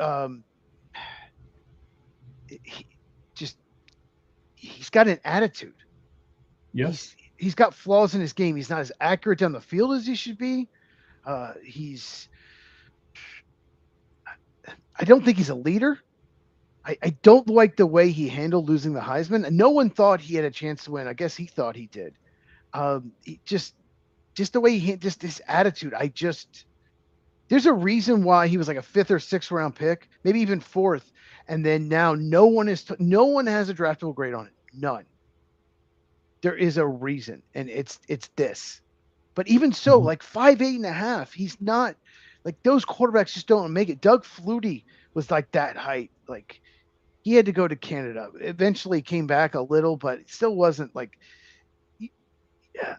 He's got an attitude. Yes. He's got flaws in his game. He's not as accurate down the field as he should be. I don't think he's a leader. I don't like the way he handled losing the Heisman. And no one thought he had a chance to win. I guess he thought he did. Just the way just his attitude. There's a reason why he was like a 5th or 6th round pick, maybe even 4th. And then now no one has a draftable grade on it. None. There is a reason. And it's this. But even so, like 5'8.5", he's not like those quarterbacks just don't make it. Doug Flutie was like that height. Like he had to go to Canada. Eventually came back a little, but it still wasn't like. Yeah,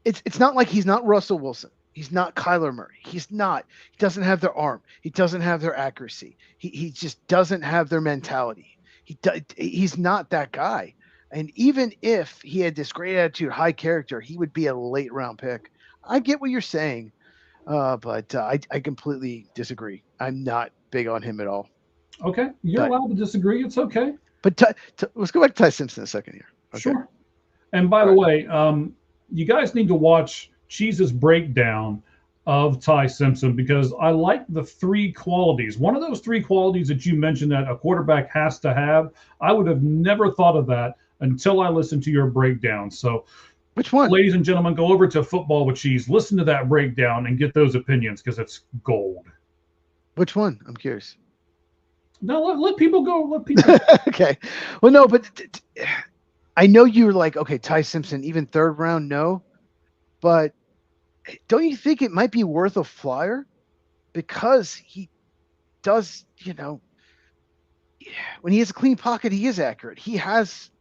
it's not like he's not Russell Wilson. He's not Kyler Murray. He's not. He doesn't have their arm. He doesn't have their accuracy. He just doesn't have their mentality. He's not that guy. And even if he had this great attitude, high character, he would be a late round pick. I get what you're saying, but I completely disagree. I'm not big on him at all. Okay, you're allowed to disagree. It's okay. But let's go back to Ty Simpson a second here. Okay. Sure. And by the way, you guys need to watch Cheese's breakdown of Ty Simpson because I like the 3 qualities. One of those 3 qualities that you mentioned that a quarterback has to have, I would have never thought of that until I listened to your breakdown. So, which one? Ladies and gentlemen, go over to Football with Cheese, listen to that breakdown, and get those opinions because it's gold. Which one? I'm curious. No, let people go. Let people. Okay. Well, no, but I know you were like, okay, Ty Simpson, even 3rd round, no. But don't you think it might be worth a flyer? Because he does, when he has a clean pocket, he is accurate. He has,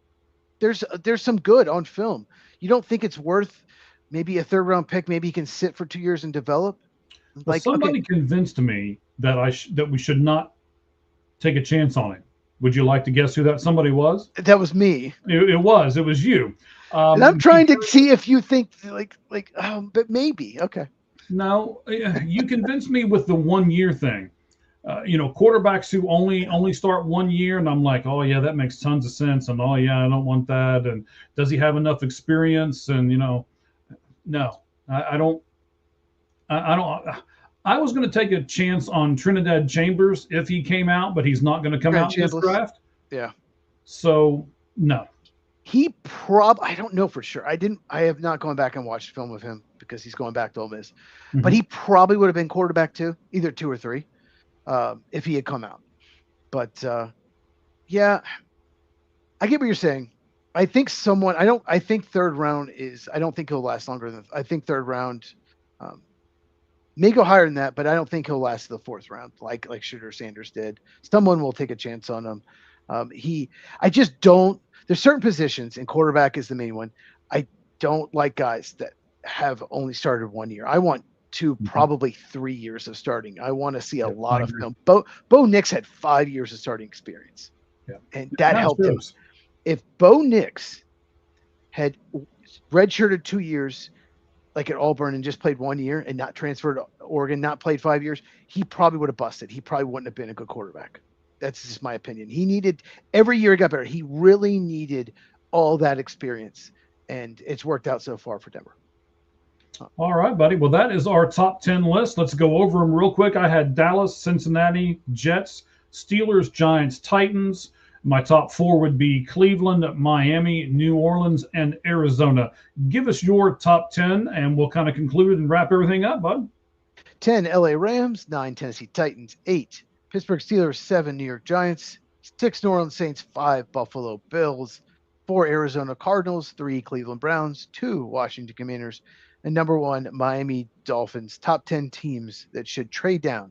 there's some good on film. You don't think it's worth maybe a 3rd round pick? Maybe he can sit for 2 years and develop. Like somebody convinced me that that we should not take a chance on him. Would you like to guess who that somebody was? That was me. It was you. And I'm trying to see if you think but maybe. Okay. No, you convinced me with the 1 year thing. Quarterbacks who only start 1 year, and I'm like, oh yeah, that makes tons of sense. And oh yeah, I don't want that. And does he have enough experience? And no, I don't. I was going to take a chance on Trinidad Chambers if he came out, but he's not going to come out in this draft. Yeah. So no. I don't know for sure. I have not gone back and watched film of him because he's going back to Ole Miss. Mhm. But he probably would have been quarterback 2, either 2 or 3, if he had come out. But yeah, I get what you're saying. I think I think third round I don't think he'll last longer than, I think third round may go higher than that, but I don't think he'll last the 4th round like Shooter Sanders did. Someone will take a chance on him. I just don't, there's certain positions, and quarterback is the main one. I don't like guys that have only started 1 year. I want 2, probably 3 years of starting. I want to see a lot of film. Bo Nix had 5 years of starting experience, and that helped him. If Bo Nix had redshirted 2 years, like at Auburn, and just played 1 year and not transferred to Oregon, not played 5 years, he probably would have busted. He probably wouldn't have been a good quarterback. That's just my opinion. He needed, every year it got better. He really needed all that experience, and it's worked out so far for Denver. All right, buddy. Well, that is our top 10 list. Let's go over them real quick. I had Dallas, Cincinnati, Jets, Steelers, Giants, Titans. My top 4 would be Cleveland, Miami, New Orleans, and Arizona. Give us your top 10, and we'll kind of conclude and wrap everything up, bud. 10, LA Rams. 9, Tennessee Titans. 8, Pittsburgh Steelers. 7, New York Giants. 6, New Orleans Saints. 5, Buffalo Bills. 4, Arizona Cardinals. 3, Cleveland Browns. 2, Washington Commanders. And number 1, Miami Dolphins. Top 10 teams that should trade down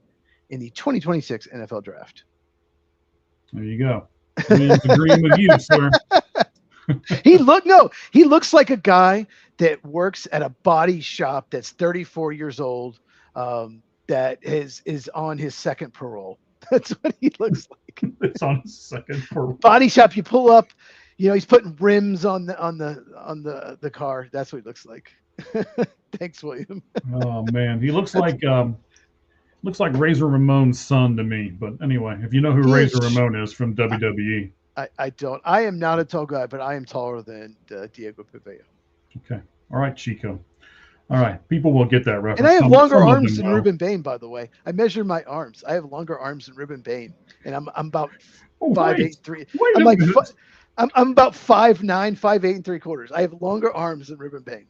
in the 2026 NFL Draft. There you go. William's agreeing with you, sir. He looks like a guy that works at a body shop that's 34 years old, that is on his second parole. That's what he looks like. It's on his second parole. Body shop. You pull up, he's putting rims on the car. That's what he looks like. Thanks, William. Oh man, he looks like Razor Ramon's son to me. But anyway, if you know who Razor Ramon is from WWE. I don't. I am not a tall guy, but I am taller than Diego Piveo. Okay. All right, Chico. All right. People will get that reference. And I have longer arms than Ruben Bain, by the way. I measured my arms. I have longer arms than Ruben Bain, and I'm about 5'8", I'm about 5'9", 5'8 3/4. I have longer arms than Ruben Bain.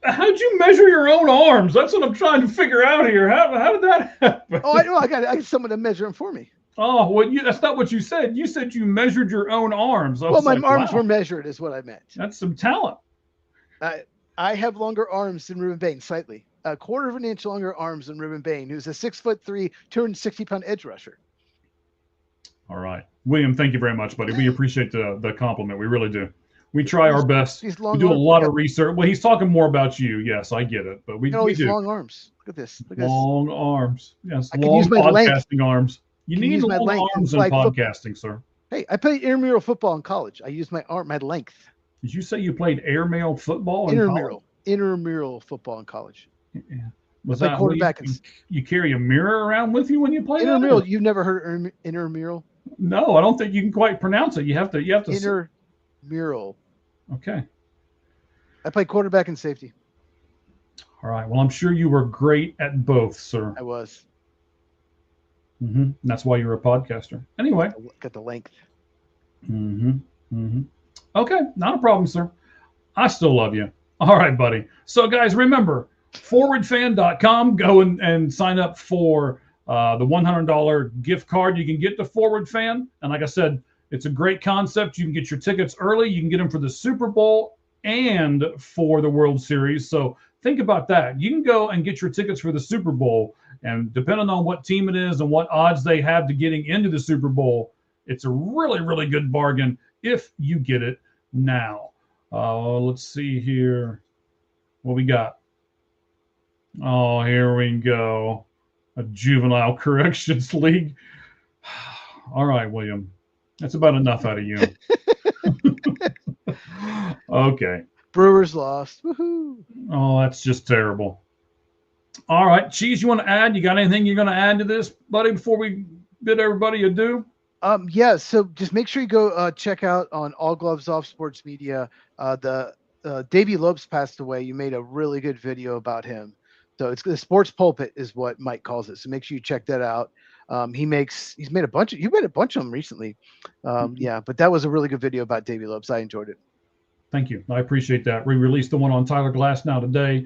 How'd you measure your own arms? That's what I'm trying to figure out here. How did that happen? Oh, I know. I got someone to measure them for me. Oh, well, that's not what you said. You said you measured your own arms. Well, my arms were measured, is what I meant. That's some talent. I have longer arms than Ruben Bain, slightly. A quarter of an inch longer arms than Ruben Bain, who's a 6'3", 260-pound edge rusher. All right. William, thank you very much, buddy. We appreciate the compliment. We really do. We try our best. We do a lot of research. Well, he's talking more about you. Yes, I get it. But we do. Long arms. Look at this. Long arms. Yes, long podcasting arms. You need long arms in podcasting, sir. Hey, I played intramural football in college. I used my length. Did you say you played airmail football in college? Intramural football in college. Yeah. Was that quarterback? You carry a mirror around with you when you play intramural? You've never heard of intramural? No, I don't think you can quite pronounce it. You have to. Intramural. Okay. I played quarterback and safety. All right. Well, I'm sure you were great at both, sir. I was. Mm-hmm. That's why you're a podcaster. Anyway. Got the length. Mm-hmm. Mm-hmm. Okay. Not a problem, sir. I still love you. All right, buddy. So, guys, remember, forwardfan.com. Go and sign up for the $100 gift card you can get to Forward Fan. And like I said, it's a great concept. You can get your tickets early. You can get them for the Super Bowl and for the World Series. So think about that. You can go and get your tickets for the Super Bowl. And depending on what team it is and what odds they have to getting into the Super Bowl, it's a really, really good bargain if you get it now. Let's see here. What we got? Oh, here we go. A juvenile corrections league. All right, William. That's about enough out of you. Okay. Brewers lost. Woohoo. Oh, that's just terrible. All right. Cheese, you want to add? You got anything you're going to add to this, buddy, before we bid everybody adieu? Yeah, so just make sure you go check out on All Gloves Off Sports Media. Davey Lopes passed away. You made a really good video about him. So it's the Sports Pulpit is what Mike calls it. So make sure you check that out. You made a bunch of them recently. Yeah, but that was a really good video about Davey Lopes. I enjoyed it. Thank you. I appreciate that. We released the one on Tyler Glasnow today.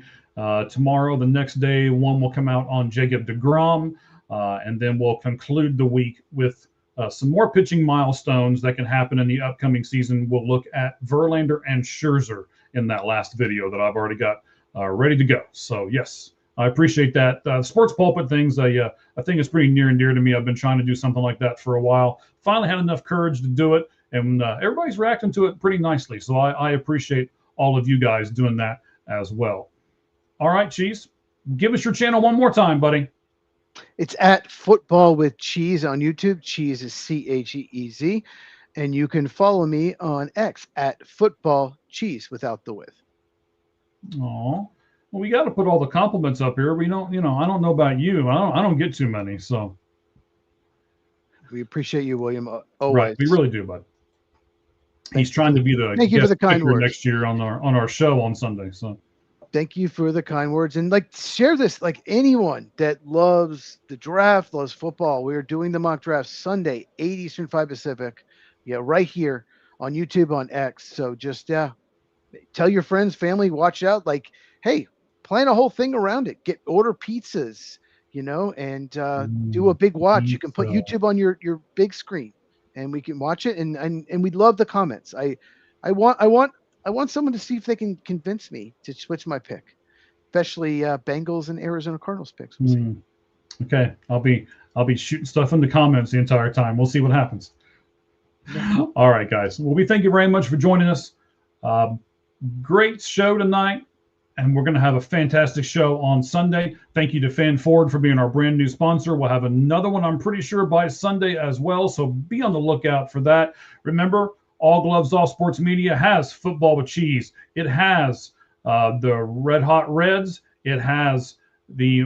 Tomorrow, the next day, one will come out on Jacob deGrom. And then we'll conclude the week with some more pitching milestones that can happen in the upcoming season. We'll look at Verlander and Scherzer in that last video that I've already got ready to go. So, yes, I appreciate that. Sports pulpit things, I think it's pretty near and dear to me. I've been trying to do something like that for a while. Finally had enough courage to do it, and everybody's reacting to it pretty nicely. So I appreciate all of you guys doing that as well. All right, Cheese, give us your channel one more time, buddy. It's at Football with Cheese on YouTube. Cheese is Cheez. And you can follow me on X at Football Cheese without the with. Oh, well, we got to put all the compliments up here. We don't, I don't know about you. I don't get too many. So we appreciate you, William. Always. Right, we really do, bud. He's trying to be the thank you for the kind words next year on our show on Sunday. So. Thank you for the kind words, and share this. Anyone that loves the draft, loves football, we are doing the mock draft Sunday, 8 Eastern, 5 Pacific. Yeah, right here on YouTube on X. So just tell your friends, family, watch out. Hey, plan a whole thing around it. Order pizzas, and do a big watch. You can put YouTube on your big screen, and we can watch it. And we'd love the comments. I want someone to see if they can convince me to switch my pick, especially Bengals and Arizona Cardinals picks. We'll see. Okay, I'll be shooting stuff in the comments the entire time. We'll see what happens. All right, guys. Well, we thank you very much for joining us. Great show tonight, and we're going to have a fantastic show on Sunday. Thank you to Fan Ford for being our brand new sponsor. We'll have another one, I'm pretty sure, by Sunday as well, so be on the lookout for that. Remember, All Gloves, All Sports Media has Football with Cheese. It has the Red Hot Reds. It has the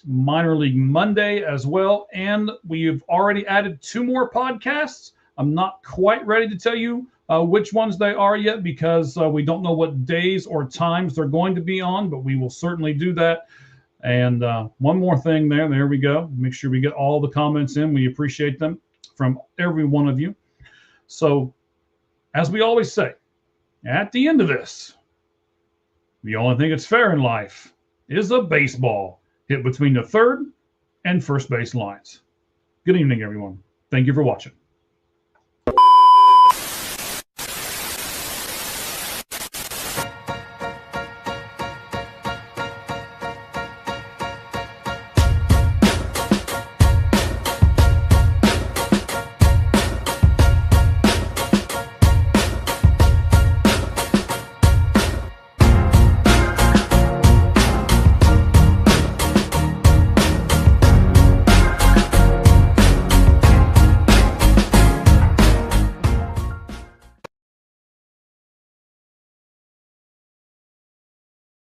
Minor League Monday as well. And we've already added 2 more podcasts. I'm not quite ready to tell you which ones they are yet because we don't know what days or times they're going to be on, but we will certainly do that. And one more thing there we go. Make sure we get all the comments in. We appreciate them from every one of you. So, as we always say, at the end of this, the only thing that's fair in life is a baseball hit between the third and first base lines. Good evening, everyone. Thank you for watching.